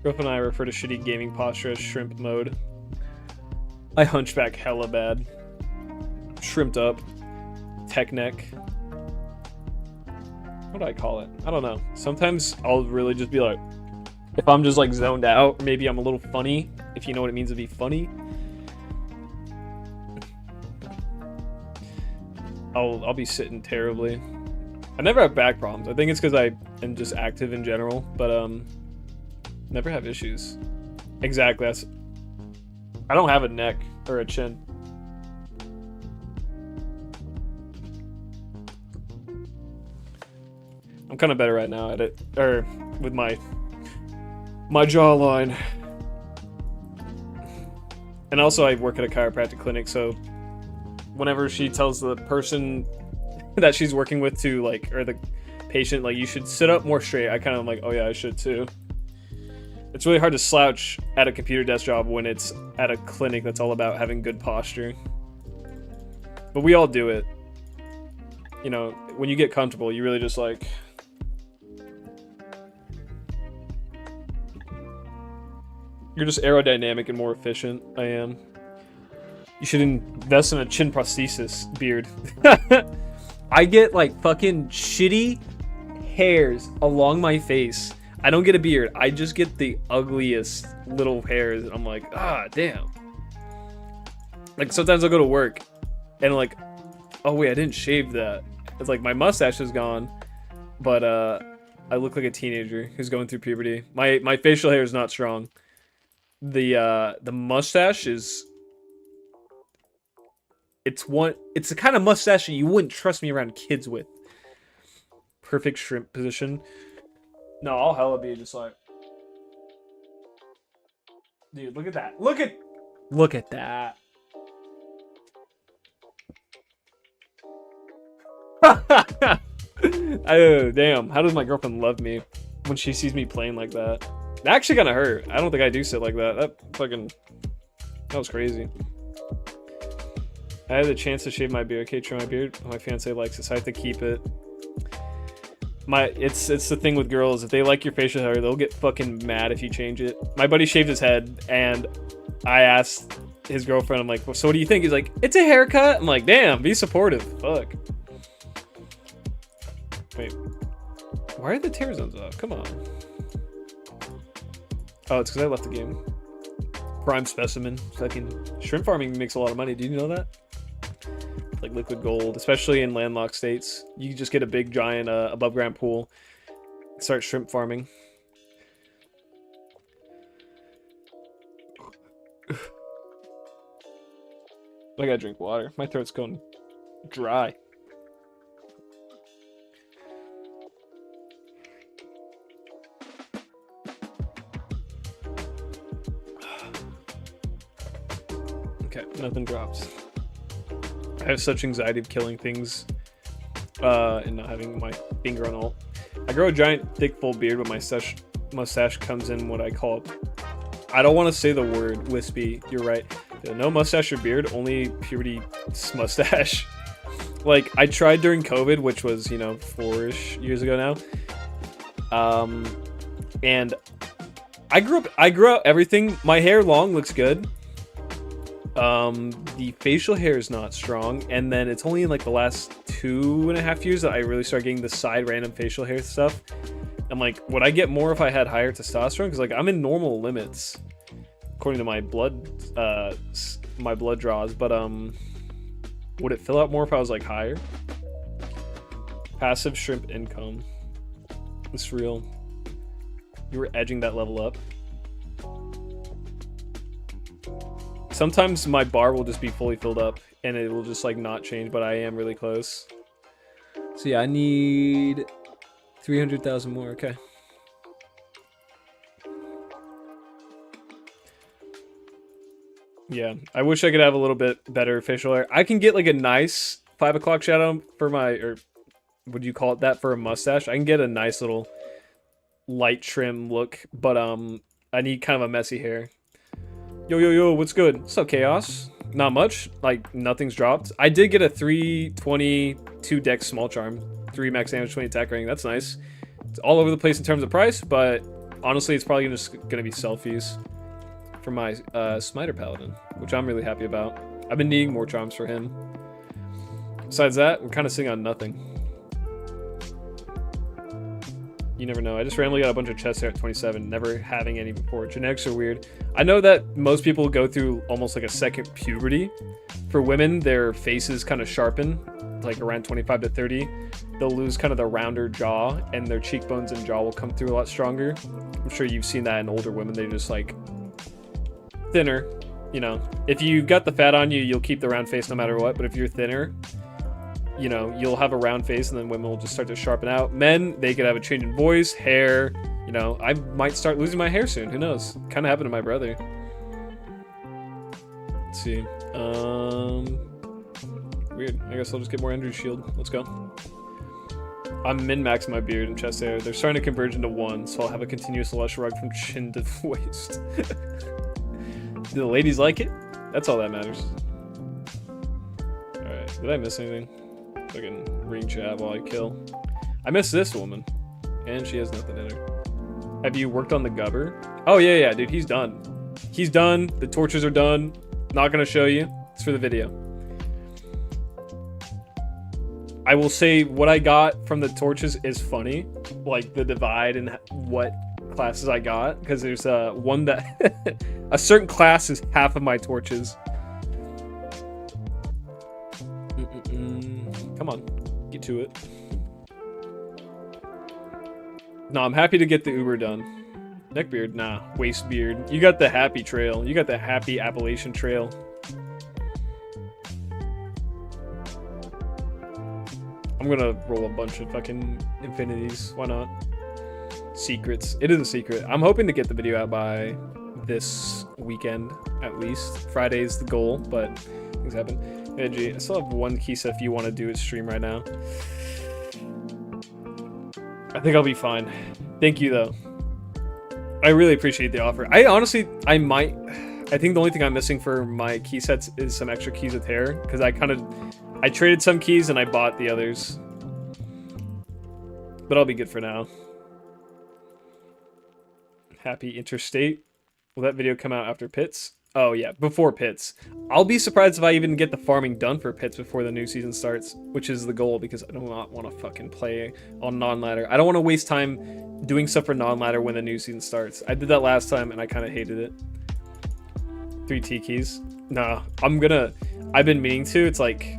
Griff and I refer to shitty gaming posture as shrimp mode. I hunchback hella bad. Shrimped up. Tech neck. What do I call it? I don't know. Sometimes I'll really just be like, if I'm just like zoned out, maybe I'm a little funny, if you know what it means to be funny. I'll be sitting terribly. I never have back problems. I think it's because I am just active in general, but never have issues. Exactly. I don't have a neck or a chin. I'm kind of better right now at it, or with my jawline. And also I work at a chiropractic clinic, so whenever she tells the person that she's working with to like, or the patient, like, you should sit up more straight, I kind of like, oh yeah, I should too. It's really hard to slouch at a computer desk job when it's at a clinic that's all about having good posture. But we all do it. You know, when you get comfortable, you really just like You're just aerodynamic and more efficient. I am. You should invest in a chin prosthesis beard. I get like fucking shitty hairs along my face. I don't get a beard. I just get the ugliest little hairs. And I'm like, ah, damn. Like sometimes I'll go to work and I'm like, oh wait, I didn't shave that. It's like my mustache is gone, but I look like a teenager who's going through puberty. My facial hair is not strong. The mustache is. It's the kind of mustache that you wouldn't trust me around kids with. Perfect shrimp position. No, I'll hella be just like, dude, look at that. Look at that. Oh, damn. How does my girlfriend love me when she sees me playing like that? That actually kind of hurt. I don't think I do sit like that. That was crazy. I had the chance to shave my beard. Okay, trim my beard. My fiance likes it, so I have to keep it. It's the thing with girls. If they like your facial hair, they'll get fucking mad if you change it. My buddy shaved his head, and I asked his girlfriend, I'm like, well, so what do you think? He's like, it's a haircut. I'm like, damn, be supportive. Fuck. Wait. Why are the tear zones off? Come on. Oh, it's because I left the game. Prime specimen. Fucking shrimp farming makes a lot of money. Do you know that? Like liquid gold, especially in landlocked states. You can just get a big giant above ground pool, start shrimp farming. I gotta drink water. My throat's going dry. Okay, nothing drops. I have such anxiety of killing things and not having my finger on alt. I grow a giant, thick, full beard, but my mustache comes in what I call... I don't want to say the word wispy. You're right. No mustache or beard, only puberty mustache. Like, I tried during COVID, which was, you know, 4-ish years ago now. And I grew up everything. My hair long looks good. The facial hair is not strong, and then it's only in like the last 2.5 years that I really started getting the side random facial hair stuff. I'm like, would I get more if I had higher testosterone? Because like I'm in normal limits according to my blood draws, but would it fill out more if I was like higher? Passive shrimp income. It's real. You were edging that level up. Sometimes my bar will just be fully filled up and it will just like not change, but I am really close. So yeah, I need 300,000 more. Okay. Yeah, I wish I could have a little bit better facial hair. I can get like a nice 5 o'clock shadow for my, or would you call it that, for a mustache? I can get a nice little light trim look, but I need kind of a messy hair. Yo, what's good? What's up, Chaos? Not much. Like, nothing's dropped. I did get a 320 2-dex small charm. 3 max damage, 20 attack rating. That's nice. It's all over the place in terms of price, but honestly, it's probably just going to be selfies for my Smiter Paladin, which I'm really happy about. I've been needing more charms for him. Besides that, we're kind of sitting on nothing. You never know. I just randomly got a bunch of chests here at 27, never having any before. Genetics are weird. I know that most people go through almost like a second puberty. For women, their faces kind of sharpen, like around 25 to 30. They'll lose kind of the rounder jaw, and their cheekbones and jaw will come through a lot stronger. I'm sure you've seen that in older women. They're just like thinner. You know, if you got the fat on you, you'll keep the round face no matter what. But if you're thinner, you know, you'll have a round face, and then women will just start to sharpen out. Men, they could have a change in voice, hair. You know, I might start losing my hair soon. Who knows? Kind of happened to my brother. Let's see. Weird. I guess I'll just get more energy shield. Let's go. I'm min-maxing my beard and chest hair. They're starting to converge into one, so I'll have a continuous lush rug from chin to waist. Do the ladies like it? That's all that matters. Alright, did I miss anything? Fucking ring chat while I kill. I miss this woman. And she has nothing in her. Have you worked on the gubber? Oh, yeah, dude, he's done. He's done. The torches are done. Not gonna show you. It's for the video. I will say what I got from the torches is funny. Like the divide and what classes I got. Because there's one that... a certain class is half of my torches. Come on. Get to it. No, I'm happy to get the Uber done. Neckbeard? Nah. Waist beard. You got the happy trail. You got the happy Appalachian trail. I'm gonna roll a bunch of fucking infinities. Why not? Secrets. It is a secret. I'm hoping to get the video out by this weekend, at least. Friday's the goal, but things happen. Edgy. I still have one key set if you want to do a stream right now. I think I'll be fine. Thank you, though. I really appreciate the offer. I think the only thing I'm missing for my key sets is some extra keys with hair, because I traded some keys and I bought the others. But I'll be good for now. Happy Interstate. Will that video come out after Pits? Oh yeah, before Pits. I'll be surprised if I even get the farming done for Pits before the new season starts, which is the goal, because I do not want to fucking play on non-ladder. I don't want to waste time doing stuff for non-ladder when the new season starts. I did that last time and I kind of hated it. 3 T keys. Nah, I've been meaning to. It's like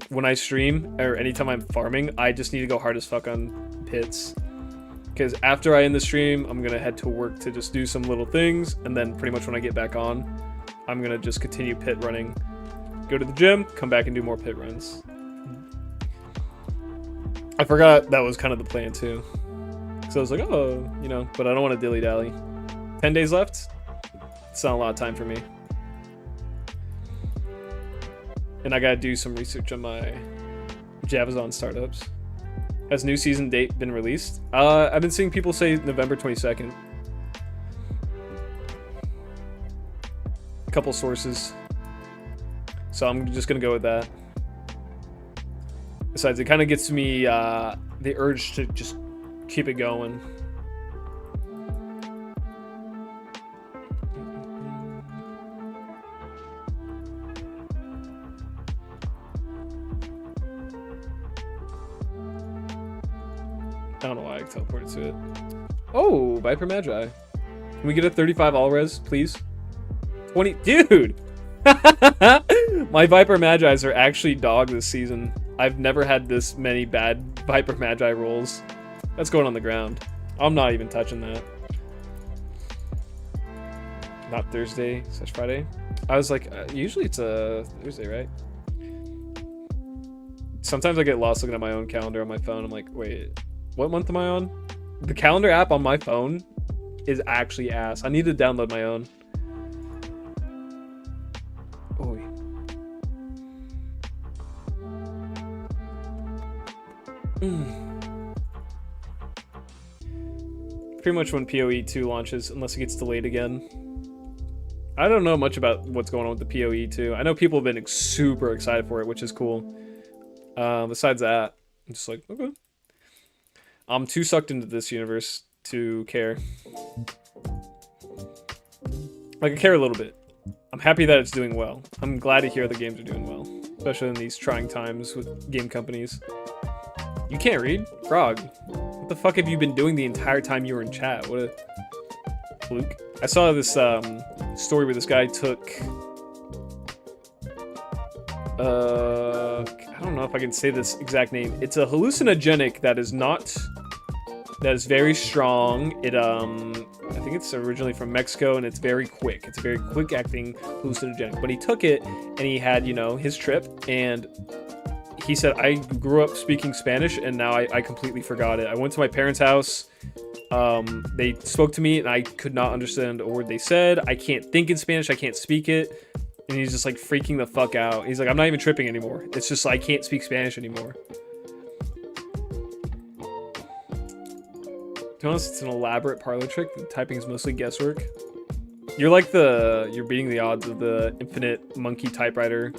when I stream or anytime I'm farming, I just need to go hard as fuck on Pits. Because after I end the stream, I'm gonna head to work to just do some little things, and then pretty much when I get back on, I'm gonna just continue pit running. Go to the gym, come back and do more pit runs. I forgot that was kind of the plan too. So I was like, oh, you know, but I don't want to dilly-dally. 10 days left? It's not a lot of time for me. And I gotta do some research on my Javazon startups. Has new season date been released? I've been seeing people say November 22nd. A couple sources. So I'm just gonna go with that. Besides, it kind of gets me the urge to just keep it going. I don't know why I teleported to it. Oh, Viper Magi. Can we get a 35 all res, please? 20. Dude! My Viper Magi's are actually dog this season. I've never had this many bad Viper Magi rolls. That's going on the ground. I'm not even touching that. Not Thursday / Friday. I was like, usually it's a Thursday, right? Sometimes I get lost looking at my own calendar on my phone. I'm like, wait. What month am I on? The calendar app on my phone is actually ass. I need to download my own. Oh. Pretty much when PoE 2 launches, unless it gets delayed again. I don't know much about what's going on with the PoE 2. I know people have been super excited for it, which is cool. Besides that, I'm just like, okay. I'm too sucked into this universe to care. Like, I care a little bit. I'm happy that it's doing well. I'm glad to hear the games are doing well. Especially in these trying times with game companies. You can't read? Frog. What the fuck have you been doing the entire time you were in chat? What a fluke. I saw this story where this guy took... I don't know if I can say this exact name. It's a hallucinogenic that is not... that is very strong. It, I think it's originally from Mexico, and it's very quick. It's a very quick-acting hallucinogenic. But he took it, and he had, you know, his trip, and he said, I grew up speaking Spanish, and now I completely forgot it. I went to my parents' house. They spoke to me, and I could not understand a word they said. I can't think in Spanish. I can't speak it. And he's just, like, freaking the fuck out. He's like, I'm not even tripping anymore. It's just, I can't speak Spanish anymore. To be honest, it's an elaborate parlor trick. The typing is mostly guesswork. You're like you're beating the odds of the infinite monkey typewriter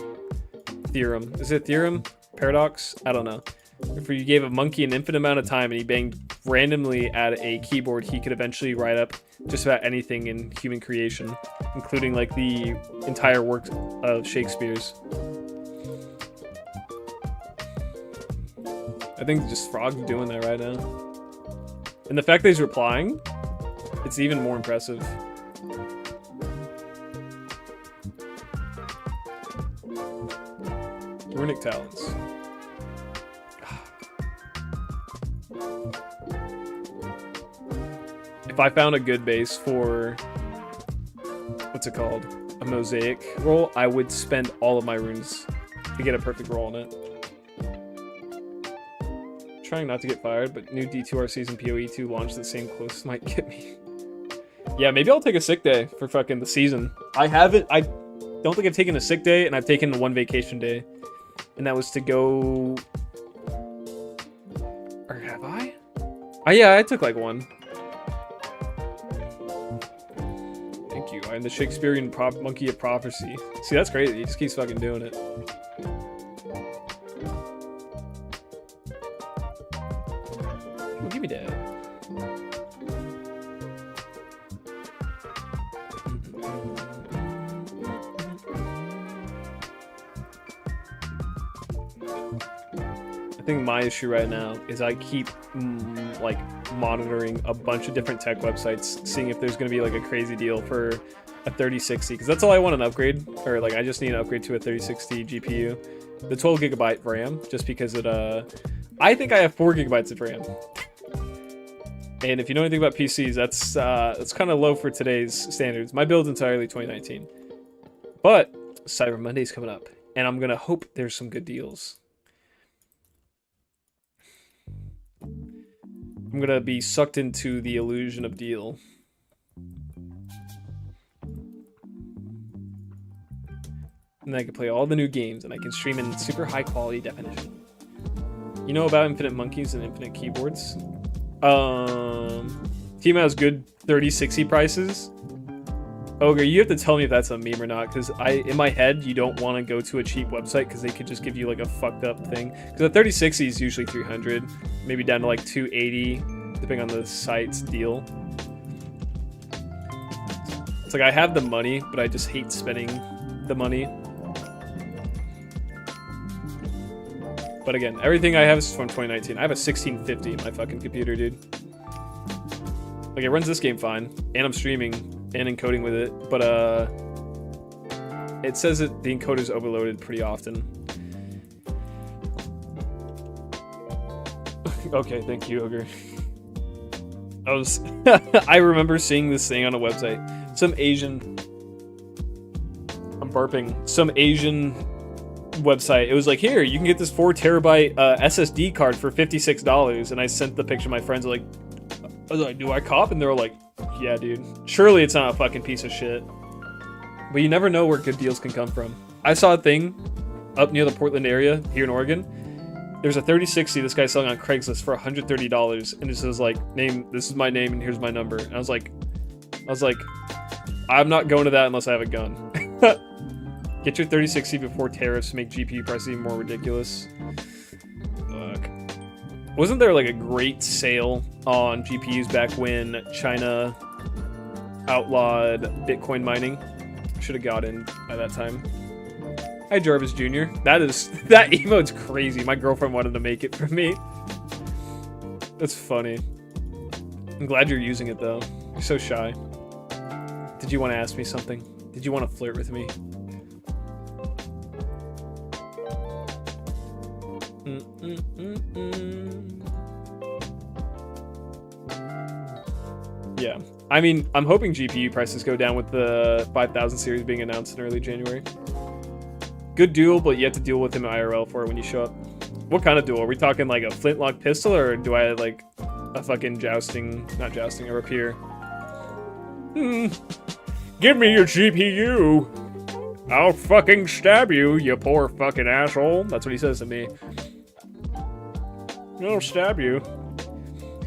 theorem. Is it theorem? Paradox? I don't know. If you gave a monkey an infinite amount of time and he banged randomly at a keyboard, he could eventually write up just about anything in human creation, including like the entire work of Shakespeare's. I think just Frog's doing that right now. And the fact that he's replying, it's even more impressive. Runic talents. If I found a good base for, what's it called? A mosaic roll, I would spend all of my runes to get a perfect roll on it. Trying not to get fired, but new D2R season PoE 2 launch the same close might get me. Yeah, maybe I'll take a sick day for fucking the season. I don't think I've taken a sick day, and I've taken one vacation day. And that was to go... Or have I? Oh yeah, I took like one. Thank you. I'm the Shakespearean monkey of prophecy. See, that's crazy. He just keeps fucking doing it. Oh, give me that. I think my issue right now is I keep like monitoring a bunch of different tech websites, seeing if there's going to be like a crazy deal for a 3060, because that's all I want, an upgrade, or like I just need an upgrade to a 3060 GPU. The 12 gigabyte RAM, just because it I think I have 4 gigabytes of RAM. And if you know anything about PCs, that's kind of low for today's standards. My build's entirely 2019. But Cyber Monday's coming up, and I'm gonna hope there's some good deals. I'm gonna be sucked into the illusion of deal. And then I can play all the new games, and I can stream in super high quality definition. You know about infinite monkeys and infinite keyboards? Team has good 3060 prices. Ogre, you have to tell me if that's a meme or not, because in my head, you don't want to go to a cheap website because they could just give you like a fucked up thing. Because a 3060 is usually 300, maybe down to like 280, depending on the site's deal. It's like I have the money, but I just hate spending the money. But again, everything I have is from 2019. I have a 1650 in my fucking computer, dude. Like, it runs this game fine, and I'm streaming and encoding with it, but it says that the encoder's overloaded pretty often. Okay, thank you, Ogre. I remember seeing this thing on a website. Some Asian... I'm burping. Some Asian website. It was like, here, you can get this 4 terabyte SSD card for $56, and I sent the picture to my friends, like, I was like, do I cop? And they were like, yeah, dude. Surely it's not a fucking piece of shit. But you never know where good deals can come from. I saw a thing up near the Portland area here in Oregon. There's a 3060 this guy's selling on Craigslist for $130, and it says like, this is my name and here's my number. And I was like, I'm not going to that unless I have a gun. Get your 3060 before tariffs make GPU prices even more ridiculous. Fuck. Wasn't there like a great sale on GPUs back when China outlawed Bitcoin mining? Should have got in by that time. Hi, Jarvis Jr. That emote's crazy. My girlfriend wanted to make it for me. That's funny. I'm glad you're using it though. You're so shy. Did you want to ask me something? Did you want to flirt with me? Yeah, I mean, I'm hoping GPU prices go down with the 5000 series being announced in early January. Good duel, but you have to deal with him IRL for it when you show up. What kind of duel? Are we talking like a flintlock pistol, or do I have like a fucking not jousting, a rapier? Give me your GPU! I'll fucking stab you, you poor fucking asshole. That's what he says to me. I'll stab you.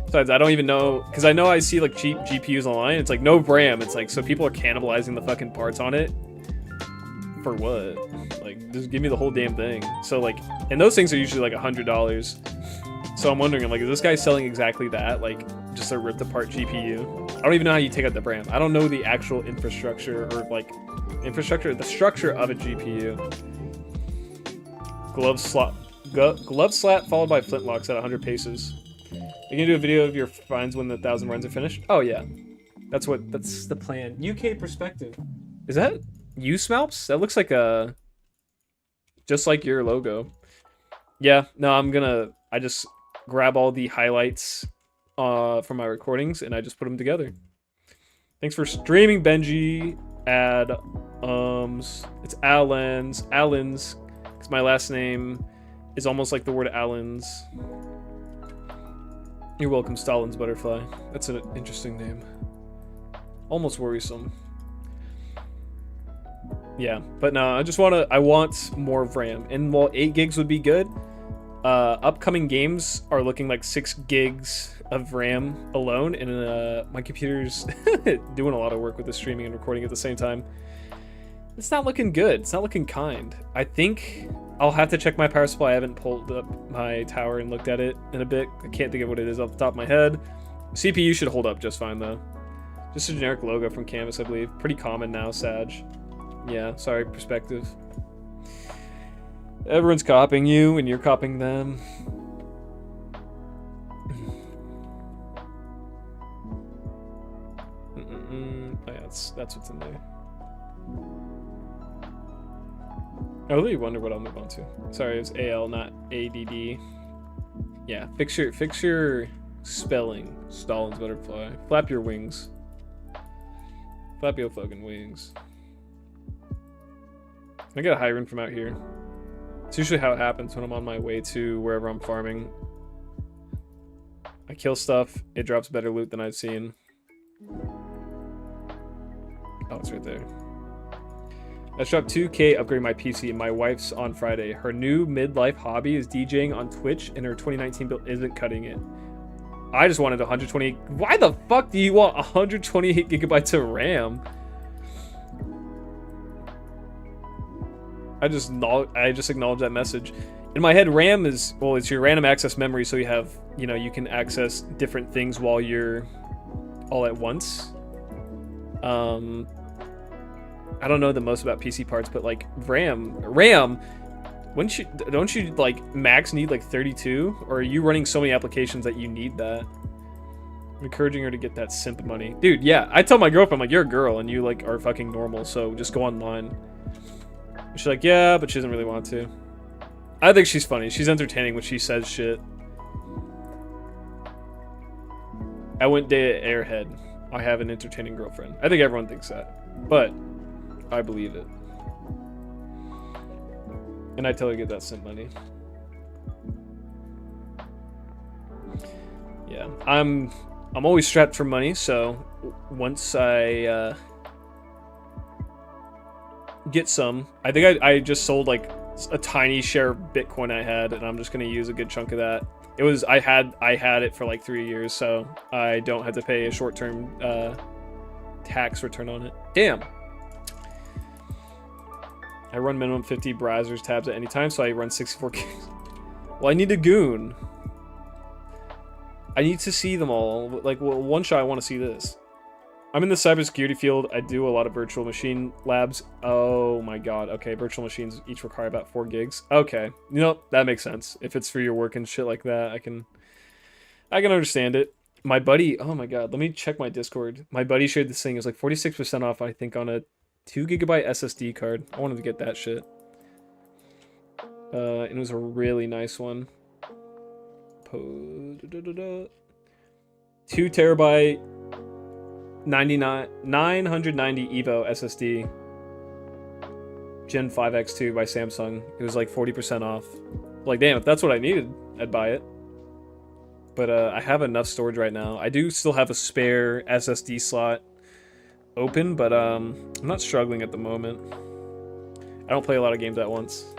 Besides, I don't even know, because I know I see like cheap GPUs online. It's like no RAM. It's like, so people are cannibalizing the fucking parts on it. For what? Like, just give me the whole damn thing. So like, and those things are usually like $100. So I'm wondering, I'm like, is this guy selling exactly that? Like, just a ripped apart GPU? I don't even know how you take out the RAM. I don't know the actual infrastructure or like the structure of a GPU. Glove slap followed by flintlocks at 100 paces. You can do a video of your finds when the 1,000 runs are finished? Oh yeah. That's the plan. UK perspective. Is that you, Smalps? That looks like a... just like your logo. Yeah, no, I just grab all the highlights from my recordings and I just put them together. Thanks for streaming, Benji. It's Allens, because my last name is almost like the word Allens. You're welcome, Stalin's Butterfly. That's an interesting name. Almost worrisome. Yeah, but no, I want more RAM. And while 8 gigs would be good, upcoming games are looking like 6 gigs of RAM alone, and my computer's doing a lot of work with the streaming and recording at the same time. It's not looking good. It's not looking kind. I think I'll have to check my power supply. I haven't pulled up my tower and looked at it in a bit. I can't think of what it is off the top of my head. CPU should hold up just fine, though. Just a generic logo from Canvas, I believe. Pretty common now, Sag. Yeah, sorry, perspective. Everyone's copying you, and you're copying them. Oh, yeah, that's what's in there. I really wonder what I'll move on to. Sorry, it's AL, not ADD. Yeah, fix your spelling. Stalin's Butterfly. Flap your wings. Flap your fucking wings. I get a high rune from out here. It's usually how it happens when I'm on my way to wherever I'm farming. I kill stuff, it drops better loot than I've seen. Oh, it's right there. I dropped 2K upgrading my PC, and my wife's on Friday. Her new midlife hobby is DJing on Twitch, and her 2019 build isn't cutting it. I just wanted 120. Why the fuck do you want 128 gigabytes of RAM? I just acknowledge that message. In my head, RAM is, well, it's your random access memory, so you have, you can access different things while you're all at once. I don't know the most about PC parts, but like RAM, don't you like max need like 32? Or are you running so many applications that you need that? I'm encouraging her to get that simp money. Dude, yeah, I tell my girlfriend, I'm like, you're a girl and you like are fucking normal, so just go online. She's like, yeah, but she doesn't really want to. I think she's funny. She's entertaining when she says shit. I went date Airhead. I have an entertaining girlfriend. I think everyone thinks that, but I believe it. And I tell her to get that simp money. Yeah, I'm always strapped for money, so once I get some, I think I just sold like a tiny share of Bitcoin I had, and I'm just gonna use a good chunk of that. It was I had it for like 3 years, so I don't have to pay a short-term tax return on it. Damn. I run minimum 50 browsers tabs at any time, so I run 64 gigs. Well, I need a goon. I need to see them all. Like, well, one shot, I want to see this. I'm in the cybersecurity field. I do a lot of virtual machine labs. Oh my god. Okay, virtual machines each require about 4 gigs. Okay, that makes sense. If it's for your work and shit like that, I can understand it. My buddy, oh my god, let me check my Discord. My buddy shared this thing. It was like 46% off, I think, on a 2 gigabyte SSD card. I wanted to get that shit. And it was a really nice one. 2 terabyte 990 Evo SSD Gen 5X2 by Samsung. It was like 40% off. Like, damn, if that's what I needed, I'd buy it. But I have enough storage right now. I do still have a spare SSD slot open, but I'm not struggling at the moment. I don't play a lot of games at once.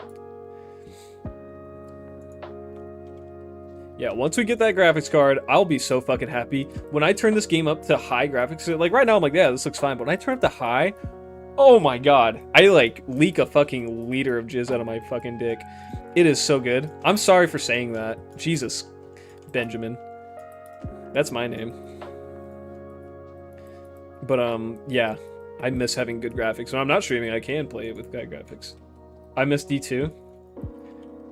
Yeah, once we get that graphics card, I'll be so fucking happy. When I turn this game up to high graphics, like right now I'm like, yeah, this looks fine. But when I turn up to high, oh my god. I like leak a fucking liter of jizz out of my fucking dick. It is so good. I'm sorry for saying that. Jesus. Benjamin. That's my name. But yeah, I miss having good graphics. When I'm not streaming, I can play it with bad graphics. I miss D2.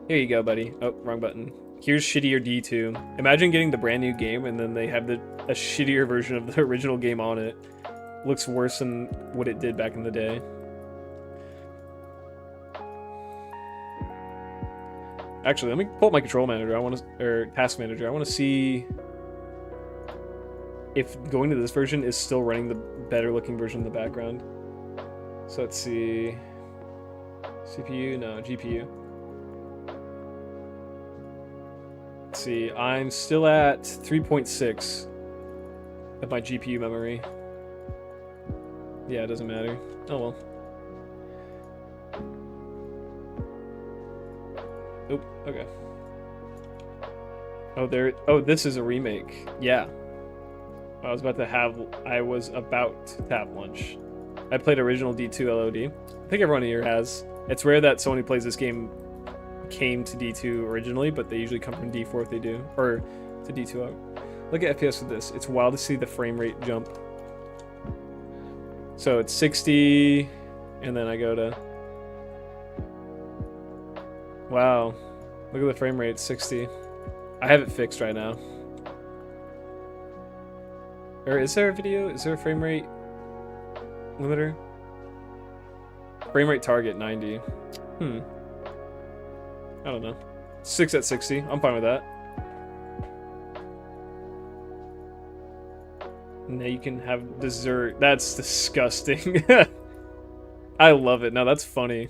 Here you go, buddy. Oh, wrong button. Here's shittier D2. Imagine getting the brand new game and then they have a shittier version of the original game on it. Looks worse than what it did back in the day. Actually, let me pull up my control manager. Or task manager. I want to see if going to this version is still running the better looking version in the background. So let's see. CPU? No, GPU. Let's see. I'm still at 3.6 of my GPU memory. Yeah, it doesn't matter. Oh well. Oop, okay. Oh, this is a remake. Yeah. I was about to have lunch. I played original D2 LOD. I think everyone here has. It's rare that someone who plays this game came to D2 originally, but they usually come from D4 if they do. Or to D2 out. Look at FPS with this. It's wild to see the frame rate jump. So it's 60, and then I go to... Wow. Look at the frame rate, 60. I have it fixed right now. Or is there a video? Is there a frame rate limiter? Frame rate target 90. I don't know. 6 at 60. I'm fine with that. Now you can have dessert. That's disgusting. I love it. Now that's funny.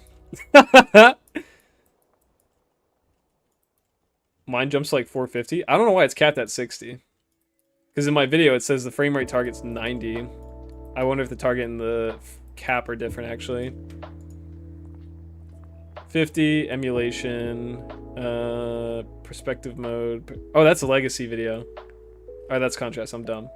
Mine jumps to like 450. I don't know why it's capped at 60. Because in my video it says the frame rate target's 90. I wonder if the target and the cap are different actually. 50, emulation, perspective mode. Oh, that's a legacy video. Alright, that's contrast. I'm dumb.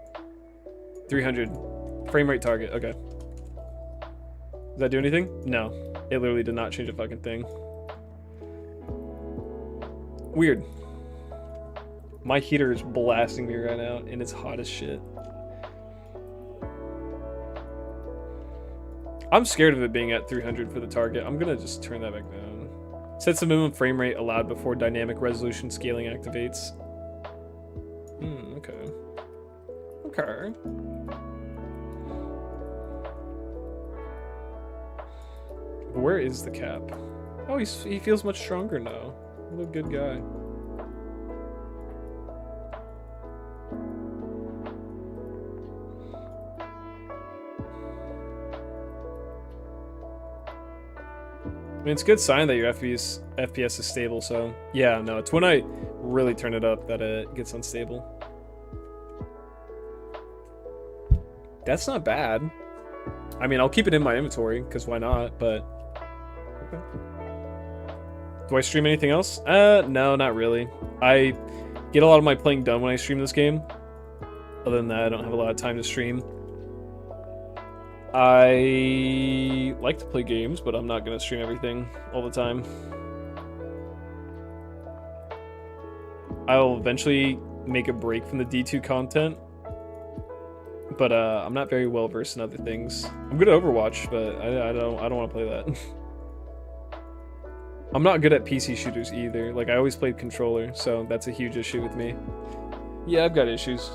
300. Frame rate target. Okay. Does that do anything? No. It literally did not change a fucking thing. Weird. My heater is blasting me right now, and it's hot as shit. I'm scared of it being at 300 for the target. I'm gonna just turn that back down. Sets the minimum frame rate allowed before dynamic resolution scaling activates. Okay. Okay. Where is the cap? Oh, he feels much stronger now. What a good guy. I mean, it's a good sign that your FPS is stable, so... Yeah, no, it's when I really turn it up that it gets unstable. That's not bad. I mean, I'll keep it in my inventory, because why not, but... Okay. Do I stream anything else? No, not really. I get a lot of my playing done when I stream this game. Other than that, I don't have a lot of time to stream. I like to play games, but I'm not going to stream everything all the time. I'll eventually make a break from the D2 content. But I'm not very well versed in other things. I'm good at Overwatch, but I don't want to play that. I'm not good at PC shooters either. Like, I always played controller, so that's a huge issue with me. Yeah, I've got issues.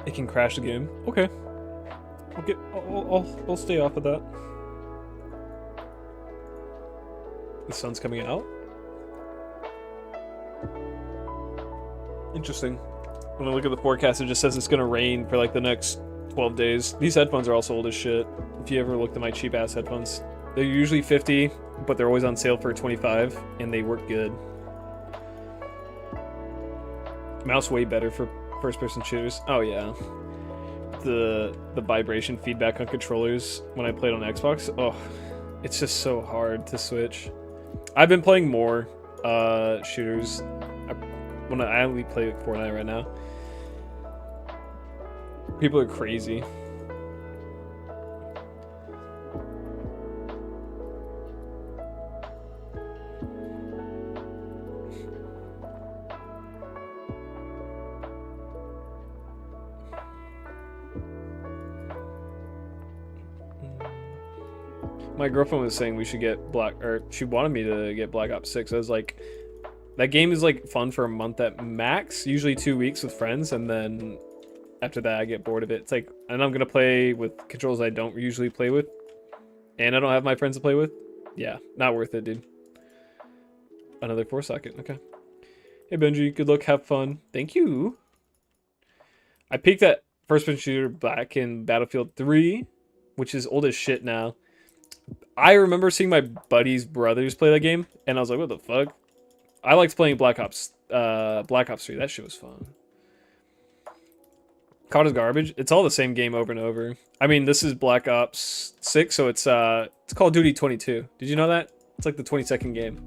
It can crash the game. Okay. I'll stay off of that. The sun's coming out. Interesting. When I look at the forecast, it just says it's gonna rain for like the next 12 days. These headphones are also old as shit. If you ever looked at my cheap ass headphones, they're usually 50, but they're always on sale for 25, and they work good. Mouse way better for first-person shooters. Oh yeah. The vibration feedback on controllers when I played on Xbox. Oh, it's just so hard to switch. I've been playing more shooters. I only play Fortnite right now. People are crazy. My girlfriend was saying we should get she wanted me to get Black Ops 6. I was like, that game is like fun for a month at max, usually 2 weeks with friends, and then after that I get bored of it. It's like, and I'm gonna play with controls I don't usually play with, and I don't have my friends to play with. Yeah, not worth it, dude. Another 4-socket, okay. Hey Benji, good luck, have fun. Thank you. I peaked that first-person shooter back in Battlefield 3, which is old as shit now. I remember seeing my buddy's brothers play that game, and I was like, what the fuck? I liked playing Black Ops 3. That shit was fun. COD is garbage. It's all the same game over and over. I mean, this is Black Ops 6, so it's Call of Duty 22. Did you know that? It's like the 22nd game.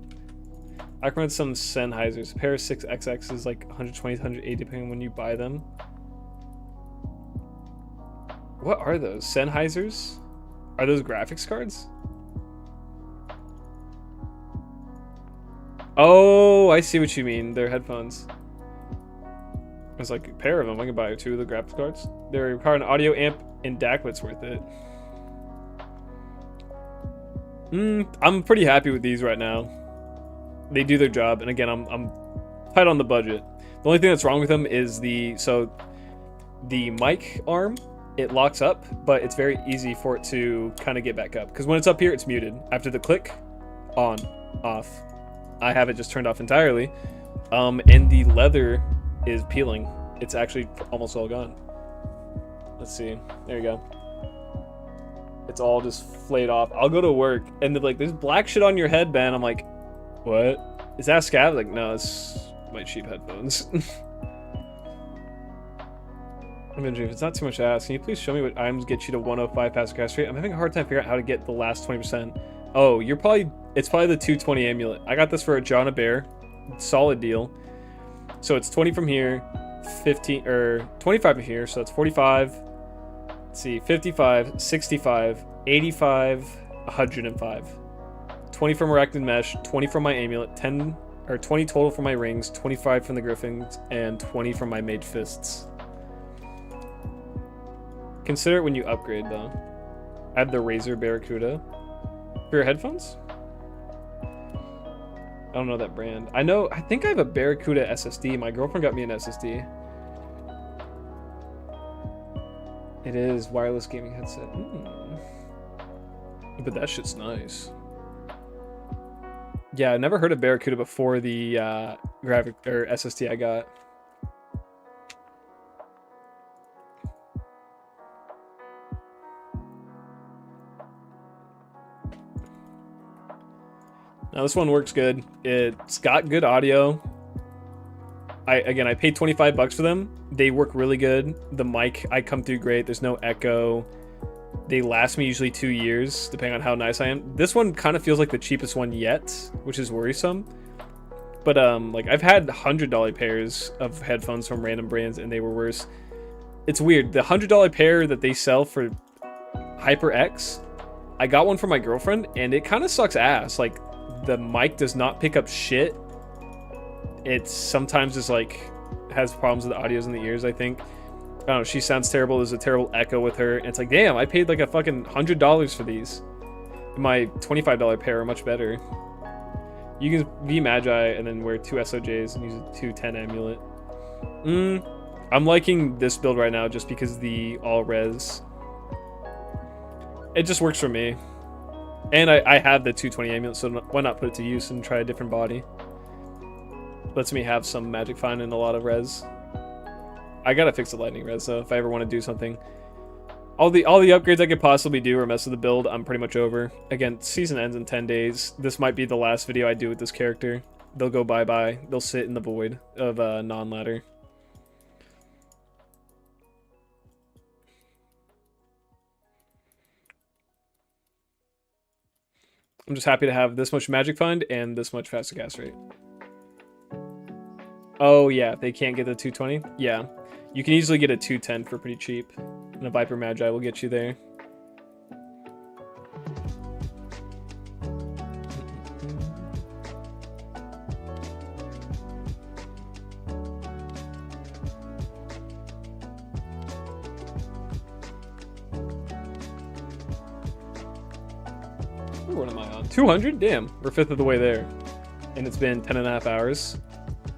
I recommend some Sennheisers. A pair of 6XX is like 120 to 180 depending on when you buy them. What are those? Sennheisers? Are those graphics cards? Oh, I see what you mean. They're headphones. There's like a pair of them. I can buy 2 of the graphics cards. They require an audio amp and DAC, but it's worth it. I'm pretty happy with these right now. They do their job, and again, I'm tight on the budget. The only thing that's wrong with them is the mic arm. It locks up, but it's very easy for it to kind of get back up. Because when it's up here, it's muted. After the click, on, off. I have it just turned off entirely. And the leather is peeling. It's actually almost all gone. Let's see. There you go. It's all just flayed off. I'll go to work, and they're like, there's black shit on your headband. I'm like, what? Is that scab? Like, no, it's my cheap headphones. If it's not too much to ask, can you please show me what items get you to 105 passive cast rate? I'm having a hard time figuring out how to get the last 20%. Oh, it's probably the 220 amulet. I got this for a John a Bear. Solid deal. So it's 20 from here, 15 or 25 from here, so it's 45. Let's see, 55, 65, 85, 105. 20 from Arachnid Mesh, 20 from my amulet, 10 or 20 total from my rings, 25 from the griffins, and 20 from my mage fists. Consider it when you upgrade, though. I have the Razer Barracuda. For your headphones? I don't know that brand. I think I have a Barracuda SSD. My girlfriend got me an SSD. It is wireless gaming headset. But that shit's nice. Yeah, I never heard of Barracuda before the graphic or SSD I got. Now this one works good. It's got good audio. I paid 25 bucks for them. They work really good. The mic, I come through great. There's no echo. They last me usually 2 years, depending on how nice I am. This one kind of feels like the cheapest one yet, which is worrisome. But like I've had $100 pairs of headphones from random brands, and they were worse. It's weird. The $100 pair that they sell for HyperX, I got one for my girlfriend, and it kind of sucks ass. Like, the mic does not pick up shit. It's sometimes just like has problems with the audios in the ears, I think. I don't know, she sounds terrible. There's a terrible echo with her. And it's like, damn, I paid like a fucking $100 for these. My $25 pair are much better. You can be Magi and then wear 2 SOJs and use a 210 amulet. I'm liking this build right now just because the all res. It just works for me. And I have the 220 amulet, so why not put it to use and try a different body? Lets me have some magic find and a lot of res. I gotta fix the lightning res though if I ever want to do something. All the upgrades I could possibly do or mess with the build, I'm pretty much over. Again, season ends in 10 days. This might be the last video I do with this character. They'll go bye-bye. They'll sit in the void of non-ladder. I'm just happy to have this much magic find and this much faster cast rate. Oh yeah, they can't get the 220? Yeah. You can easily get a 210 for pretty cheap. And a Viper Magi will get you there. run am I on? 200? Damn, we're 5th of the way there. And it's been 10.5 hours.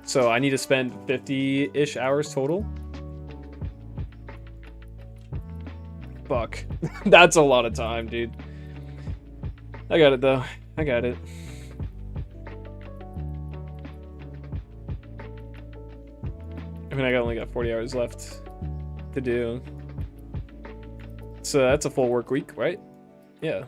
So I need to spend 50-ish hours total. Fuck. That's a lot of time, dude. I got it, though. I got it. I mean, only got 40 hours left to do. So that's a full work week, right? Yeah.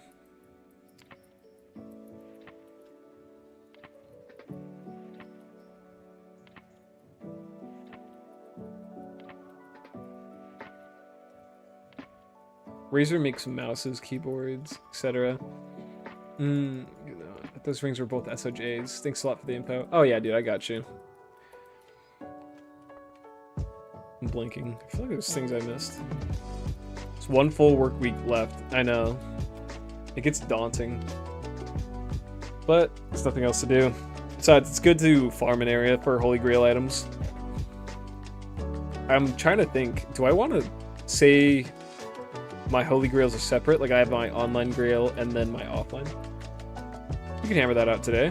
Razer makes mouses, keyboards, etc. Those rings were both SOJs. Thanks a lot for the info. Oh yeah, dude, I got you. I'm blinking. I feel like there's things I missed. It's one full work week left. I know. It gets daunting. But there's nothing else to do. Besides, it's good to farm an area for Holy Grail items. I'm trying to think. Do I want to say my Holy Grails are separate? Like I have my online Grail and then my offline. You can hammer that out today.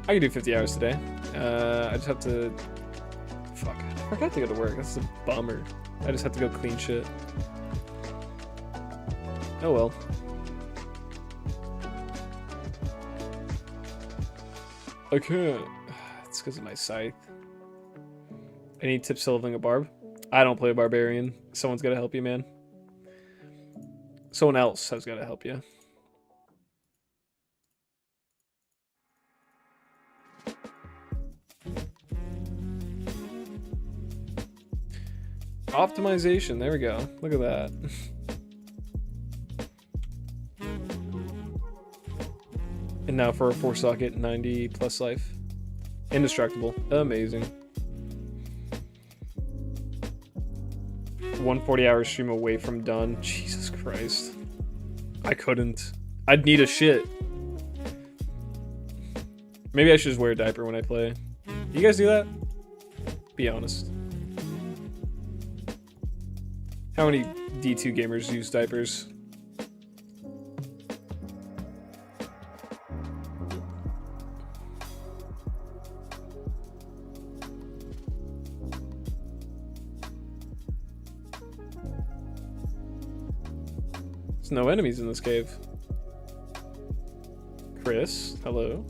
I can do 50 hours today. I just have to... Fuck. I forgot to go to work. That's a bummer. I just have to go clean shit. Oh well. I can't. It's because of my scythe. Any tips to leveling a barb? I don't play a barbarian. Someone's got to help you, man. Someone else has got to help you. Optimization. There we go. Look at that. And now for a 4-socket 90 plus life. Indestructible. Amazing. 140-hour stream away from done. Jesus Christ. I couldn't. I'd need a shit. Maybe I should just wear a diaper when I play. You guys do that? Be honest. How many D2 gamers use diapers? There's no enemies in this cave. Chris, hello.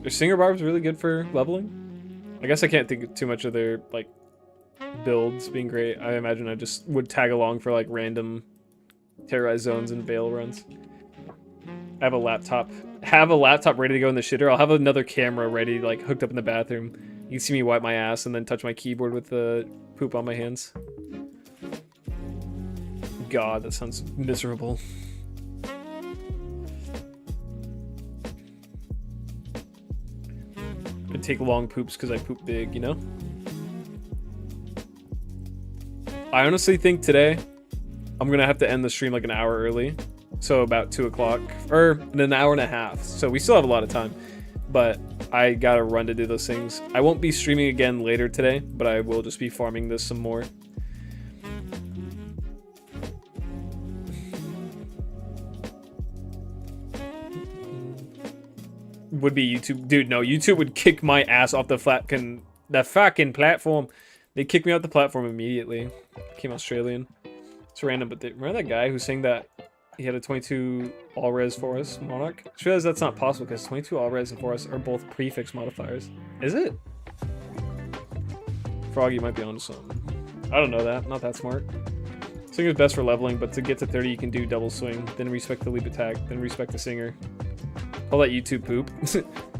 Are Singer Barbs really good for leveling? I guess I can't think too much of their, like, builds being great. I imagine I just would tag along for, like, random terrorized zones and Veil runs. I have a laptop. Ready to go in the shitter. I'll have another camera ready, like, hooked up in the bathroom. You can see me wipe my ass and then touch my keyboard with the poop on my hands. God, that sounds miserable. I take long poops because I poop big, you know? I honestly think today I'm gonna have to end the stream like an hour early. So about 2 o'clock, or in an hour and a half. So we still have a lot of time, but I gotta run to do those things. I won't be streaming again later today, but I will just be farming this some more. Would be YouTube. Dude, no, YouTube would kick my ass off the fucking platform. They kicked me off the platform immediately. Became Australian. It's random, but remember that guy who sang that he had a 22 all-res for us, Monarch? I just realized that's not possible because 22 all-res and for us are both prefix modifiers. Is it? Frog, you might be onto something. I don't know that. Not that smart. Singer's best for leveling, but to get to 30 you can do double swing, then respect the leap attack, then respect the singer. Call that YouTube poop.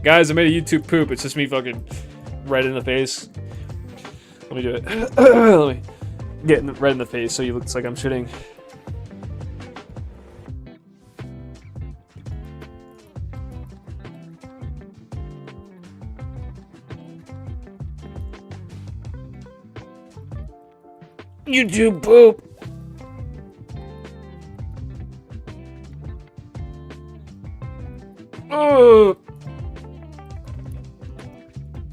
Guys, I made a YouTube poop. It's just me fucking red in the face. Let me do it. Let me get red in the face so you looks like I'm shitting. YouTube poop. Oh,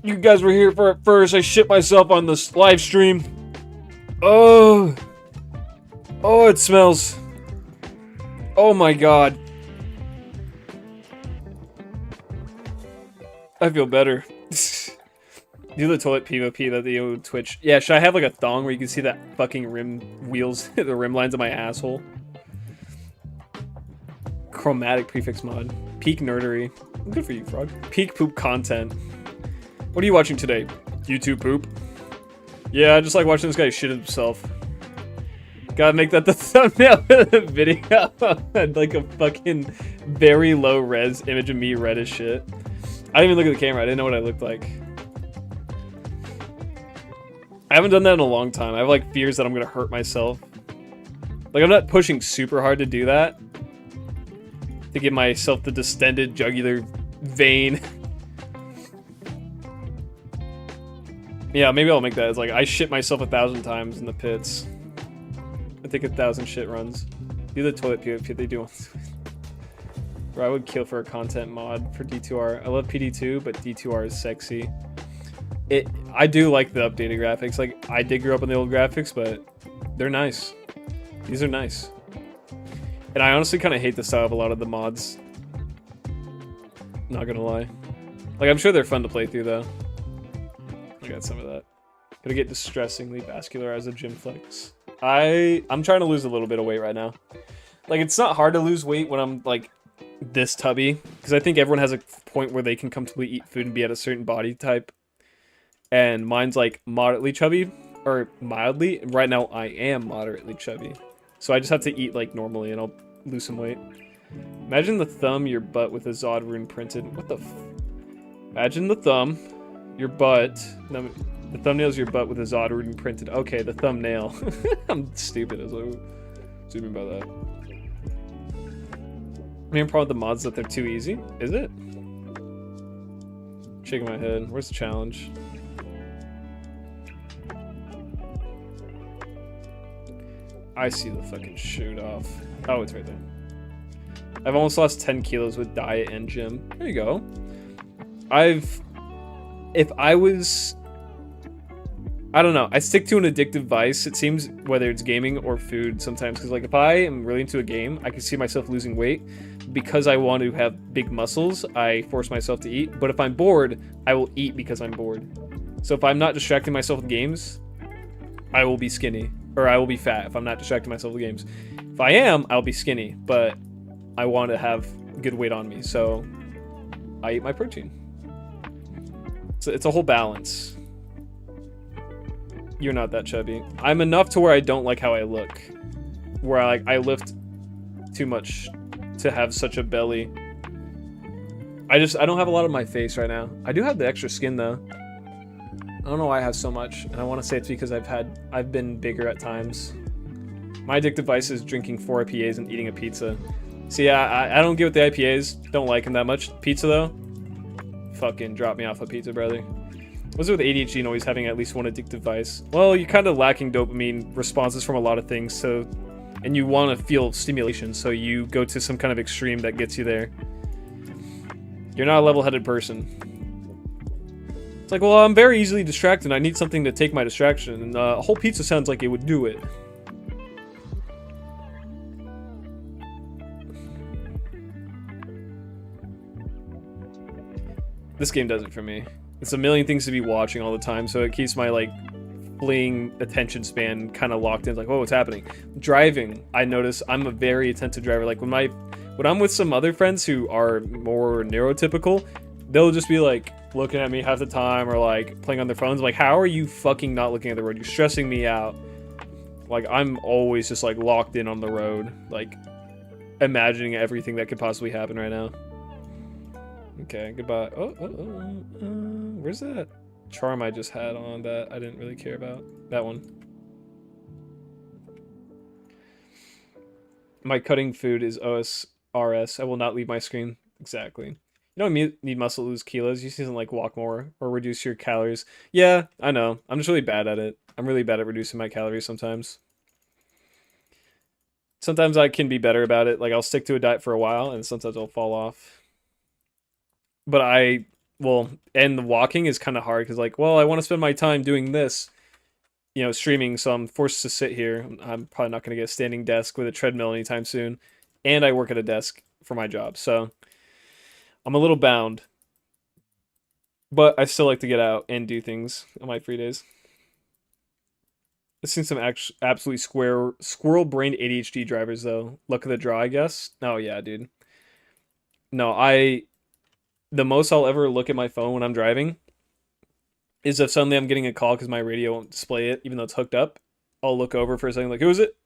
you guys were here for it first. I shit myself on this live stream. Oh, it smells. Oh my god. I feel better. Do the toilet PvP that they do on Twitch. Yeah, should I have like a thong where you can see that fucking rim wheels, the rim lines of my asshole? Chromatic prefix mod. Peak nerdery. Good for you, Frog. Peak poop content. What are you watching today? YouTube poop? Yeah, I just like watching this guy shit himself. Gotta make that the thumbnail of the video. Like a fucking very low res image of me red as shit. I didn't even look at the camera. I didn't know what I looked like. I haven't done that in a long time. I have like fears that I'm gonna hurt myself. Like I'm not pushing super hard to do that. To give myself the distended jugular vein. Yeah, maybe I'll make that. It's like I shit myself 1,000 times in the pits. I take 1,000 shit runs. Do the toilet PvP they do on Bro, I would kill for a content mod for D2R. I love PD2, but D2R is sexy. I do like the updated graphics. Like, I did grow up on the old graphics, but they're nice. These are nice. And I honestly kind of hate the style of a lot of the mods. Not gonna lie. Like, I'm sure they're fun to play through, though. I got some of that. Gonna get distressingly vascular as a gym flex. I'm trying to lose a little bit of weight right now. Like, it's not hard to lose weight when I'm, like, this tubby. Because I think everyone has a point where they can comfortably eat food and be at a certain body type. And mine's, like, moderately chubby. Or mildly. Right now, I am moderately chubby. So I just have to eat, like, normally and I'll lose some weight. Imagine the thumb, your butt with a Zod rune printed. What the f... Imagine the thumb, your butt... No, the thumbnail's your butt with a Zod rune printed. Okay, the thumbnail. I'm stupid as well. What do you mean by that? Main problem with the mods is that they're too easy. Is it? Shaking my head. Where's the challenge? I see the fucking shoot off. Oh, it's right there. I've almost lost 10 kilos with diet and gym. There you go. If I was... I don't know. I stick to an addictive vice, it seems, whether it's gaming or food sometimes. Because, like, if I am really into a game, I can see myself losing weight. Because I want to have big muscles, I force myself to eat. But if I'm bored, I will eat because I'm bored. So if I'm not distracting myself with games, I will be skinny. Or I will be fat if I'm not distracting myself with games. If I am, I'll be skinny. But I want to have good weight on me. So I eat my protein. So it's a whole balance. You're not that chubby. I'm enough to where I don't like how I look. Where I lift too much to have such a belly. I don't have a lot of my face right now. I do have the extra skin though. I don't know why I have so much, and I want to say it's because I've been bigger at times. My addictive vice is drinking 4 IPAs and eating a pizza. See, I don't get with the IPAs. Don't like them that much. Pizza though, fucking drop me off a pizza, brother. What's it with ADHD and always having at least one addictive vice? Well, you're kind of lacking dopamine responses from a lot of things, so, and you want to feel stimulation, so you go to some kind of extreme that gets you there. You're not a level-headed person. It's like, well, I'm very easily distracted. I need something to take my distraction, and a whole pizza sounds like it would do it. This game does it for me. It's a million things to be watching all the time, so it keeps my, like, fleeing attention span kind of locked in. It's like, oh, what's happening? Driving, I notice I'm a very attentive driver. Like, when I'm with some other friends who are more neurotypical, they'll just be, like, looking at me half the time or, like, playing on their phones. Like, how are you fucking not looking at the road? You're stressing me out. Like, I'm always just, like, locked in on the road. Like, imagining everything that could possibly happen right now. Okay, goodbye. Where's that charm I just had on that I didn't really care about? That one. My cutting food is OSRS. I will not leave my screen. Exactly. You don't need muscle to lose kilos. You just need to, like, walk more or reduce your calories. Yeah, I know. I'm just really bad at it. I'm really bad at reducing my calories sometimes. Sometimes I can be better about it. Like, I'll stick to a diet for a while, and sometimes I'll fall off. But and the walking is kind of hard because, like, well, I want to spend my time doing this, streaming, so I'm forced to sit here. I'm probably not going to get a standing desk with a treadmill anytime soon. and I work at a desk for my job, so I'm a little bound. But I still like to get out and do things on my free days. I've seen some absolutely squirrel-brained ADHD drivers though. Luck of the draw, I guess. Oh yeah, dude. No, the most I'll ever look at my phone when I'm driving is if suddenly I'm getting a call because my radio won't display it, even though it's hooked up. I'll look over for a second, like, who is it?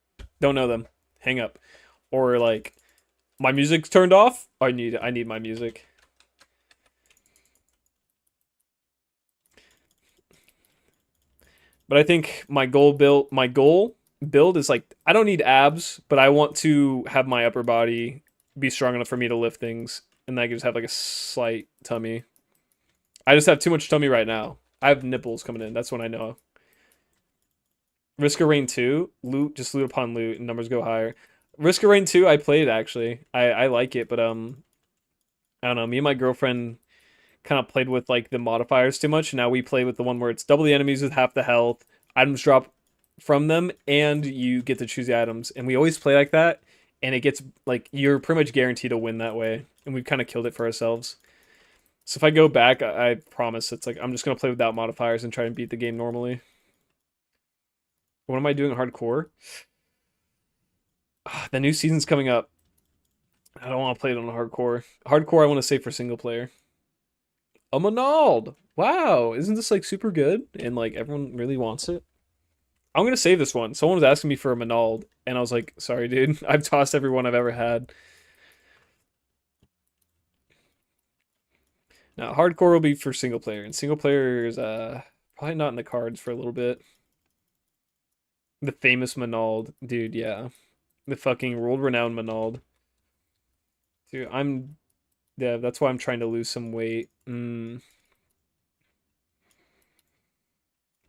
Don't know them. Hang up. Or like, my music's turned off. I need my music. But I think my goal build is like I don't need abs, but I want to have my upper body be strong enough for me to lift things, and I can just have like a slight tummy. I just have too much tummy right now. I have nipples coming in. That's when I know. Risk of Rain 2, just loot upon loot, and numbers go higher. Risk of Rain 2, I played actually. I like it, but I don't know. Me and my girlfriend kind of played with like the modifiers too much. Now we play with the one where it's double the enemies with half the health, items drop from them, and you get to choose the items. And we always play like that, and it gets like you're pretty much guaranteed to win that way. And we've kind of killed it for ourselves. So if I go back, I promise it's like I'm just gonna play without modifiers and try and beat the game normally. What am I doing hardcore? The new season's coming up. I don't want to play it on hardcore. Hardcore I want to save for single player. A Monald! Wow, isn't this like super good? And like everyone really wants it? I'm gonna save this one. Someone was asking me for a Monald, and I was like, sorry, dude. I've tossed every one I've ever had. Now, hardcore will be for single player, and single player is probably not in the cards for a little bit. The famous Monald, dude, yeah. The fucking world-renowned Monald. Dude, yeah, that's why I'm trying to lose some weight. My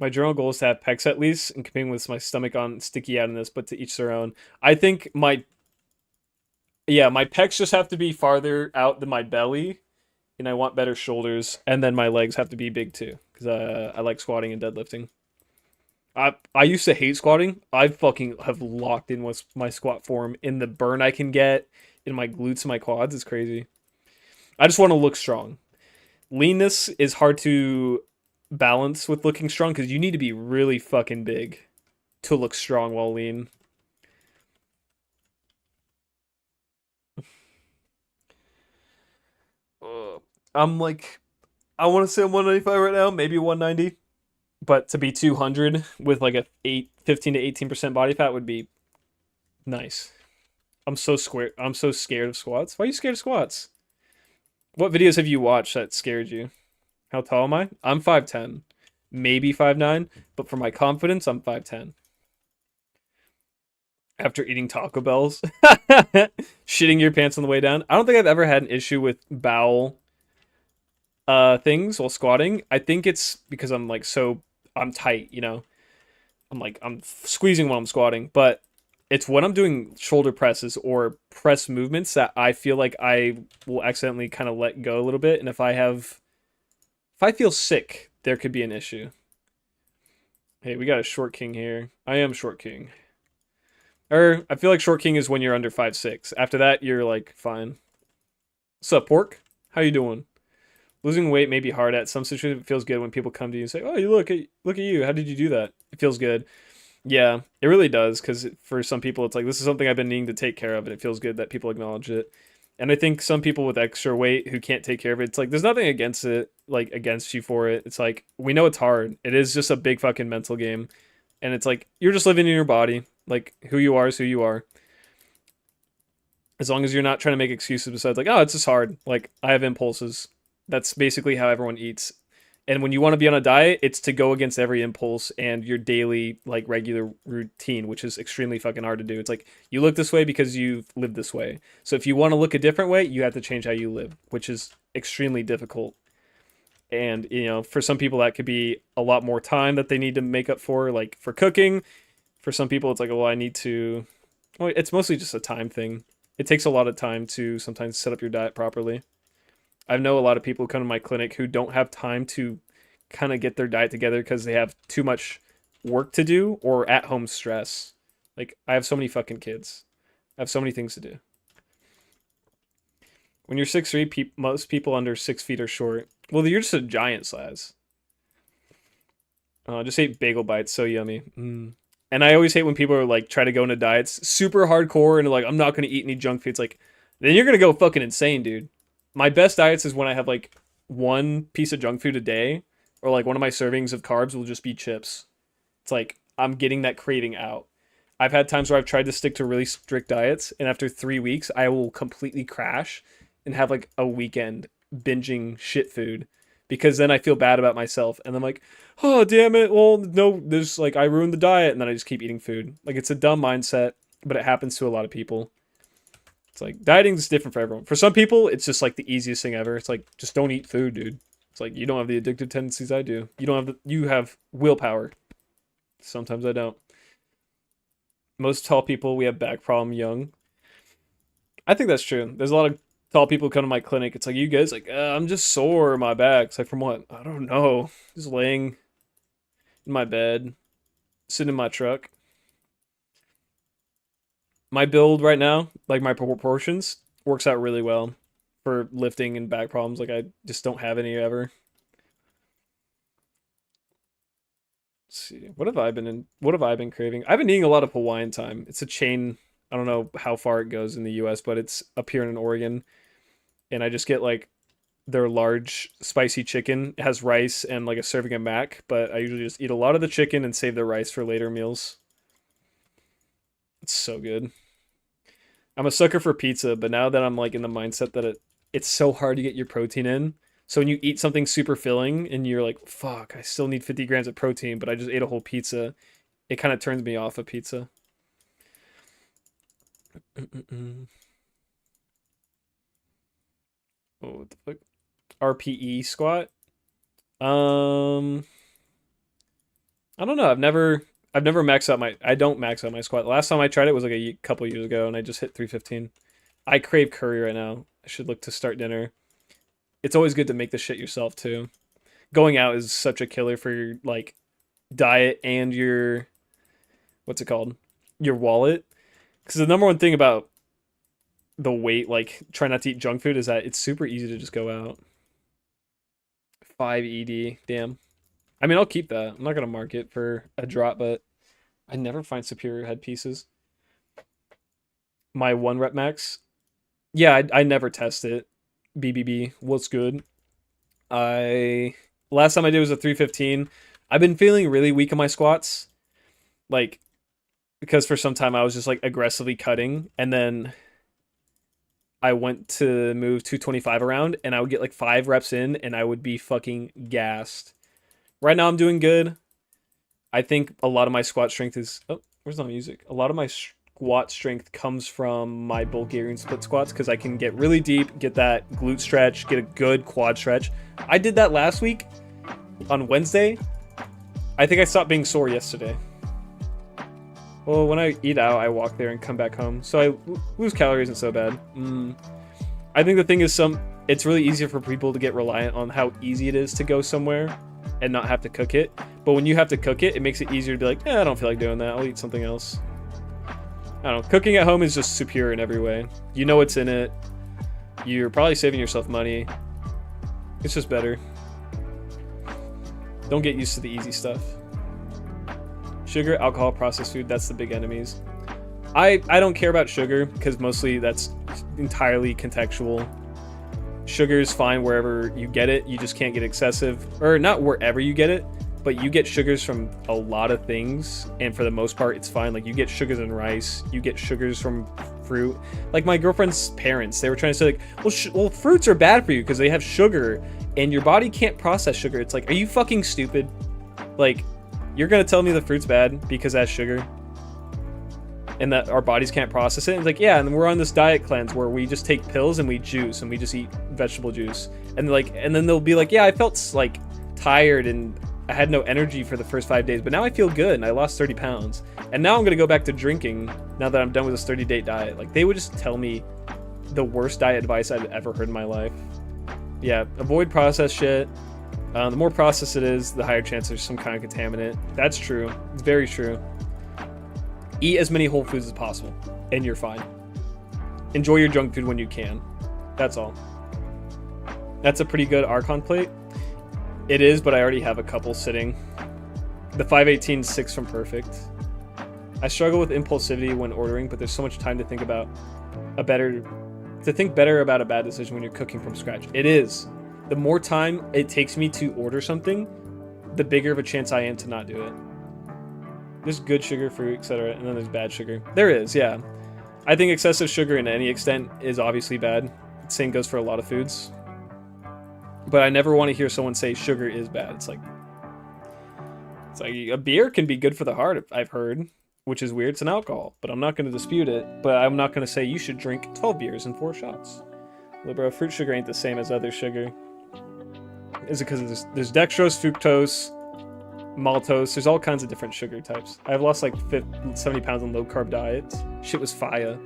journal goal is to have pecs at least, and competing with my stomach on sticky out in this, but to each their own. I think my pecs just have to be farther out than my belly, and I want better shoulders, and then my legs have to be big too, because I like squatting and deadlifting. I used to hate squatting. I fucking have locked in with my squat form, in the burn I can get in my glutes and my quads is crazy. I just want to look strong. Leanness is hard to balance with looking strong because you need to be really fucking big to look strong while lean. I'm like, I want to say I'm 195 right now, maybe 190, but to be 200 with like a 15 to 18% body fat would be nice. I'm so scared of squats. Why are you scared of squats? What videos have you watched that scared you? How tall am I? I'm 5'10", maybe 5'9", but for my confidence, I'm 5'10". After eating Taco Bells, shitting your pants on the way down. I don't think I've ever had an issue with bowel things while squatting. I think it's because I'm tight, you know. I'm squeezing while I'm squatting, but it's when I'm doing shoulder presses or press movements that I feel like I will accidentally kind of let go a little bit, and if I feel sick, there could be an issue. Hey, we got a short king here. I am short king. I feel like short king is when you're under 5'6". After that, you're like fine. What's up, pork? How you doing? Losing weight may be hard at some situations. It feels good when people come to you and say, "Oh, you look at you. How did you do that?" It feels good. Yeah, it really does. Because for some people, it's like this is something I've been needing to take care of, and it feels good that people acknowledge it. And I think some people with extra weight who can't take care of it, it's like there's nothing against it, like against you for it. It's like we know it's hard. It is just a big fucking mental game, and it's like you're just living in your body. Like who you are is who you are. As long as you're not trying to make excuses besides like, oh, it's just hard. Like I have impulses. That's basically how everyone eats. And when you want to be on a diet, it's to go against every impulse and your daily, like, regular routine, which is extremely fucking hard to do. It's like, you look this way because you've lived this way. So if you want to look a different way, you have to change how you live, which is extremely difficult. And, you know, for some people, that could be a lot more time that they need to make up for, like, for cooking. For some people, it's like, well, I need to... Well, it's mostly just a time thing. It takes a lot of time to sometimes set up your diet properly. I know a lot of people who come to my clinic who don't have time to kind of get their diet together because they have too much work to do or at-home stress. Like, I have so many fucking kids. I have so many things to do. When you're 6'3", most people under 6 feet are short. Well, you're just a giant size. Just ate bagel bites, so yummy. And I always hate when people are like try to go into diets super hardcore and like I'm not gonna eat any junk food. It's like then you're gonna go fucking insane, dude. My best diets is when I have like one piece of junk food a day, or like one of my servings of carbs will just be chips. It's like I'm getting that craving out. I've had times where I've tried to stick to really strict diets, and after 3 weeks, I will completely crash and have like a weekend binging shit food because then I feel bad about myself, and I'm like, oh damn it, well no, there's like I ruined the diet, and then I just keep eating food. Like it's a dumb mindset, but it happens to a lot of people. It's like dieting is different for everyone. For some people, it's just like the easiest thing ever. It's like just don't eat food, dude. It's like you don't have the addictive tendencies I do. You don't have you have willpower. Sometimes I don't. Most tall people, we have back problem young. I think that's true. There's a lot of tall people come to my clinic. It's like, you guys, like, I'm just sore in my back. It's like, from what? I don't know. Just laying in my bed, sitting in my truck. My build right now, like my proportions, works out really well for lifting and back problems. Like, I just don't have any ever. Let's see. What have I been craving? I've been eating a lot of Hawaiian time. It's a chain. I don't know how far it goes in the US, but it's up here in Oregon. And I just get like their large spicy chicken. It has rice and like a serving of mac, but I usually just eat a lot of the chicken and save the rice for later meals. It's so good. I'm a sucker for pizza, but now that I'm like in the mindset that it's so hard to get your protein in. So when you eat something super filling and you're like, fuck, I still need 50 grams of protein, but I just ate a whole pizza, it kind of turns me off of pizza. Oh, what the fuck? RPE squat? I don't know. I've never maxed out I don't max out my squat. Last time I tried it was like a couple years ago and I just hit 315. I crave curry right now. I should look to start dinner. It's always good to make the shit yourself too. Going out is such a killer for your like diet and your what's it called? Your wallet. Because the number one thing about the weight, like try not to eat junk food, is that it's super easy to just go out. 5 ED, damn. I mean, I'll keep that. I'm not gonna mark it for a drop, but I never find superior headpieces. My 1 rep max, yeah, I never test it. BBB, what's good? Last time I did was a 315. I've been feeling really weak in my squats, like because for some time I was just like aggressively cutting, and then I went to move 225 around, and I would get like 5 reps in, and I would be fucking gassed. Right now I'm doing good. I think a lot of my squat strength is... Oh, where's my music? A lot of my squat strength comes from my Bulgarian split squats because I can get really deep, get that glute stretch, get a good quad stretch. I did that last week on Wednesday. I think I stopped being sore yesterday. Well, when I eat out, I walk there and come back home. So I lose calories isn't so bad. I think the thing is it's really easier for people to get reliant on how easy it is to go somewhere and not have to cook it. But when you have to cook it, it makes it easier to be like, I don't feel like doing that. I'll eat something else. I don't know. Cooking at home is just superior in every way. You know what's in it. You're probably saving yourself money. It's just better. Don't get used to the easy stuff. Sugar, alcohol, processed food, that's the big enemies. I don't care about sugar because mostly that's entirely contextual. Sugar is fine wherever you get it. You just can't get excessive. Or not wherever you get it, but you get sugars from a lot of things, and for the most part, it's fine. Like, you get sugars in rice. You get sugars from fruit. Like, my girlfriend's parents, they were trying to say, like, well, fruits are bad for you because they have sugar, and your body can't process sugar. It's like, are you fucking stupid? Like, you're gonna tell me the fruit's bad because it has sugar? And that our bodies can't process it? And it's like, yeah, and we're on this diet cleanse where we just take pills and we juice, and we just eat vegetable juice. And like, and then they'll be like, yeah, I felt, like, tired, and I had no energy for the first 5 days, but now I feel good and I lost 30 pounds. And now I'm going to go back to drinking now that I'm done with this 30-day diet. Like, they would just tell me the worst diet advice I'd ever heard in my life. Yeah, avoid processed shit. The more processed it is, the higher chance there's some kind of contaminant. That's true. It's very true. Eat as many whole foods as possible, and you're fine. Enjoy your junk food when you can. That's all. That's a pretty good Archon plate. It is, but I already have a couple sitting. The 518 is 6 from perfect. I struggle with impulsivity when ordering, but there's so much time to think about think better about a bad decision when you're cooking from scratch. It is. The more time it takes me to order something, the bigger of a chance I am to not do it. There's good sugar, fruit, etc., and then there's bad sugar. There is, yeah. I think excessive sugar in any extent is obviously bad. Same goes for a lot of foods. But I never want to hear someone say sugar is bad. It's like a beer can be good for the heart, I've heard, which is weird. It's an alcohol, but I'm not going to dispute it. But I'm not going to say you should drink 12 beers in 4 shots. Well, bro, fruit sugar ain't the same as other sugar. Is it because there's dextrose, fructose, maltose? There's all kinds of different sugar types. I've lost like 70 pounds on low-carb diets. Shit was fire.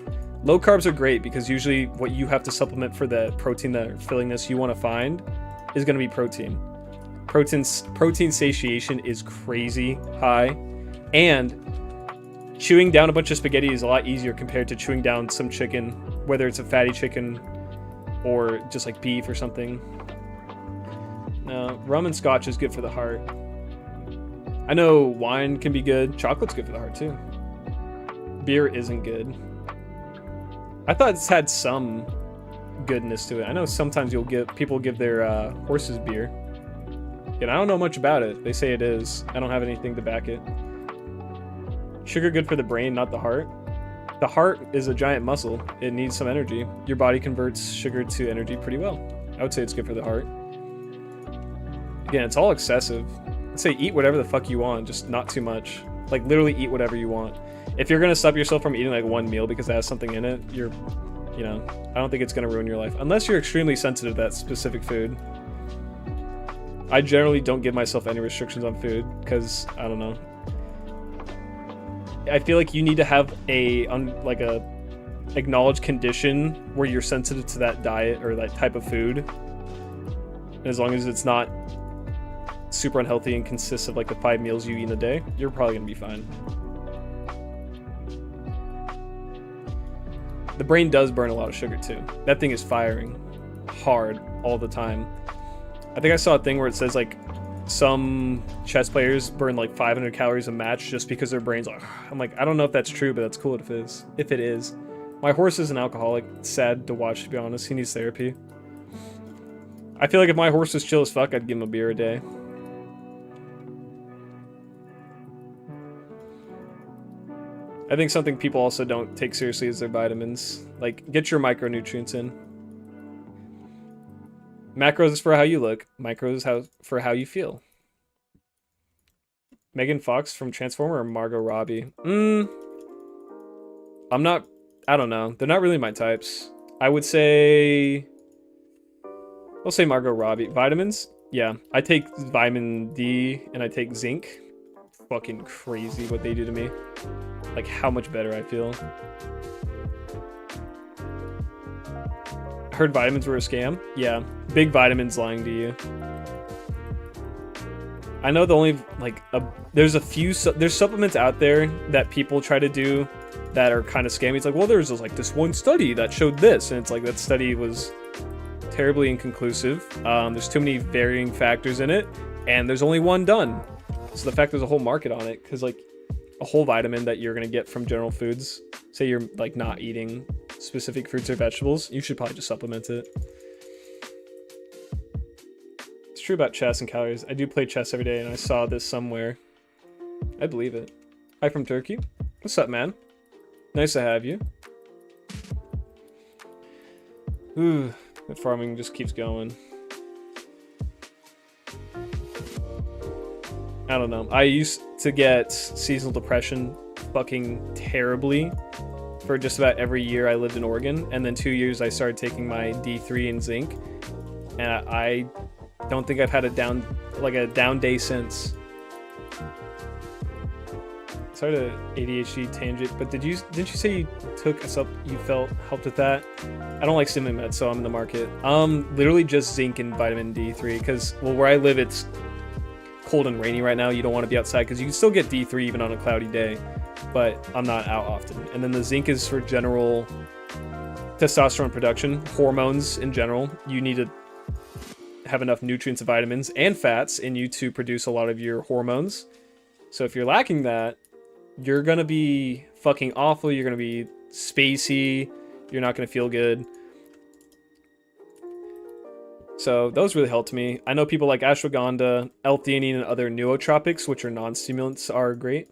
Low carbs are great because usually what you have to supplement for the protein that fillingness you want to find is going to be protein. Protein satiation is crazy high, and chewing down a bunch of spaghetti is a lot easier compared to chewing down some chicken, whether it's a fatty chicken or just like beef or something. No, rum and scotch is good for the heart. I know wine can be good. Chocolate's good for the heart too. Beer isn't good. I thought it's had some goodness to it. I know sometimes people give their horses beer. And I don't know much about it. They say it is. I don't have anything to back it. Sugar good for the brain, not the heart. The heart is a giant muscle. It needs some energy. Your body converts sugar to energy pretty well. I would say it's good for the heart. Again, it's all excessive. I'd say eat whatever the fuck you want, just not too much. Like literally eat whatever you want. If you're gonna stop yourself from eating like one meal because it has something in it, I don't think it's gonna ruin your life. Unless you're extremely sensitive to that specific food. I generally don't give myself any restrictions on food because I don't know. I feel like you need to have a acknowledged condition where you're sensitive to that diet or that type of food. And as long as it's not super unhealthy and consists of like the 5 meals you eat in a day, you're probably gonna be fine. The brain does burn a lot of sugar too. That thing is firing hard all the time. I think I saw a thing where it says like some chess players burn like 500 calories a match just because their brains are. I'm like, I don't know if that's true, but that's cool if it is. If it is. My horse is an alcoholic. It's sad to watch, to be honest. He needs therapy. I feel like if my horse was chill as fuck, I'd give him a beer a day. I think something people also don't take seriously is their vitamins. Like, get your micronutrients in. Macros is for how you look. Micros for how you feel. Megan Fox from Transformer or Margot Robbie? I don't know. They're not really my types. I would say... I'll say Margot Robbie. Vitamins? Yeah. I take vitamin D and I take zinc. Fucking crazy what they do to me. Like how much better I feel. Heard vitamins were a scam? Yeah. Big Vitamins lying to you. I know the only, there's there's supplements out there that people try to do that are kind of scammy. It's like, well, there's this one study that showed this, and it's like that study was terribly inconclusive. There's too many varying factors in it, and there's only one done. So the fact there's a whole market on it, because like a whole vitamin that you're gonna get from general foods, say you're like not eating specific fruits or vegetables, you should probably just supplement it. It's true about chess and calories. I do play chess every day, and I saw this somewhere. I believe it. Hi from Turkey. What's up, man? Nice to have you. Ooh, that farming just keeps going. I don't know. I used to get seasonal depression fucking terribly for just about every year I lived in Oregon. And then 2 years I started taking my D3 and zinc. And I don't think I've had a down day since. Sorry to ADHD tangent, but didn't you say you took you felt helped with that? I don't like stimulant meds, so I'm in the market. Literally just zinc and vitamin D3, because well, where I live it's cold and rainy right now. You don't want to be outside because you can still get D3 even on a cloudy day, but I'm not out often. And then the zinc is for general testosterone production, hormones in general. You need to have enough nutrients and vitamins and fats in you to produce a lot of your hormones. So if you're lacking that, you're gonna be fucking awful. You're gonna be spacey. You're not gonna feel good. So those really helped me. I know people like ashwagandha, L-theanine, and other nootropics, which are non-stimulants, are great.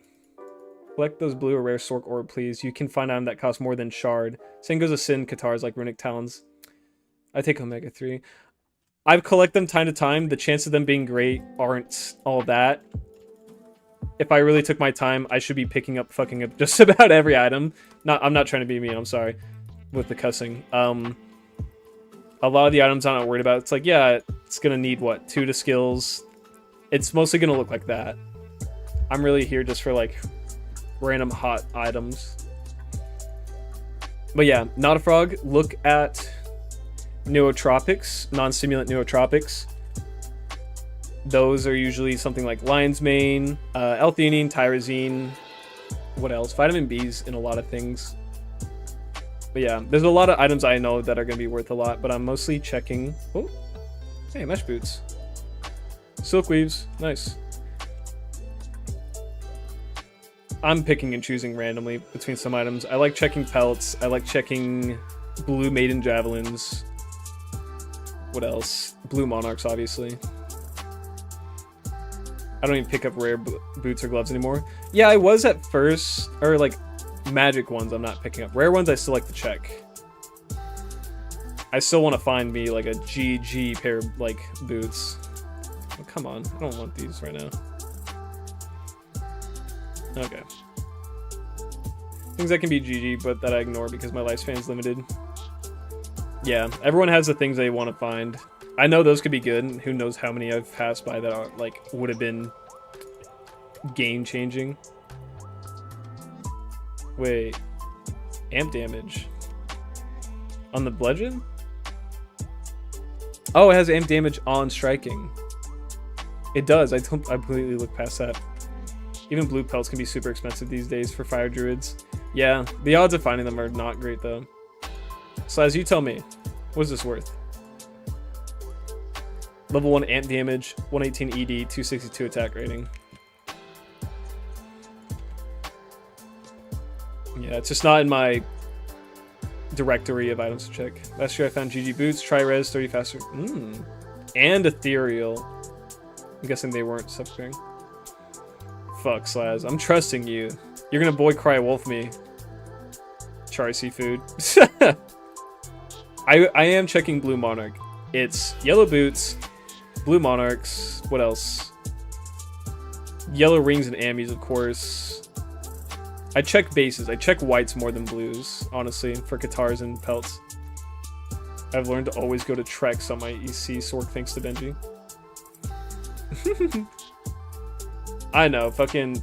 Collect those blue or rare Sork orb, please. You can find item that costs more than shard. Same goes with Sin Katars like runic talons. I take omega-3. I collect them time to time. The chance of them being great aren't all that. If I really took my time, I should be picking up fucking up just about every item. I'm not trying to be mean, I'm sorry. With the cussing. A lot of the items I'm not worried about. It's like, yeah, it's gonna need, what, 2 to skills? It's mostly gonna look like that. I'm really here just for, like, random hot items. But yeah, not a frog. Look at nootropics, non-stimulant nootropics. Those are usually something like lion's mane, L-theanine, tyrosine. What else? Vitamin B's in a lot of things. But yeah, there's a lot of items I know that are going to be worth a lot, but I'm mostly checking... Oh, hey, mesh boots. Silk weaves, nice. I'm picking and choosing randomly between some items. I like checking pelts. I like checking blue maiden javelins. What else? Blue monarchs, obviously. I don't even pick up rare boots or gloves anymore. Yeah, I was at first, or like magic ones I'm not picking up. Rare ones I still like to check. I still want to find me like a GG pair of like boots. Oh, come on, I don't want these right now. Okay. Things that can be GG, but that I ignore because my lifespan's limited. Yeah, everyone has the things they want to find. I know those could be good, and who knows how many I've passed by that are, like, would have been game-changing. Wait. Amp damage. On the bludgeon? Oh, it has amp damage on striking. It does. I completely looked past that. Even blue pelts can be super expensive these days for fire druids. Yeah, the odds of finding them are not great, though. So as you tell me, what is this worth? Level 1 amp damage, 118 ED, 262 attack rating. Yeah, it's just not in my directory of items to check. Last year I found GG boots, tri-res, 30 faster. And ethereal. I'm guessing they weren't suffering. Fuck, Slaz. I'm trusting you. You're gonna boy cry wolf me. Char seafood. I am checking blue monarch. It's yellow boots, blue monarchs. What else? Yellow rings and ammies, of course. I check bases. I check whites more than blues, honestly, for guitars and pelts. I've learned to always go to Trex on my EC Sork thanks to Benji. I know, fucking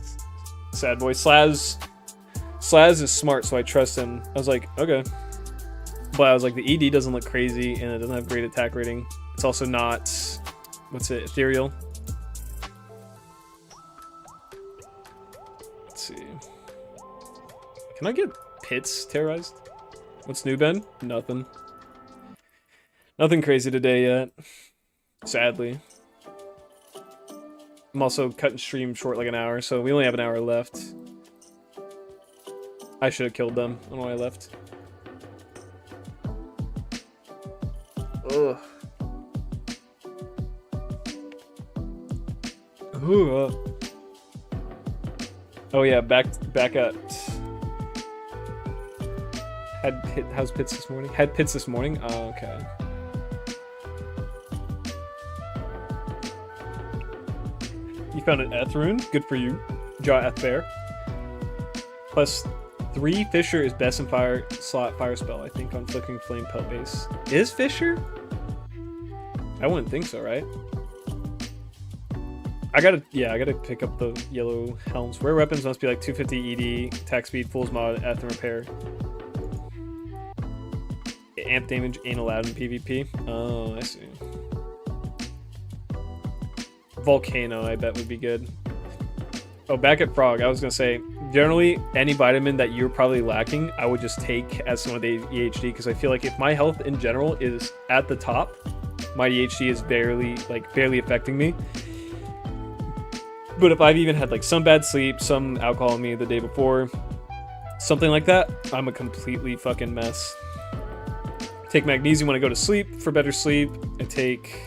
sad boy. Slaz is smart, so I trust him. I was like, okay. But I was like, the ED doesn't look crazy, and it doesn't have great attack rating. It's also not, what's it, ethereal? Let's see. Can I get pits terrorized? What's new, Ben? Nothing. Nothing crazy today yet. Sadly. I'm also cutting stream short like an hour, so we only have an hour left. I should have killed them. I don't know why I left. Ugh. Ooh, oh yeah, back at... How's pits this morning? Had pits this morning? Oh, okay. You found an Eth rune? Good for you. Jaw Eth Bear. Plus 3 Fissure is best in fire slot fire spell, I think, on Flickering Flame Pelt base. Is Fissure? I wouldn't think so, right? I gotta pick up the yellow helms. Rare weapons must be like 250 ED, attack speed, Fool's Mod, Eth, and Repair. Amp damage ain't allowed in PvP. Oh, I see. Volcano, I bet, would be good. Oh, back at Frog, I was gonna say, generally, any vitamin that you're probably lacking, I would just take as some of the EHD, because I feel like if my health in general is at the top, my EHD is barely affecting me. But if I've even had like some bad sleep, some alcohol on me the day before, something like that, I'm a completely fucking mess. I take magnesium when I go to sleep for better sleep. I take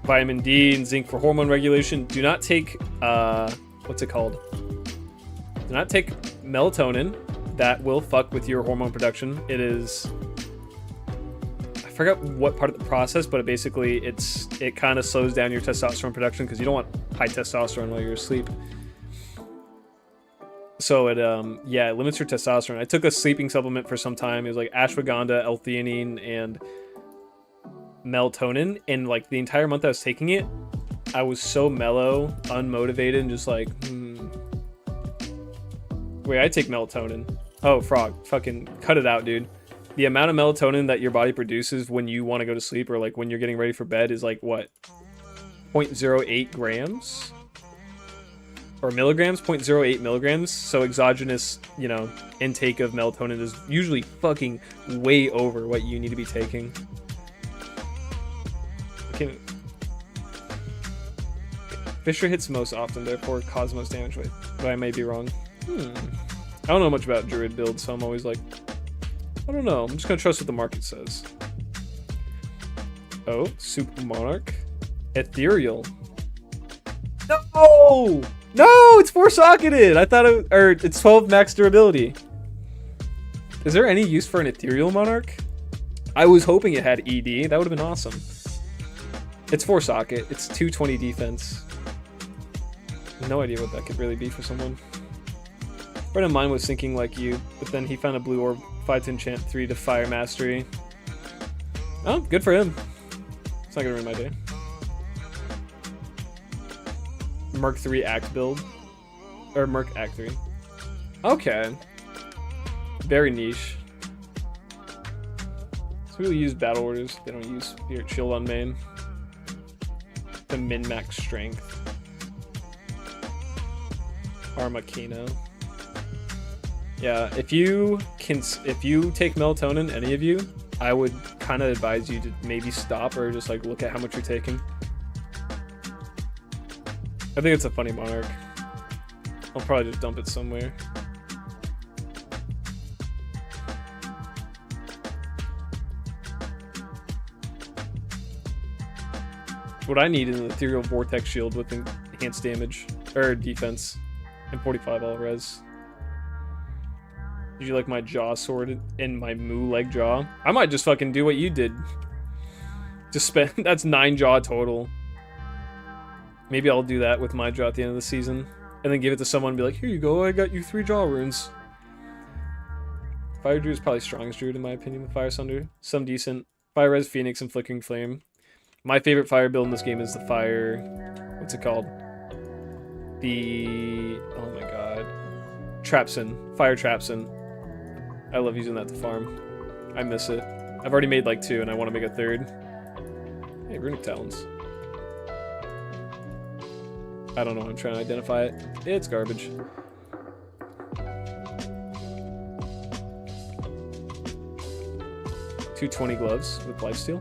vitamin D and zinc for hormone regulation. Do not take, what's it called? Do not take melatonin. That will fuck with your hormone production. It is, I forgot what part of the process, but it kind of slows down your testosterone production because you don't want high testosterone while you're asleep. So it limits your testosterone. I took a sleeping supplement for some time. It was like ashwagandha, L-theanine, and melatonin, and like the entire month I was taking it, I was so mellow, unmotivated, and just like, Wait, I take melatonin. Oh, Frog, fucking cut it out, dude. The amount of melatonin that your body produces when you want to go to sleep, or like when you're getting ready for bed, is like what? 0.08 grams? Or milligrams? 0.08 milligrams. So exogenous, intake of melatonin is usually fucking way over what you need to be taking. Fisher hits most often, therefore cause most damage. Wait, but I may be wrong. I don't know much about druid builds, so I'm always like, I don't know. I'm just gonna trust what the market says. Oh, Super Monarch. Ethereal. No! No! It's 4-socketed! I thought it's 12 max durability. Is there any use for an Ethereal Monarch? I was hoping it had ED. That would have been awesome. It's 4-socket. It's 220 defense. No idea what that could really be for someone. A friend of mine was thinking like you, but then he found a blue orb, 5 to enchant, 3 to fire mastery. Oh, good for him. It's not gonna ruin my day. Merc 3 Act build. Or Merc Act 3. Okay. Very niche. So people use battle orders. They don't use Spirit Shield on main. The min-max strength. Armakino. Yeah, if you take melatonin, any of you, I would kind of advise you to maybe stop or just like look at how much you're taking. I think it's a funny monarch. I'll probably just dump it somewhere. What I need is an Ethereal Vortex Shield with enhanced damage, or defense, and 45 all res. Did you like my jaw sword in my moo leg jaw? I might just fucking do what you did. Just spend, that's 9 jaw total. Maybe I'll do that with my jaw at the end of the season. And then give it to someone and be like, here you go, I got you 3 jaw runes. Fire Druid is probably strongest Druid in my opinion with Fire Sunder. Some decent. Fire Res Phoenix and Flickering Flame. My favorite fire build in this game is the fire... What's it called? The... Oh my god. Trapsin. Fire Trapsin. I love using that to farm. I miss it. I've already made like 2 and I want to make a 3rd. Hey, Runic Talons. I don't know, I'm trying to identify it. It's garbage. $220 gloves with lifesteal.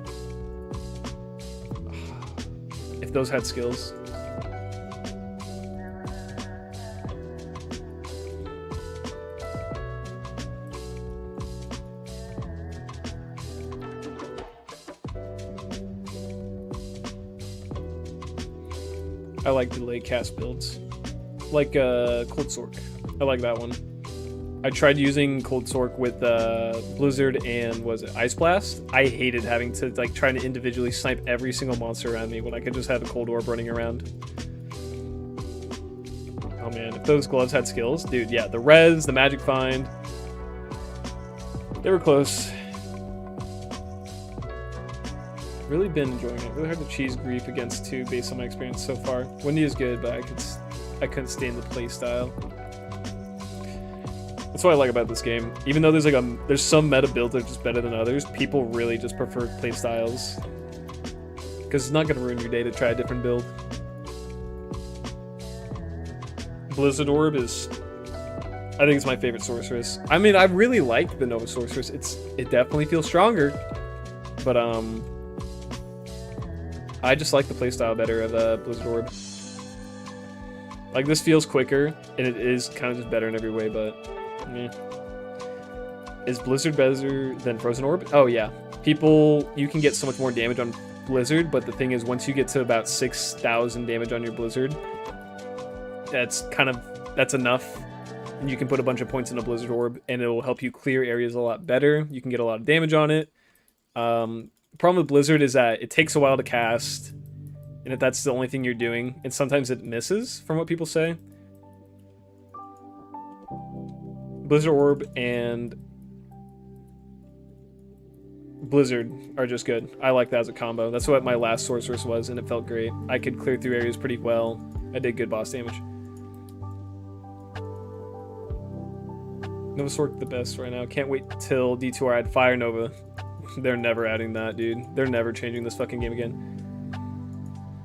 If those had skills. I like delay cast builds. Like Cold Sork. I like that one. I tried using Cold Sork with Blizzard and was it Ice Blast? I hated having to like trying to individually snipe every single monster around me when I could just have a Cold Orb running around. Oh man, if those gloves had skills, dude, yeah, the res, the magic find. They were close. Really been enjoying it. Really hard to cheese grief against 2 based on my experience so far. Windy is good, but I couldn't stand the play style. That's what I like about this game. Even though there's some meta builds that are just better than others, people really just prefer play styles. Because it's not going to ruin your day to try a different build. Blizzard Orb is, I think it's my favorite sorceress. I mean, I really like the Nova Sorceress. It definitely feels stronger, but I just like the playstyle better of Blizzard Orb. Like, this feels quicker, and it is kind of just better in every way, but meh. Is Blizzard better than Frozen Orb? Oh yeah. You can get so much more damage on Blizzard, but the thing is, once you get to about 6,000 damage on your Blizzard, that's enough. And you can put a bunch of points in a Blizzard Orb, and it will help you clear areas a lot better. You can get a lot of damage on it. The problem with Blizzard is that it takes a while to cast, and if that's the only thing you're doing, and sometimes it misses, from what people say. Blizzard Orb and Blizzard are just good. I like that as a combo. That's what my last sorceress was, and it felt great. I could clear through areas pretty well. I did good boss damage. Nova Sorc the best right now. Can't wait till D2R add Fire Nova. They're never adding that, dude. They're never changing this fucking game again.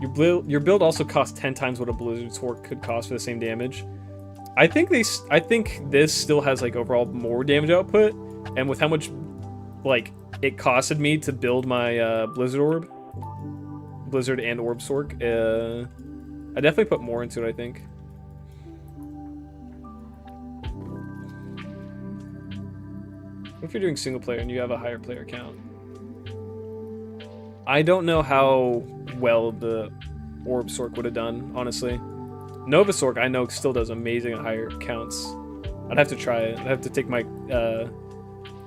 Your build also costs 10 times what a Blizzard Sorc could cost for the same damage. I think this still has like overall more damage output, and with how much like it costed me to build my Blizzard and Orb Sorc, I definitely put more into it, I think. What if you're doing single player and you have a higher player count? I don't know how well the Orb Sorc would have done, honestly. Nova Sorc, I know, still does amazing at higher counts. I'd have to try it. I'd have to take my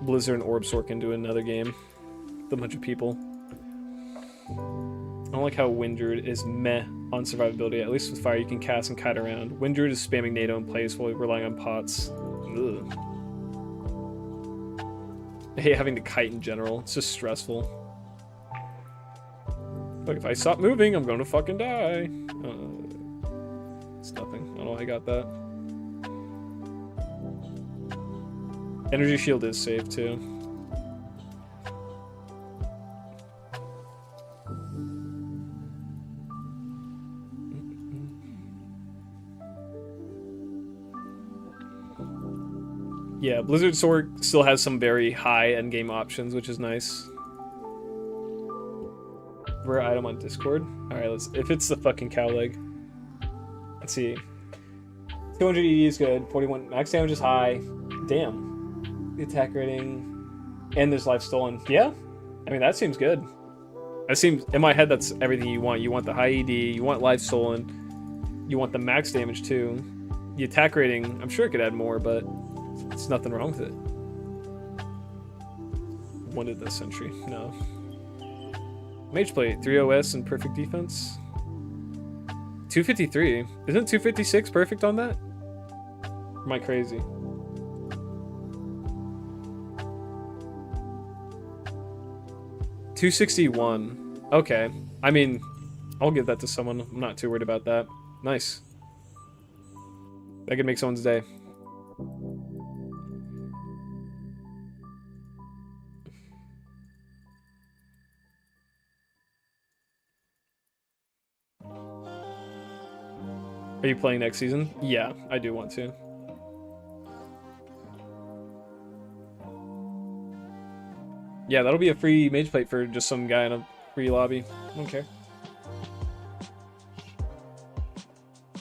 Blizzard and Orb Sorc into another game with a bunch of people. I don't like how Wind Druid is meh on survivability. At least with Fire, you can cast and kite around. Wind Druid is spamming NATO in place while relying on pots. Ugh. I hate having to kite in general. It's just stressful. Like, if I stop moving, I'm gonna fucking die. It's nothing. I don't know how I got that. Energy Shield is safe, too. Yeah, Blizzard Sorc still has some very high endgame options, which is nice. Rare item on Discord. Alright, if it's the fucking cow leg. Let's see. 200 ED is good. 41 max damage is high. Damn. The attack rating. And there's life stolen. Yeah? I mean, that seems good. That seems, in my head, that's everything you want. You want the high ED, you want life stolen, you want the max damage too. The attack rating, I'm sure it could add more, but there's nothing wrong with it. Wanted this century. No. Mage plate, 3 OS and perfect defense. 253. Isn't 256 perfect on that? Or am I crazy? $261. Okay. I mean, I'll give that to someone. I'm not too worried about that. Nice. That could make someone's day. Are you playing next season? Yeah, I do want to. Yeah, that'll be a free mage plate for just some guy in a free lobby. I don't care.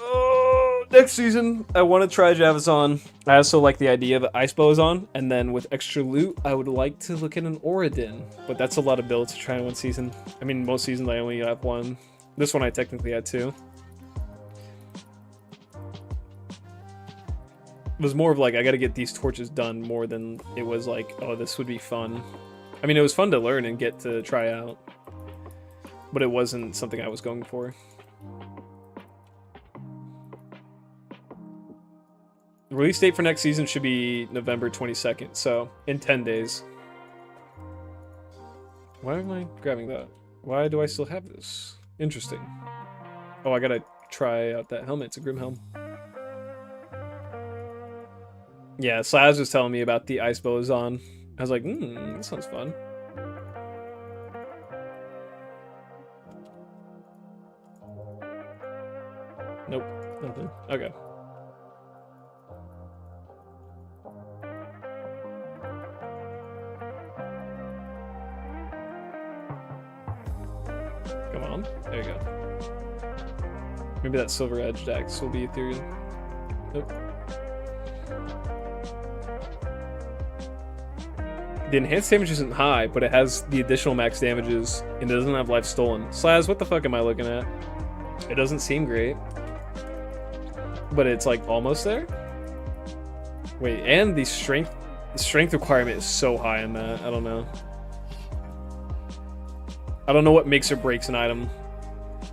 Oh, next season, I want to try Javazon. I also like the idea of Ice Boson, and then with extra loot, I would like to look at an Auradin. But that's a lot of builds to try in one season. I mean, most seasons I only have one. This one I technically had two. It was more of like, I gotta get these torches done more than it was like, oh, this would be fun. I mean, it was fun to learn and get to try out, but it wasn't something I was going for. The release date for next season should be November 22nd, so in 10 days. Why am I grabbing that? Why do I still have this? Interesting. Oh, I gotta try out that helmet. It's a Grim Helm. Yeah, Slaz was telling me about the Ice Boson. I was like, that sounds fun. Nope, nothing. Okay. Maybe that silver edged axe will be ethereal. Nope. The enhanced damage isn't high, but it has the additional max damages, and it doesn't have life stolen. Slaz, what the fuck am I looking at? It doesn't seem great. But it's like almost there? Wait, and the strength requirement is so high in that. I don't know. I don't know what makes or breaks an item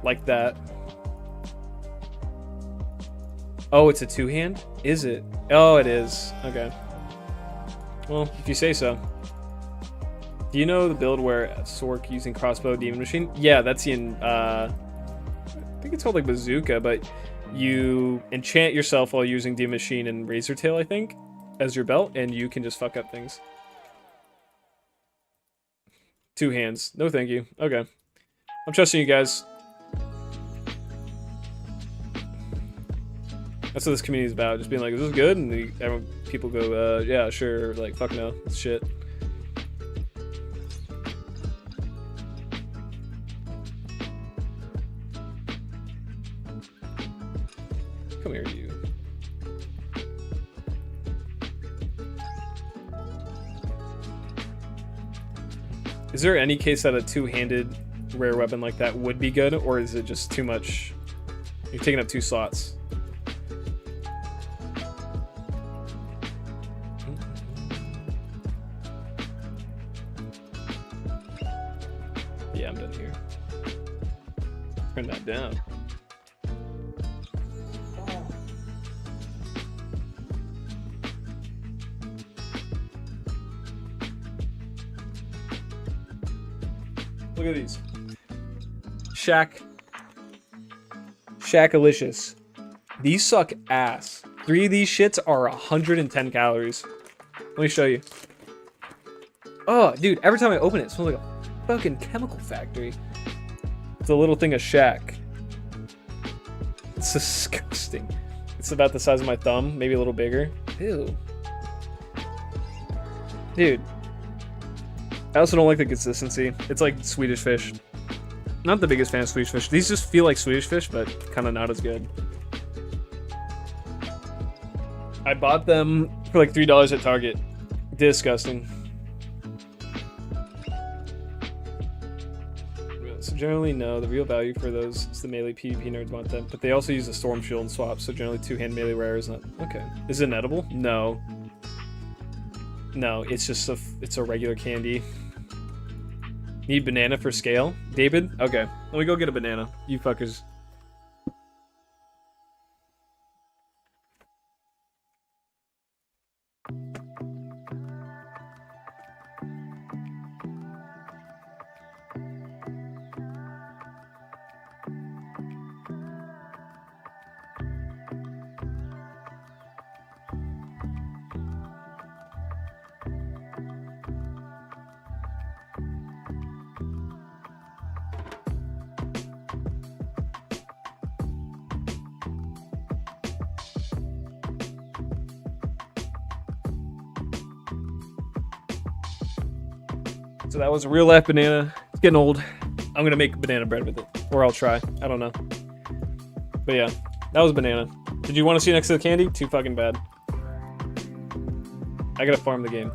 like that. Oh, it's a two-hand? Is it? Oh, it is. Okay. Well, if you say so. Do you know the build where Sork using crossbow demon machine? Yeah, that's in, I think it's called like bazooka, but you enchant yourself while using demon machine and razor tail, I think, as your belt, and you can just fuck up things. Two hands. No thank you. Okay. I'm trusting you guys. That's what this community is about. Just being like, is this good? And people go, yeah, sure. Like, fuck no. It's shit. Come here, you. Is there any case that a two-handed rare weapon like that would be good, or is it just too much? You're taking up 2 slots. Yeah, I'm done here. Turn that down. Look at these. Shackalicious. These suck ass. 3 of these shits are 110 calories. Let me show you. Oh, dude, every time I open it, it smells like a fucking chemical factory. It's a little thing of shack. It's disgusting. It's about the size of my thumb, maybe a little bigger. Ew. Dude. I also don't like the consistency. It's like Swedish fish. Not the biggest fan of Swedish fish. These just feel like Swedish fish, but kind of not as good. I bought them for like $3 at Target. Disgusting. So generally, no. The real value for those is the melee PvP nerds want them, but they also use a storm shield and swap. So generally, 2-hand melee rare is not okay. Is it edible? No. No, it's just it's a regular candy. Need banana for scale? David? Okay. Let me go get a banana. You fuckers. So that was a real life banana. It's getting old. I'm gonna make banana bread with it. Or I'll try. I don't know. But yeah, that was banana. Did you want to see next to the candy? Too fucking bad. I gotta farm the game.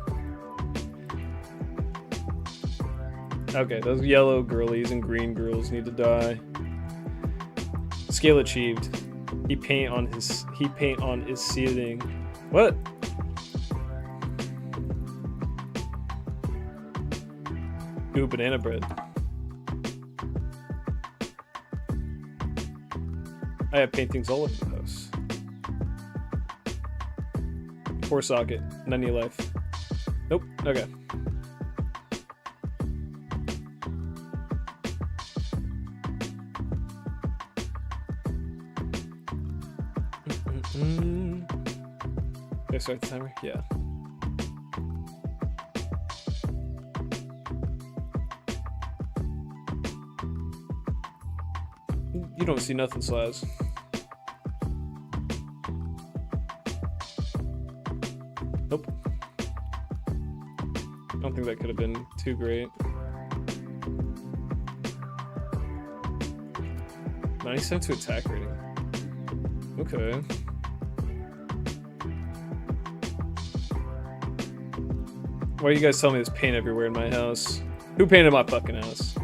Okay, those yellow girlies and green girls need to die. Scale achieved. He paint on his ceiling. What? Ooh, banana bread. I have paintings all over the house. Poor socket. None of your life. Nope. Okay. Did I start the timer? Yeah. You don't see nothing, Slaz. Nope. I don't think that could have been too great. 97 to attack rating. Okay. Why are you guys telling me there's paint everywhere in my house? Who painted my fucking house?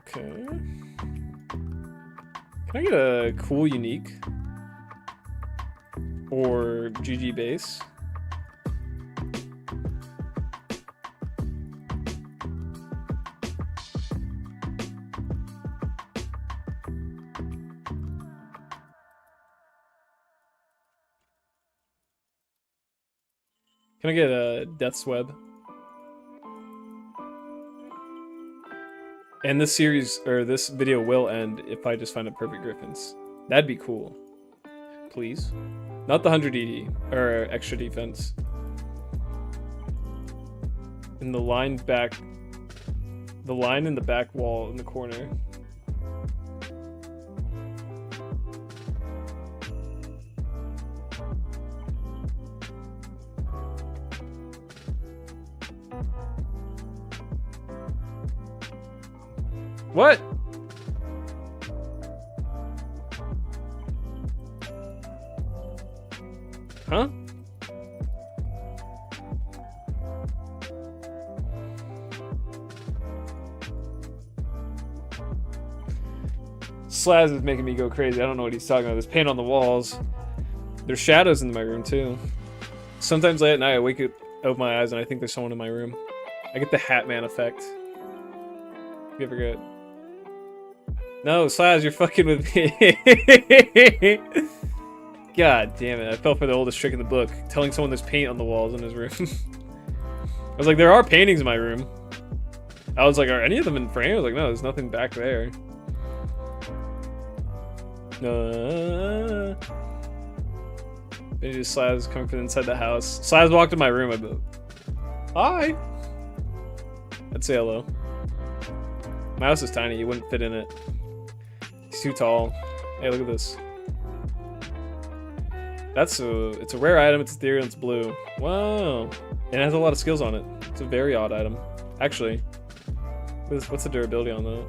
Okay. Can I get a cool unique? Or GG base? Can I get a Death's Web? And this series, or this video will end if I just find a perfect Griffins. That'd be cool. Please. Not the 100 ED, or extra defense. And the line back... The line in the back wall in the corner. What? Huh? Slaz is making me go crazy. I don't know what he's talking about. There's paint on the walls. There's shadows in my room too. Sometimes late at night I wake up, open my eyes, and I think there's someone in my room. I get the Hatman effect. You ever get... No, Slaz, you're fucking with me. God damn it. I fell for the oldest trick in the book. Telling someone there's paint on the walls in his room. I was like, there are paintings in my room. I was like, are any of them in frame? I was like, no, there's nothing back there. Maybe just Slaz coming from inside the house. Slaz walked in my room, I bet. Hi! I'd say hello. My house is tiny, you wouldn't fit in it. He's too tall. Hey, look at this. It's a rare item, it's ethereal, it's blue. Wow. And it has a lot of skills on it. It's a very odd item. Actually, what's the durability on that?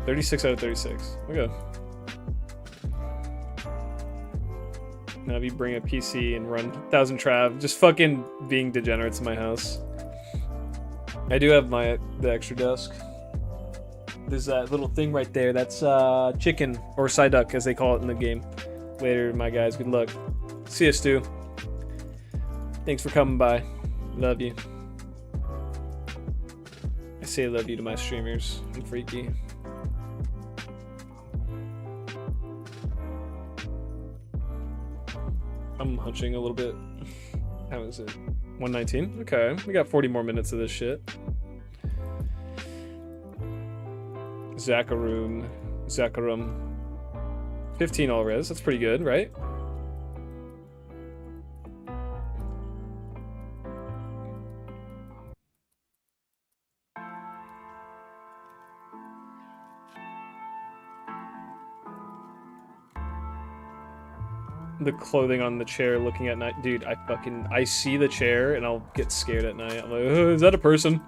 36 out of 36. Okay. Now if you bring a PC and run 1000 trav, just fucking being degenerates in my house. I do have the extra desk. There's that little thing right there. That's chicken, or side duck, as they call it in the game. Later, my guys. Good luck. See you, Stu. Thanks for coming by. Love you. I say love you to my streamers. I'm freaky. I'm hunching a little bit. How is it? 119? Okay. We got 40 more minutes of this shit. Zakarum. 15 all res. That's pretty good, right? The clothing on the chair looking at night. Dude, I see the chair and I'll get scared at night. I'm like, oh, is that a person?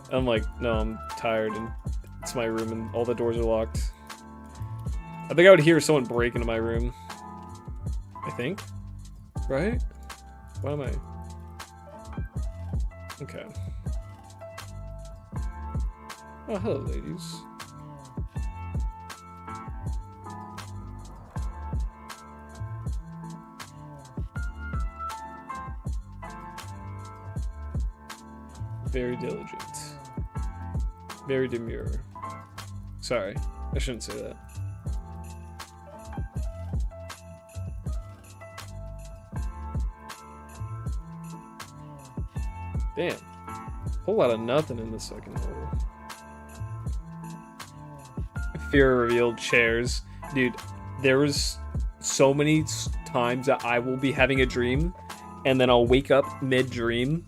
And I'm like, no, I'm tired and it's my room and all the doors are locked. I think I would hear someone break into my room. I think. Right? What am I? Okay. Oh, hello, ladies. Very diligent. Very demure. Sorry, I shouldn't say that. Damn. Whole lot of nothing in the second hole. Fear revealed chairs. Dude, there was so many times that I will be having a dream and then I'll wake up mid-dream.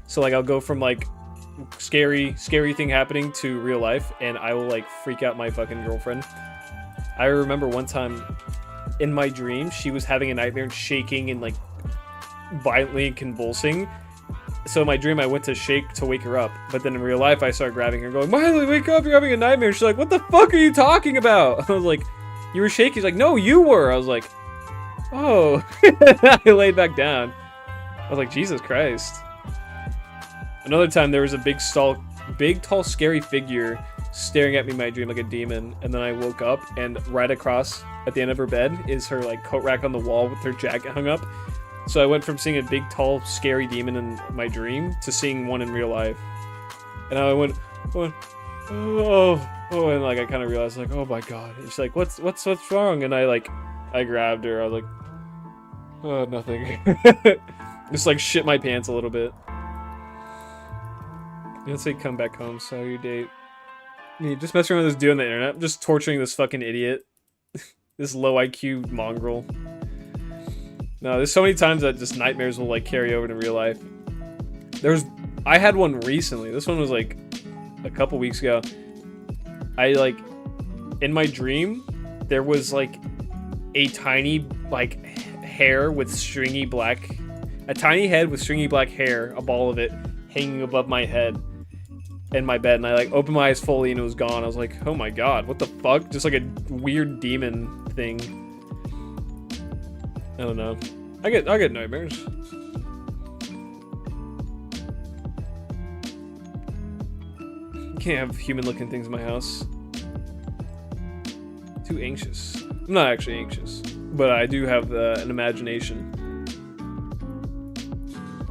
So like I'll go from like scary thing happening to real life and I will like freak out my fucking girlfriend. I remember one time in my dream she was having a nightmare and shaking and like violently convulsing so in my dream, I went to shake to wake her up, but then in real life, I started grabbing her, going, "Miley, wake up! You're having a nightmare." She's like, "What the fuck are you talking about?" I was like, "You were shaking." She's like, "No, you were." I was like, "Oh." I laid back down. I was like, Jesus Christ. Another time, there was a big, tall, scary figure staring at me in my dream like a demon, and then I woke up, and right across at the end of her bed is her like coat rack on the wall with her jacket hung up. So I went from seeing a big, tall, scary demon in my dream to seeing one in real life. And I went, oh, and like I kind of realized, like, oh my god. And she's like, what's wrong? And I grabbed her. I was like, oh, nothing. Just like shit my pants a little bit. Let's say come back home. So your date. You just mess around with this dude on the internet. I'm just torturing this fucking idiot. This low IQ mongrel. No, there's so many times that just nightmares will like carry over to real life. I had one recently. This one was like a couple weeks ago. I like in my dream there was like a tiny like hair with stringy black, a tiny head with stringy black hair, a ball of it hanging above my head in my bed, and I like opened my eyes fully and it was gone. I was like, oh my god, what the fuck? Just like a weird demon thing. I don't know. I get nightmares. You can't have human-looking things in my house. Too anxious. I'm not actually anxious, but I do have an imagination.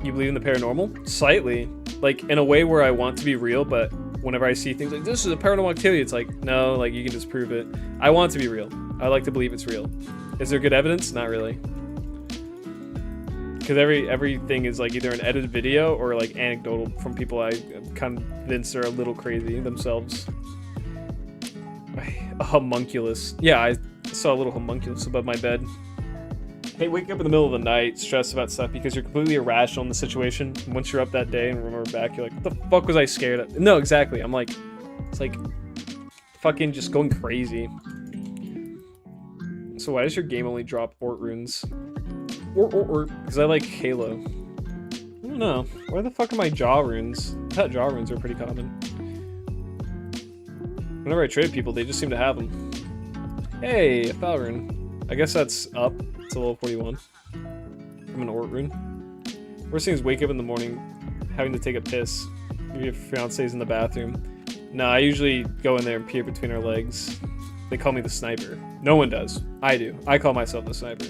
You believe in the paranormal? Slightly. Like, in a way where I want to be real, but whenever I see things like, this is a paranormal activity, it's like, no, like, you can just prove it. I want it to be real. I like to believe it's real. Is there good evidence? Not really. Because everything is like either an edited video or like anecdotal from people I convinced are a little crazy themselves. A homunculus. Yeah, I saw a little homunculus above my bed. Hey, wake up in the middle of the night, stressed about stuff because you're completely irrational in the situation. Once you're up that day and remember back, you're like, what the fuck was I scared of? No, exactly. I'm like, it's like fucking just going crazy. So why does your game only drop Ort runes? Or, because I like Halo. I don't know. Where the fuck are my jaw runes? I thought jaw runes were pretty common. Whenever I trade people, they just seem to have them. Hey, a foul rune. I guess that's up to level 41. I'm an Ort rune. Worst thing is wake up in the morning having to take a piss. Maybe your fiance's in the bathroom. No, I usually go in there and peer between her legs. They call me the sniper. No one does. I do. I call myself the sniper.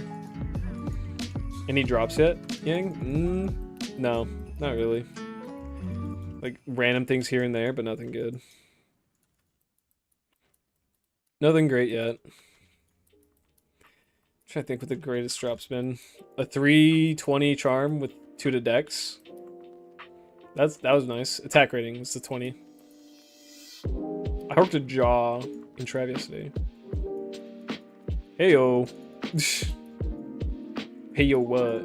Any drops yet, Yang? No, not really. Like random things here and there, but nothing good. Nothing great yet. Trying to think what the greatest drop's been. A 320 charm with 2 to dex. That was nice. Attack rating was the 20. I worked a jaw in Trav yesterday. Heyo. Hey yo, what?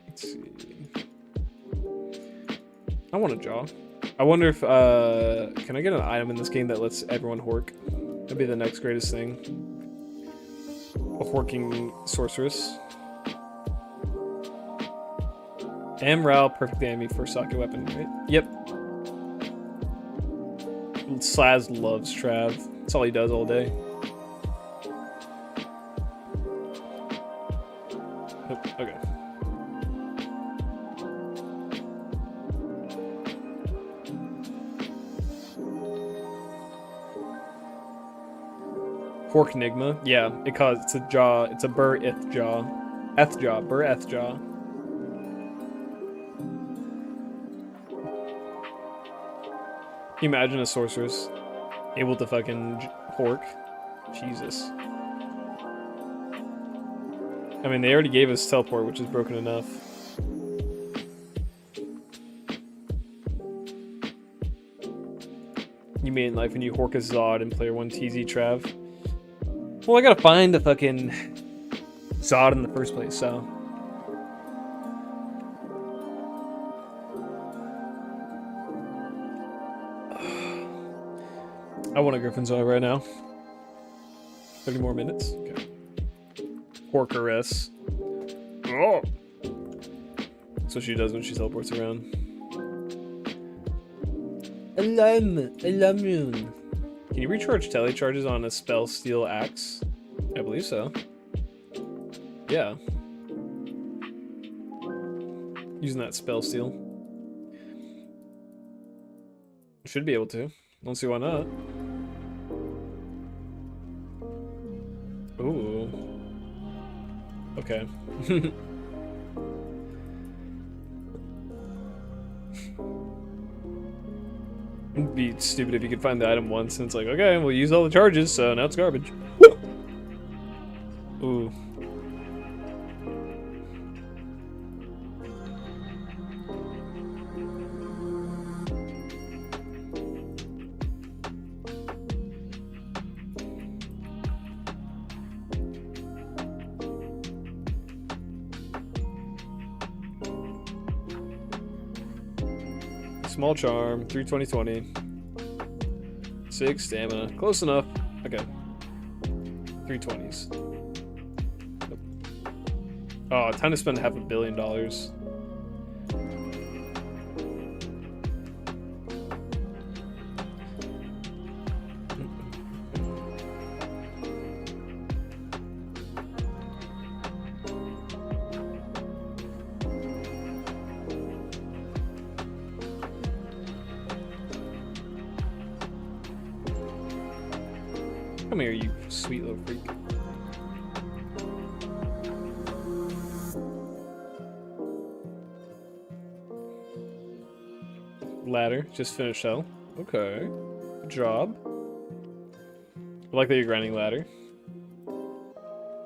Let's see. I want a jaw. I wonder if can I get an item in this game that lets everyone hork? That'd be the next greatest thing. A horking sorceress. Amral, perfect enemy for socket weapon, right? Yep. Slaz loves Trav. That's all he does all day. Oh, okay. Hork Enigma. Yeah, it's a jaw. It's a burr ith jaw. Eth jaw. Burr eth jaw. Can you imagine a sorceress able to fucking hork? Jesus. I mean, they already gave us teleport, which is broken enough. You mean in life when you hork a Zod in player 1 TZ Trav? Well, I gotta find a fucking Zod in the first place, so. I want a Griffin Zod right now. 30 more minutes? Okay. Porkeress. Oh. That's what she does when she teleports around. Alarm rune. Can you recharge telecharges on a spell steel axe? I believe so. Yeah. Using that spell steel. Should be able to. Don't see why not. Ooh. Okay. It'd be stupid if you could find the item once and it's like, okay, we'll use all the charges, so now it's garbage. Ooh. Small charm, 320-20. 6 stamina. Close enough. Okay. 320s. Nope. Oh, time to spend $500 million. Come here, you sweet little freak. Ladder, just finished hell. Okay. Good job. I like that you're grinding ladder.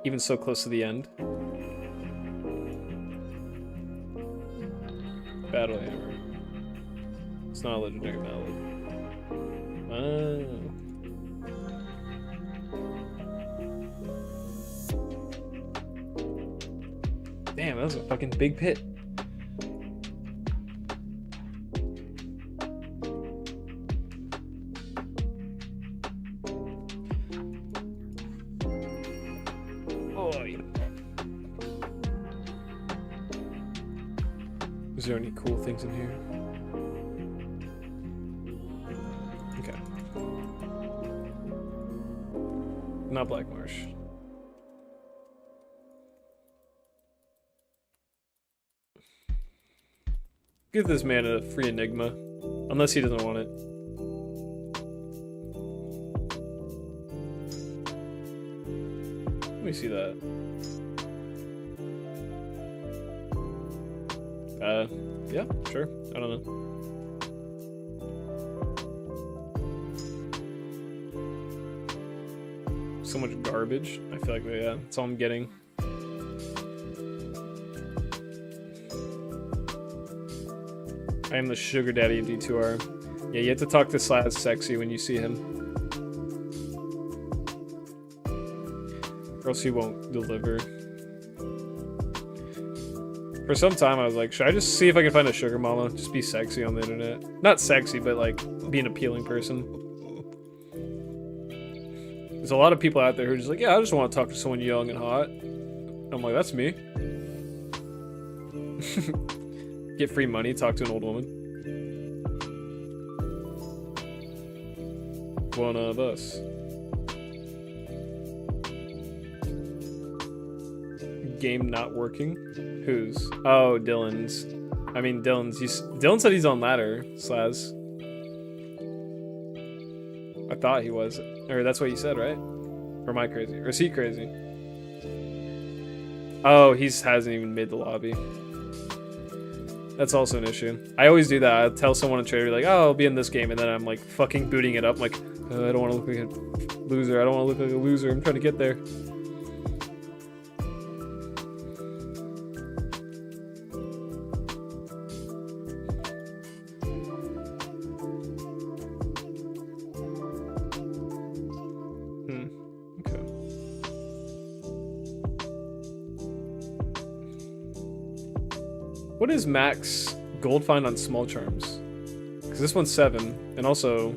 Even so close to the end. Battle hammer. It's not a legendary mallet. Oh. Damn, that was a fucking big pit. Oh. Is there any cool things in here? Okay. Not Black Marsh. Give this man a free enigma. Unless he doesn't want it. Let me see that. Yeah, sure. I don't know. So much garbage. I feel like, yeah, that's all I'm getting. I am the sugar daddy of D2R. Yeah, you have to talk to Slaz sexy when you see him. Or else he won't deliver. For some time I was like, should I just see if I can find a sugar mama? Just be sexy on the internet. Not sexy, but like, be an appealing person. There's a lot of people out there who are just like, yeah, I just want to talk to someone young and hot. I'm like, that's me. Get free money, talk to an old woman. One of us. Game not working? Whose? Oh, Dylan's. I mean, Dylan's. Dylan said he's on ladder, Slaz. I thought he was. Or that's what you said, right? Or am I crazy? Or is he crazy? Oh, he hasn't even made the lobby. That's also an issue. I always do that. I tell someone on Twitter, like, oh, I'll be in this game, and then I'm like fucking booting it up. I'm like, I don't want to look like a loser. I don't want to look like a loser. I'm trying to get there. Okay. What is max gold find on small charms? Because this one's 7, and also,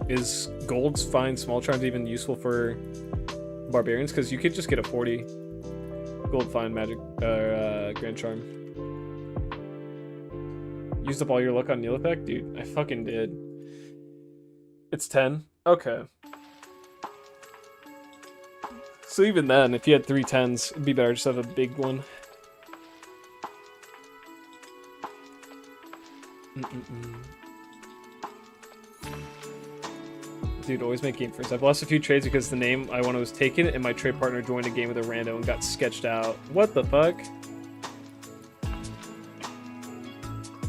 is gold's find small charms even useful for barbarians? Because you could just get a 40. Gold Fine Magic, Grand Charm. Used up all your luck on Neolithek? Dude, I fucking did. It's 10? Okay. So even then, if you had 3 10s, it'd be better just to have a big one. Dude, always make game first. I've lost a few trades because the name I wanted was taken and my trade partner joined a game with a rando and got sketched out. What the fuck?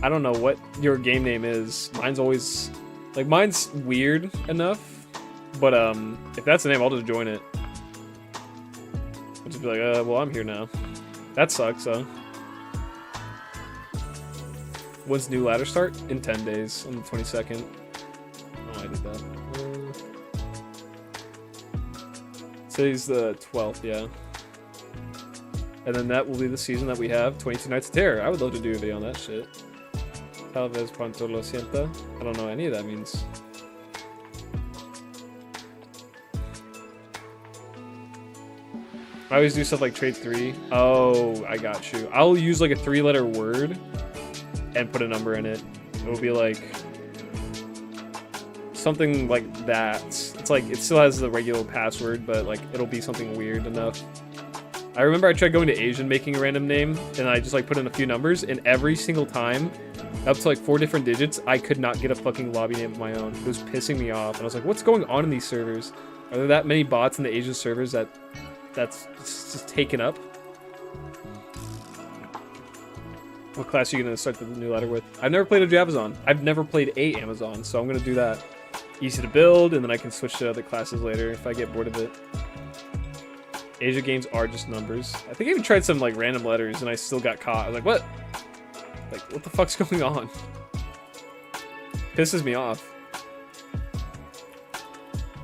I don't know what your game name is. Mine's always... Like, mine's weird enough. But, if that's the name, I'll just join it. I'll just be like, well, I'm here now. That sucks, though. When's new ladder start? In 10 days, on the 22nd. Oh, I did that. Today's the 12th, yeah. And then that will be the season that we have, 22 Nights of Terror. I would love to do a video on that shit. Tal vez pronto lo sienta. I don't know what any of that means. I always do stuff like trade 3. Oh, I got you. I'll use like a 3-letter word and put a number in it. It will be like something like that. It's like it still has the regular password, but like it'll be something weird enough. I remember I tried going to Asian making a random name, and I just like put in a few numbers, and every single time, up to like 4 different digits, I could not get a fucking lobby name of my own. It was pissing me off, and I was like, what's going on in these servers? Are there that many bots in the Asian servers that's just taken up? What class are you gonna start the new ladder with? I've never played a Javazon. I've never played a Amazon, so I'm gonna do that. Easy to build, and then I can switch to other classes later if I get bored of it. Asia games are just numbers. I think I even tried some like random letters and I still got caught. I was like, what? Like, what the fuck's going on? Pisses me off.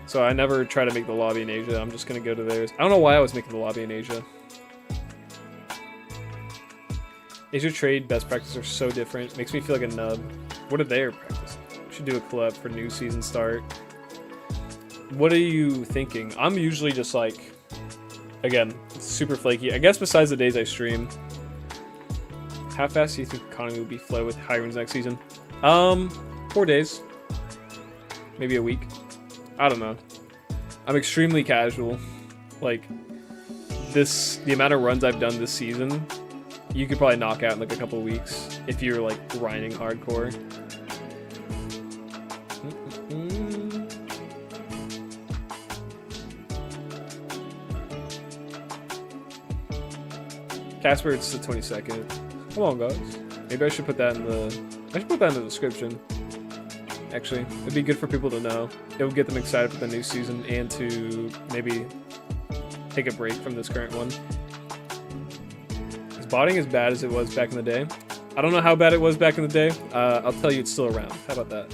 So I never try to make the lobby in Asia. I'm just gonna go to theirs. I don't know why I was making the lobby in Asia. Asia trade best practices are so different. Makes me feel like a nub. What are their practices? We should do a collab for new season start. What are you thinking? I'm usually just like, again, super flaky. I guess besides the days I stream. How fast do you think the economy will be flow with high runes next season? 4 days. Maybe a week. I don't know. I'm extremely casual. Like, the amount of runs I've done this season, you could probably knock out in like a couple weeks if you're like grinding hardcore. Casper, it's the 22nd. Come on, guys. Maybe I should put that in the description. Actually, it'd be good for people to know. It would get them excited for the new season and to maybe take a break from this current one. Is botting as bad as it was back in the day? I don't know how bad it was back in the day. I'll tell you it's still around. How about that?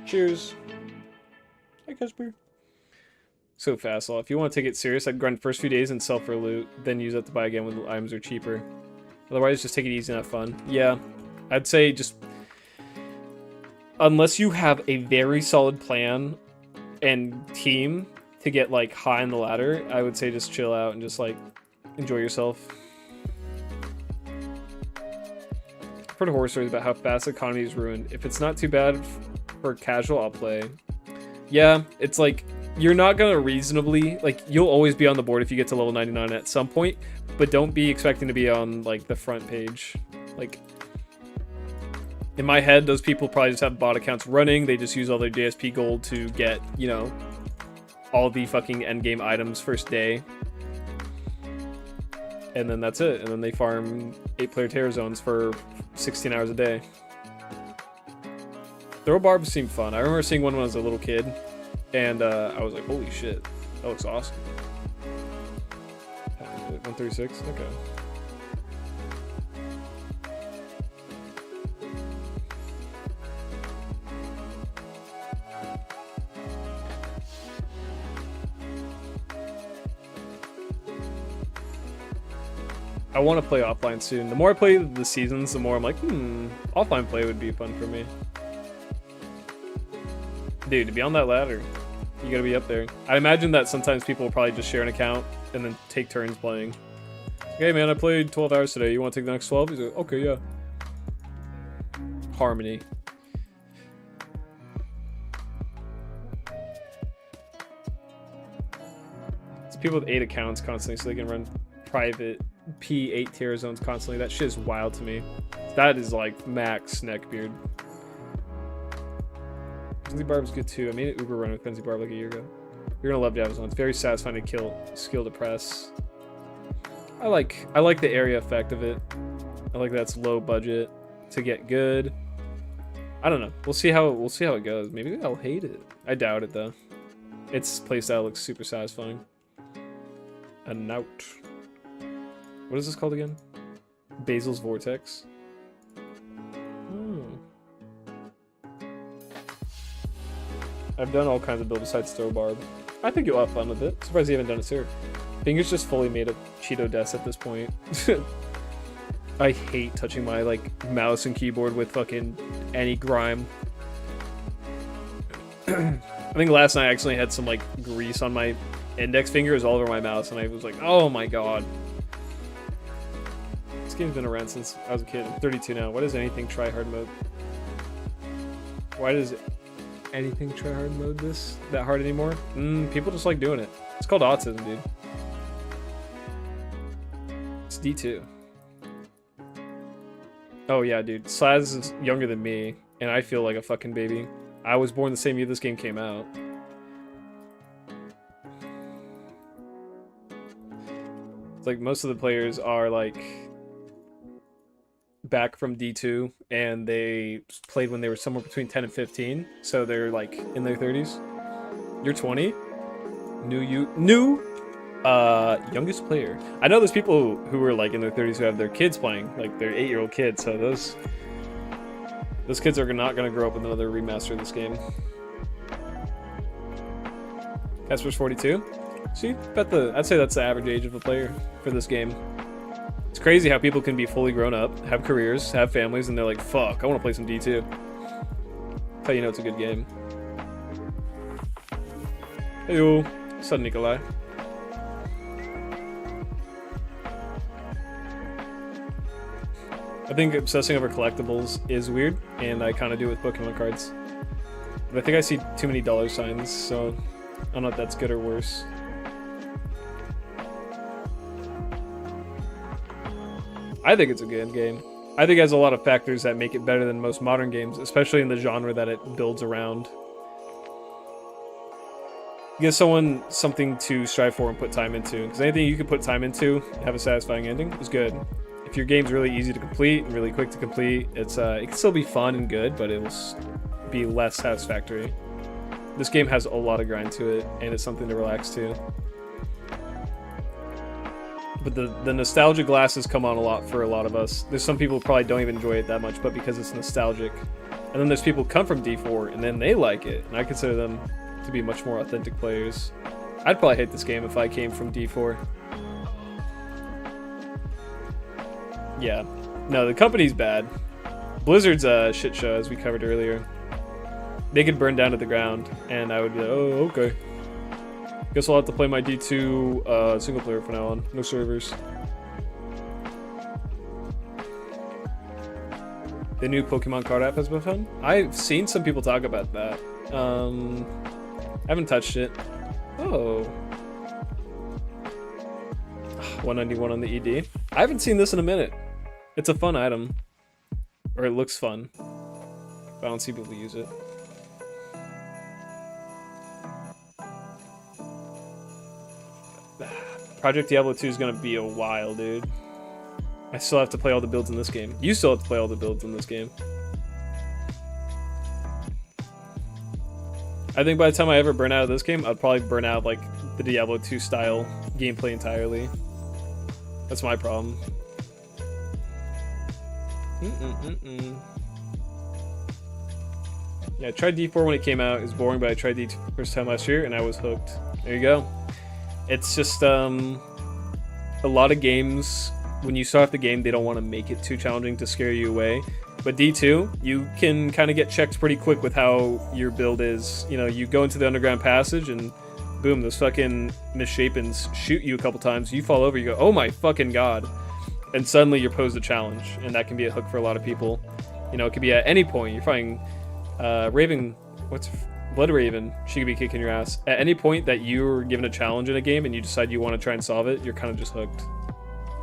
Cheers. Hi, Casper. So fast, if you want to take it serious, I'd grind the first few days and sell for loot, then use that to buy again when the items are cheaper. Otherwise, just take it easy and have fun. Yeah, I'd say just... Unless you have a very solid plan and team to get, like, high on the ladder, I would say just chill out and just, like, enjoy yourself. I've heard horror stories about how fast the economy is ruined. If it's not too bad for casual, I'll play. Yeah, it's like... You're not gonna reasonably, like, you'll always be on the board if you get to level 99 at some point, but don't be expecting to be on, like, the front page. Like, in my head, those people probably just have bot accounts running, they just use all their JSP gold to get, you know, all the fucking endgame items first day. And then that's it, and then they farm 8-player terror zones for 16 hours a day. Throw barbs seem fun. I remember seeing one when I was a little kid. And I was like, holy shit, that looks awesome. 136? Okay. I want to play offline soon. The more I play the seasons, the more I'm like, offline play would be fun for me. Dude, to be on that ladder, you gotta be up there. I imagine that sometimes people will probably just share an account and then take turns playing. Hey man, I played 12 hours today. You want to take the next 12? He's like, okay, yeah. Harmony. It's people with 8 accounts constantly so they can run private P8 tier zones constantly. That shit is wild to me. That is like max neckbeard. Frenzy Barb is good too. I made an Uber run with Frenzy Barb like a year ago. You're gonna love Diablo. It's very satisfying to kill skill to press. I like the area effect of it. I like that's low budget to get good. I don't know. We'll see how it goes. Maybe I'll hate it. I doubt it though. Its playstyle looks super satisfying. A nout. What is this called again? Basil's Vortex. I've done all kinds of builds besides throw barb. I think you'll have fun with it. Surprised you haven't done it sooner. Fingers just fully made of Cheeto deaths at this point. I hate touching my like mouse and keyboard with fucking any grime. I think last night I actually had some like grease on my index fingers all over my mouse, and I was like, oh my god. This game's been around since I was a kid. I'm 32 now. Why does anything try hard mode? Why does anything try hard mode that hard anymore? People just like doing it. It's called autism, dude. It's D2. Oh yeah, dude. Slaz is younger than me, and I feel like a fucking baby. I was born the same year this game came out. It's like most of the players are like back from D2, and they played when they were somewhere between 10 and 15, so they're like in their 30s. You're 20? New youngest player. I know there's people who are like in their 30s who have their kids playing, like their 8-year-old kids, so those kids are not going to grow up with another remaster of this game. Casper's 42? See, I'd say that's the average age of a player for this game. It's crazy how people can be fully grown up, have careers, have families, and they're like, fuck, I want to play some D2. That's how you know it's a good game. Heyo, Son Nikolai. I think obsessing over collectibles is weird, and I kind of do with Pokemon cards. But I think I see too many dollar signs, so I don't know if that's good or worse. I think it's a good game. I think it has a lot of factors that make it better than most modern games, especially in the genre that it builds around. Give someone something to strive for and put time into, because anything you can put time into and have a satisfying ending is good. If your game's really easy to complete and really quick to complete, it can still be fun and good, but it will be less satisfactory. This game has a lot of grind to it, and it's something to relax to. But the nostalgia glasses come on a lot for a lot of us. There's some people who probably don't even enjoy it that much, but because it's nostalgic. And then there's people who come from D4, and then they like it, and I consider them to be much more authentic players. I'd probably hate this game if I came from D4. Yeah. No, the company's bad. Blizzard's a shit show, as we covered earlier. They could burn down to the ground, and I would be like, oh, okay. Guess I'll have to play my D2 single player from now on. No servers. The new Pokemon card app has been fun. I've seen some people talk about that. I haven't touched it. Oh. 191 on the ED. I haven't seen this in a minute. It's a fun item. Or it looks fun. But I don't see people use it. Project Diablo 2 is gonna be a while, dude. I still have to play all the builds in this game. You still have to play all the builds in this game. I think by the time I ever burn out of this game, I'd probably burn out like the Diablo 2 style gameplay entirely. That's my problem. Yeah, I tried D4 when it came out. It was boring, but I tried D2 first time last year, and I was hooked. There you go. It's just a lot of games when you start off the game, they don't want to make it too challenging to scare you away. But D2, you can kind of get checked pretty quick with how your build is. You know, you go into the underground passage and boom, those fucking misshapens shoot you a couple times. You fall over, you go, oh my fucking god. And suddenly you're posed a challenge, and that can be a hook for a lot of people. You know, it could be at any point. You're fighting Blood Raven. She could be kicking your ass. At any point that you're given a challenge in a game and you decide you want to try and solve it, you're kind of just hooked.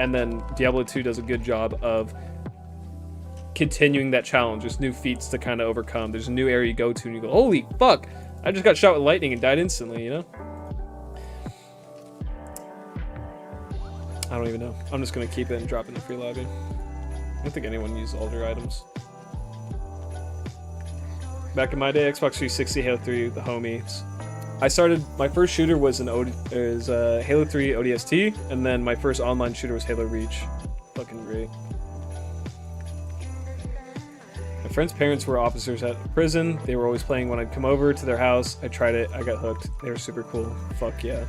And then Diablo 2 does a good job of continuing that challenge. There's new feats to kind of overcome. There's a new area you go to and you go, holy fuck, I just got shot with lightning and died instantly, you know? I don't even know. I'm just going to keep it and drop it in the free lobby. I don't think anyone uses all their items. Back in my day, Xbox 360, Halo 3, the homies. I started, my first shooter was Halo 3 ODST, and then my first online shooter was Halo Reach. Fucking great. My friend's parents were officers at a prison. They were always playing when I'd come over to their house. I tried it, I got hooked. They were super cool. Fuck yeah.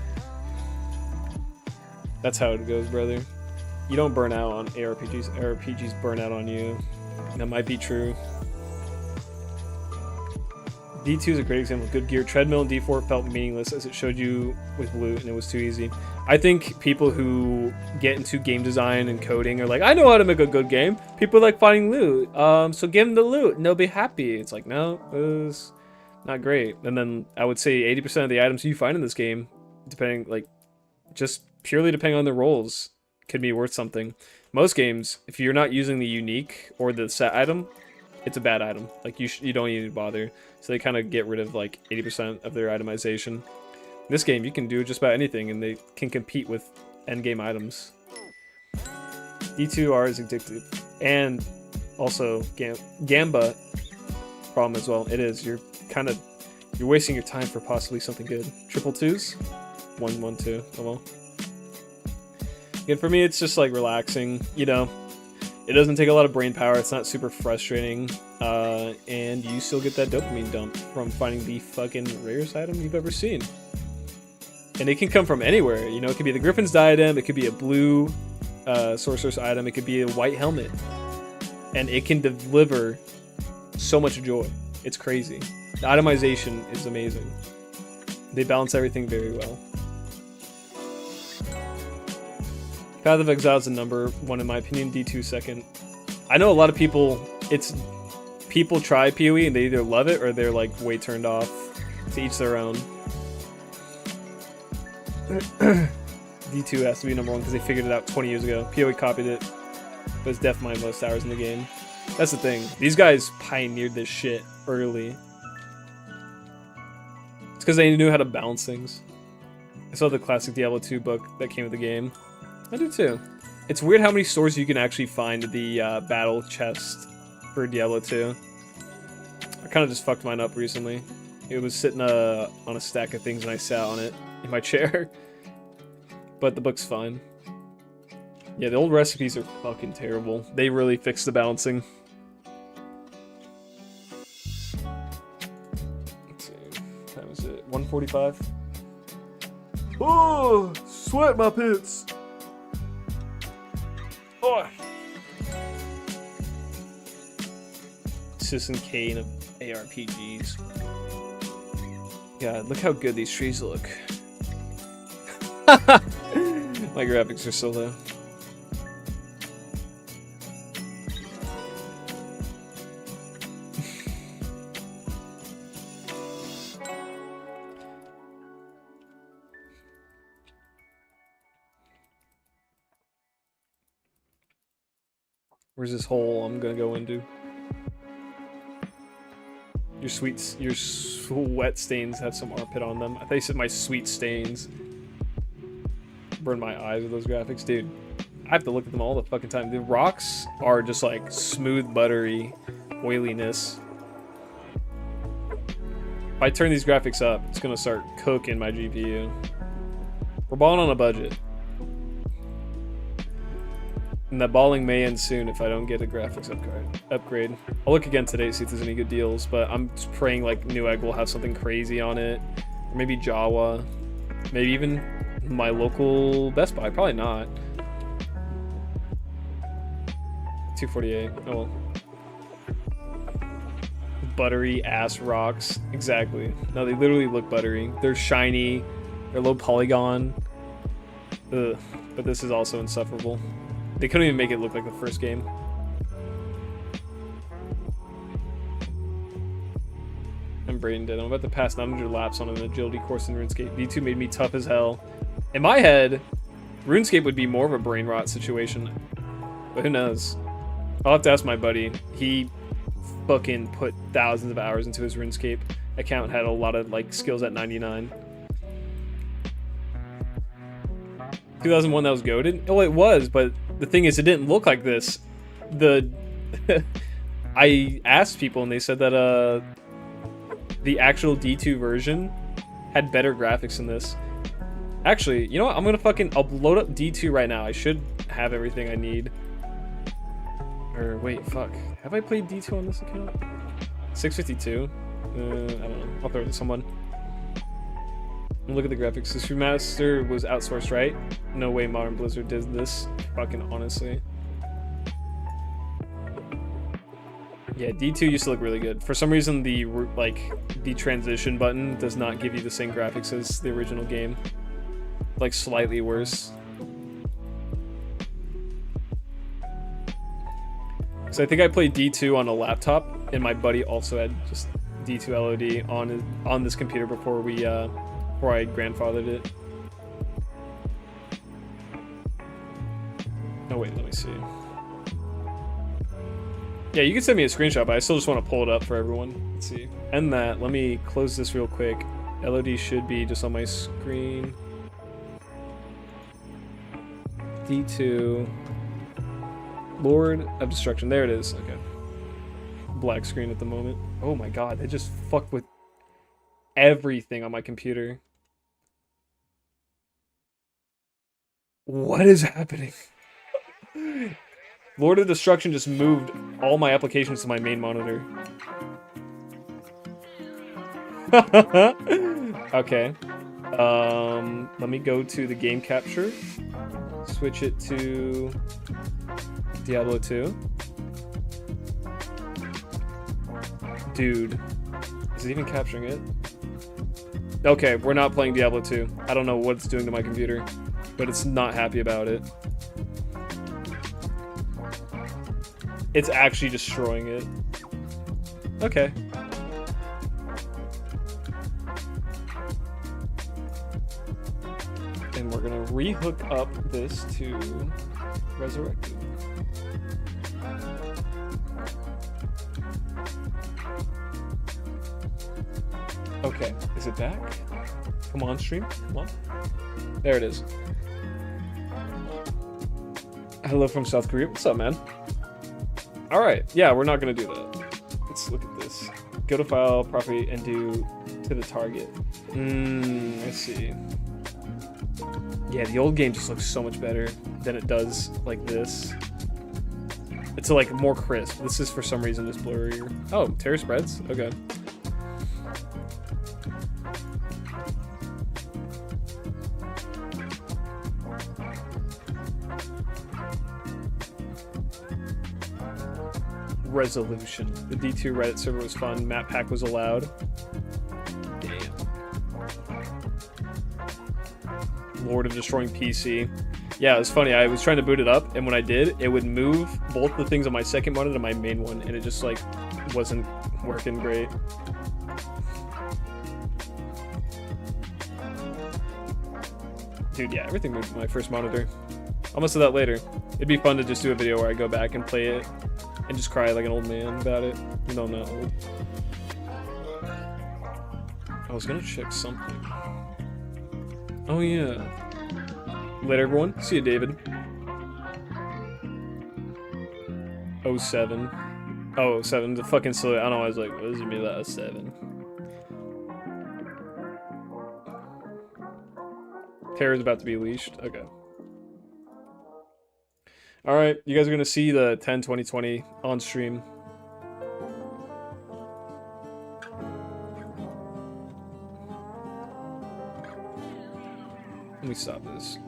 That's how it goes, brother. You don't burn out on ARPGs. ARPGs burn out on you. That might be true. D2 is a great example of good gear. Treadmill and D4 felt meaningless as it showed you with loot and it was too easy. I think people who get into game design and coding are like, I know how to make a good game. People like finding loot. So give them the loot and they'll be happy. It's like, no, it's not great. And then I would say 80% of the items you find in this game, depending, like, just purely depending on the roles, could be worth something. Most games, if you're not using the unique or the set item, it's a bad item. Like, you don't need to bother. So they kind of get rid of like 80% of their itemization. In this game, you can do just about anything, and they can compete with endgame items. D2R is addictive, and also Gamba problem as well. It is. You're wasting your time for possibly something good. Triple twos, 1, 1, 2. Oh well. Again, for me, it's just like relaxing. You know, it doesn't take a lot of brain power. It's not super frustrating. And you still get that dopamine dump from finding the fucking rarest item you've ever seen. And it can come from anywhere. You know, it could be the Griffin's diadem. It could be a blue sorcerer's item. It could be a white helmet. And it can deliver so much joy. It's crazy. The itemization is amazing. They balance everything very well. Path of Exile is the number one in my opinion. D2 second. I know a lot of people, people try PoE and they either love it or they're like way turned off. To each their own. D2 has to be number one because they figured it out 20 years ago. PoE copied it, but it's definitely my most hours in the game. That's the thing. These guys pioneered this shit early. It's because they knew how to balance things. I saw the classic Diablo 2 book that came with the game. I do too. It's weird how many stores you can actually find the battle chest for Diablo 2. I kind of just fucked mine up recently. It was sitting on a stack of things and I sat on it in my chair. But the book's fine. Yeah, the old recipes are fucking terrible. They really fixed the balancing. Let's see. What time is it? 1:45? Oh! Sweat my pits! Oh! Citizen Kane of ARPGs. God, look how good these trees look. My graphics are so low. Where's this hole I'm gonna go into? Your sweat stains have some armpit on them. I thought you said my sweet stains. Burn my eyes with those graphics. Dude, I have to look at them all the fucking time. The rocks are just like smooth, buttery oiliness. If I turn these graphics up, it's gonna start cooking my GPU. We're balling on a budget. And that balling may end soon if I don't get a graphics upgrade. I'll look again today to see if there's any good deals, but I'm just praying like Newegg will have something crazy on it. Or maybe Jawa. Maybe even my local Best Buy. Probably not. 248. Oh well. Buttery ass rocks. Exactly. No, they literally look buttery. They're shiny. They're low polygon. Ugh. But this is also insufferable. They couldn't even make it look like the first game. I'm brain dead. I'm about to pass 900 laps on an agility course in RuneScape. D2 made me tough as hell. In my head, RuneScape would be more of a brain rot situation. But who knows? I'll have to ask my buddy. He fucking put thousands of hours into his RuneScape account, had a lot of like skills at 99. 2001, that was goated? Oh, it was, but the thing is, it didn't look like this. I asked people and they said that the actual D2 version had better graphics than this. Actually, you know what? I'm gonna I'll load up D2 right now. I should have everything I need. Or wait, fuck. Have I played D2 on this account? 652? I don't know. I'll throw it to someone. Look at the graphics. This remaster was outsourced, right? No way Modern Blizzard did this. Fucking honestly. Yeah, D2 used to look really good. For some reason, the transition button does not give you the same graphics as the original game. Like, slightly worse. So I think I played D2 on a laptop, and my buddy also had just D2 LOD on this computer before I grandfathered it. Oh wait, let me see. Yeah, you can send me a screenshot, but I still just want to pull it up for everyone. Let's see. And that, let me close this real quick. LOD should be just on my screen. D2. Lord of Destruction. There it is. Okay. Black screen at the moment. Oh my god, it just fucked with everything on my computer. What is happening? Lord of Destruction just moved all my applications to my main monitor. Okay. Let me go to the game capture. Switch it to Diablo 2. Dude. Is it even capturing it? Okay, we're not playing Diablo 2. I don't know what it's doing to my computer, but it's not happy about it. It's actually destroying it. Okay. And we're gonna re-hook up this to Resurrected. Okay, is it back? Come on, stream. Come on. There it is. Hello from South Korea. What's up, man? Alright, yeah, we're not gonna do that. Let's look at this. Go to file, property, and do to the target. I see. Yeah, the old game just looks so much better than it does like this. It's like more crisp. This is for some reason just blurrier. Oh, terror spreads? Okay. Resolution. The D2 Reddit server was fun. Map pack was allowed. Damn. Lord of Destroying PC. Yeah, it was funny. I was trying to boot it up, and when I did, it would move both the things on my second monitor to my main one, and it just like wasn't working great. Dude, yeah, everything moved to my first monitor. I'll mess with that later. It'd be fun to just do a video where I go back and play it and just cry like an old man about it. No, I'm not old. I was gonna check something. Oh yeah. Later, everyone. See you, David. 07. Oh, 07. The fucking silly. I don't know. I was like, what does it mean that 07? Terror's about to be leashed. Okay. Alright, you guys are gonna see the 10-20-20 on stream. Let me stop this.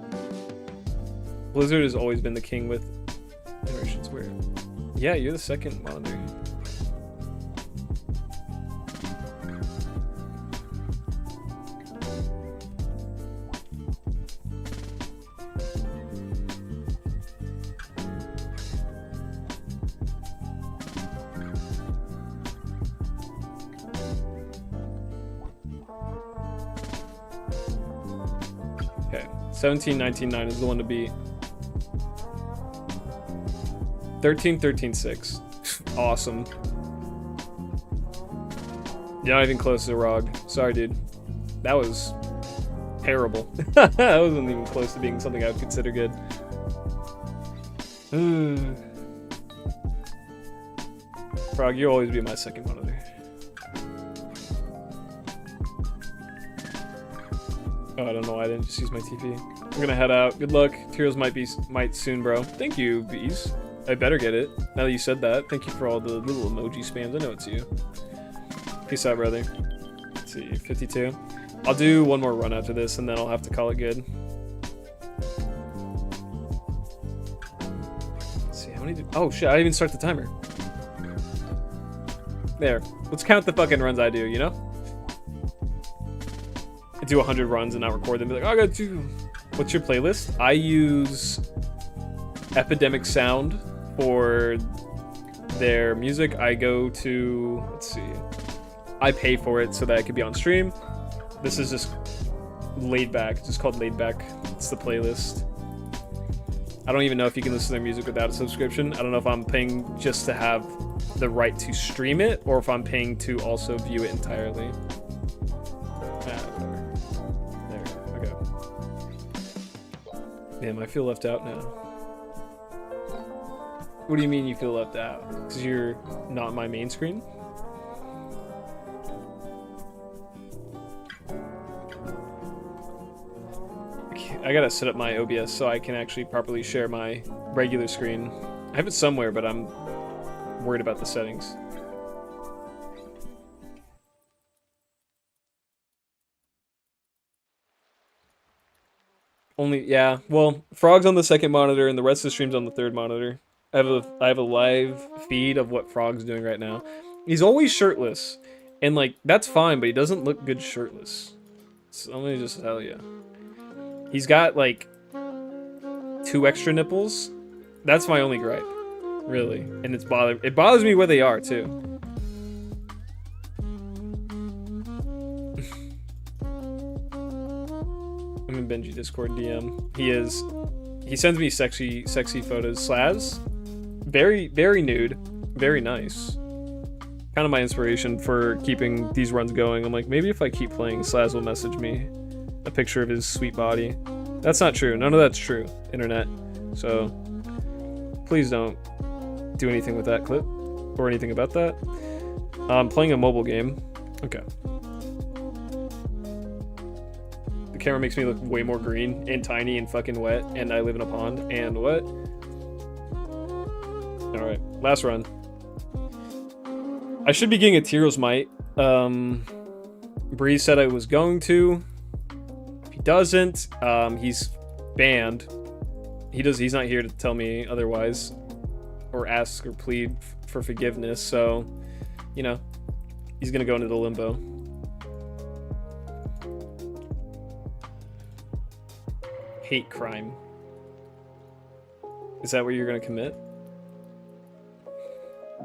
Blizzard has always been the king with Generations Weird. Yeah, you're the second monitor. Okay, 17-19-9 is the one to beat. 13-13-6. Awesome. You're not even close to Rog. Sorry, dude. That was terrible. That wasn't even close to being something I would consider good. Frog, you'll always be my second monitor. Oh, I don't know why I didn't just use my TP. I'm gonna head out. Good luck. Tears might soon, bro. Thank you, Bees. I better get it. Now that you said that, thank you for all the little emoji spams. I know it's you. Peace out, brother. Let's see, 52. I'll do one more run after this, and then I'll have to call it good. Let's see, how many oh shit, I didn't even start the timer. There. Let's count the fucking runs I do, you know? I do 100 runs and not record them. Be like, oh, I got two. What's your playlist? I use Epidemic Sound for their music. I go to, let's see, I pay for it so that it could be on stream. This is just laid back. It's just called laid back. It's the playlist. I don't even know if you can listen to their music without a subscription. I don't know if I'm paying just to have the right to stream it or if I'm paying to also view it entirely. Whatever. There, okay. Damn, I feel left out now. What do you mean you feel left out? Because you're not my main screen? I gotta set up my OBS so I can actually properly share my regular screen. I have it somewhere, but I'm worried about the settings. Yeah, well, Frog's on the second monitor and the rest of the stream's on the third monitor. I have a live feed of what Frog's doing right now. He's always shirtless, and like that's fine, but he doesn't look good shirtless. So let me just tell you, he's got like 2 extra nipples. That's my only gripe, really, and it bothers me where they are too. I'm in Benji Discord DM. He sends me sexy photos. Slaz, very nude, very nice. Kind of my inspiration for keeping these runs going. I'm like, maybe if I keep playing, Slaz will message me a picture of his sweet body. That's not true. None of that's true, internet. So please don't do anything with that clip or anything about that. I'm playing a mobile game. Okay. The camera makes me look way more green and tiny and fucking wet, and I live in a pond. And what? Alright, last run. I should be getting a Tyro's Might. Breeze said I was going to. If he doesn't, he's banned. He's not here to tell me otherwise, or ask or plead for forgiveness, so, you know, he's gonna go into the limbo. Hate crime. Is that what you're gonna commit?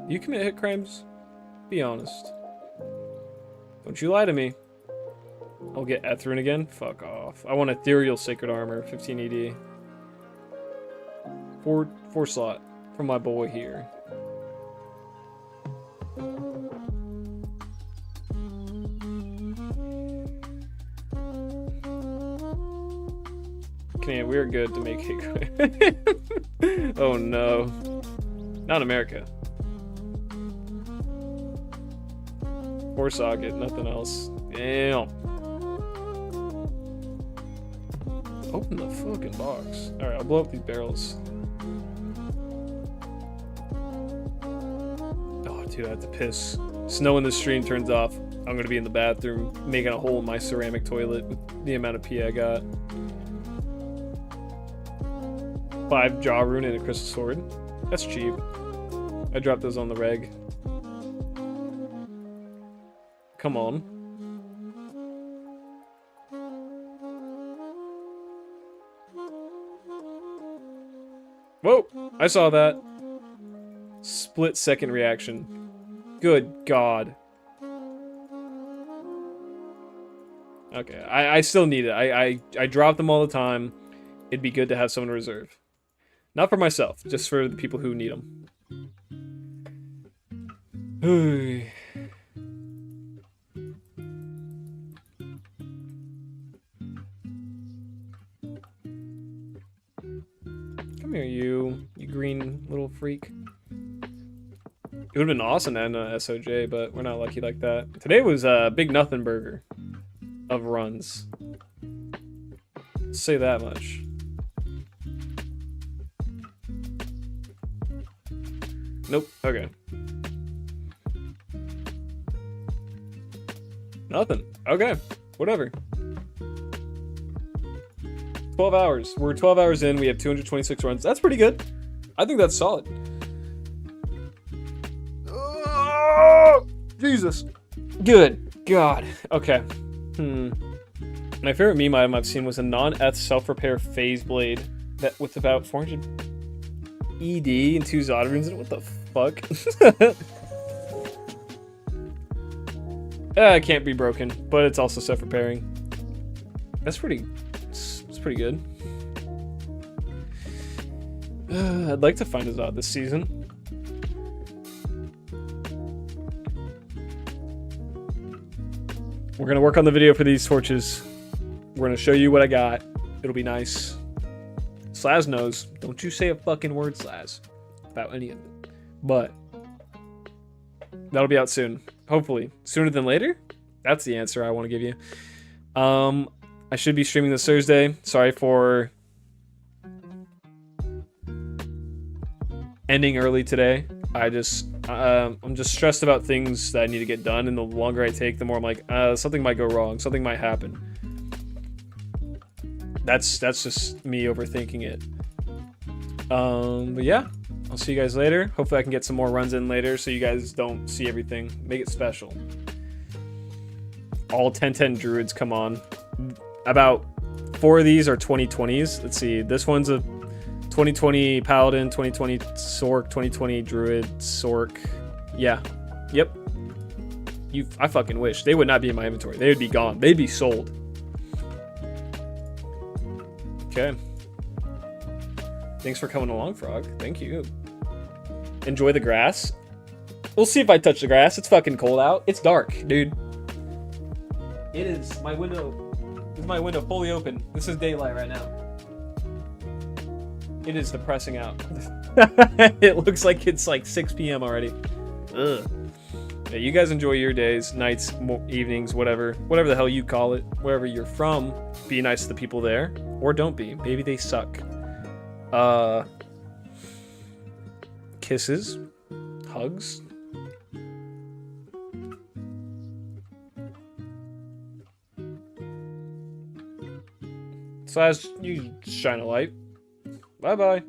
You commit hate crimes? Be honest. Don't you lie to me. I'll get Ethrun again? Fuck off. I want Ethereal Sacred Armor, 15 ED. 4 slot from my boy here. Canadian, we're good to make hate. Oh no. Not America. 4 socket, nothing else. Damn. Open the fucking box. Alright, I'll blow up these barrels. Oh, dude, I have to piss. Snow in the stream turns off. I'm gonna be in the bathroom making a hole in my ceramic toilet with the amount of pee I got. 5 jaw rune and a crystal sword. That's cheap. I dropped those on the reg. Come on. Whoa! I saw that. Split second reaction. Good God. Okay, I still need it. I drop them all the time. It'd be good to have someone to reserve. Not for myself, just for the people who need them. Come here, you green little freak. It would have been awesome to end on SOJ, but we're not lucky like that. Today was a big nothing burger of runs. Let's say that much. Nope. Okay. Nothing. Okay. Whatever. 12 hours. We're 12 hours in. We have 226 runs. That's pretty good. I think that's solid. Oh, Jesus. Good God. Okay. My favorite meme item I've seen was a non-eth self-repair phase blade that with about 400 ED and 2 Zod runes in it. What the fuck? It can't be broken, but it's also self-repairing. That's pretty. It's pretty good. I'd like to find a Zod this season. We're gonna work on the video for these torches. We're gonna show you what I got. It'll be nice. Slaz knows. Don't you say a fucking word, Slaz, about any of it. But that'll be out soon. Hopefully. Sooner than later? That's the answer I want to give you. I should be streaming this Thursday. Sorry for ending early today. I'm just stressed about things that I need to get done, and the longer I take, the more I'm like, something might go wrong, something might happen. That's just me overthinking it. But yeah, I'll see you guys later. Hopefully I can get some more runs in later so you guys don't see everything. Make it special. All 10-10 druids, come on. About 4 of these are 2020s. Let's see, this one's a 2020 Paladin, 2020 Sork, 2020 Druid, Sork. Yeah. Yep. I fucking wish. They would not be in my inventory. They would be gone. They'd be sold. Okay. Thanks for coming along, Frog. Thank you. Enjoy the grass. We'll see if I touch the grass. It's fucking cold out. It's dark, dude. It is. My window is fully open. This is daylight right now. It is depressing out. It looks like it's like 6 p.m. already. Ugh. Yeah, you guys enjoy your days, nights, evenings, whatever the hell you call it. Wherever you're from, be nice to the people there, or don't be. Maybe they suck. Kisses, hugs. So as you shine a light. Bye-bye.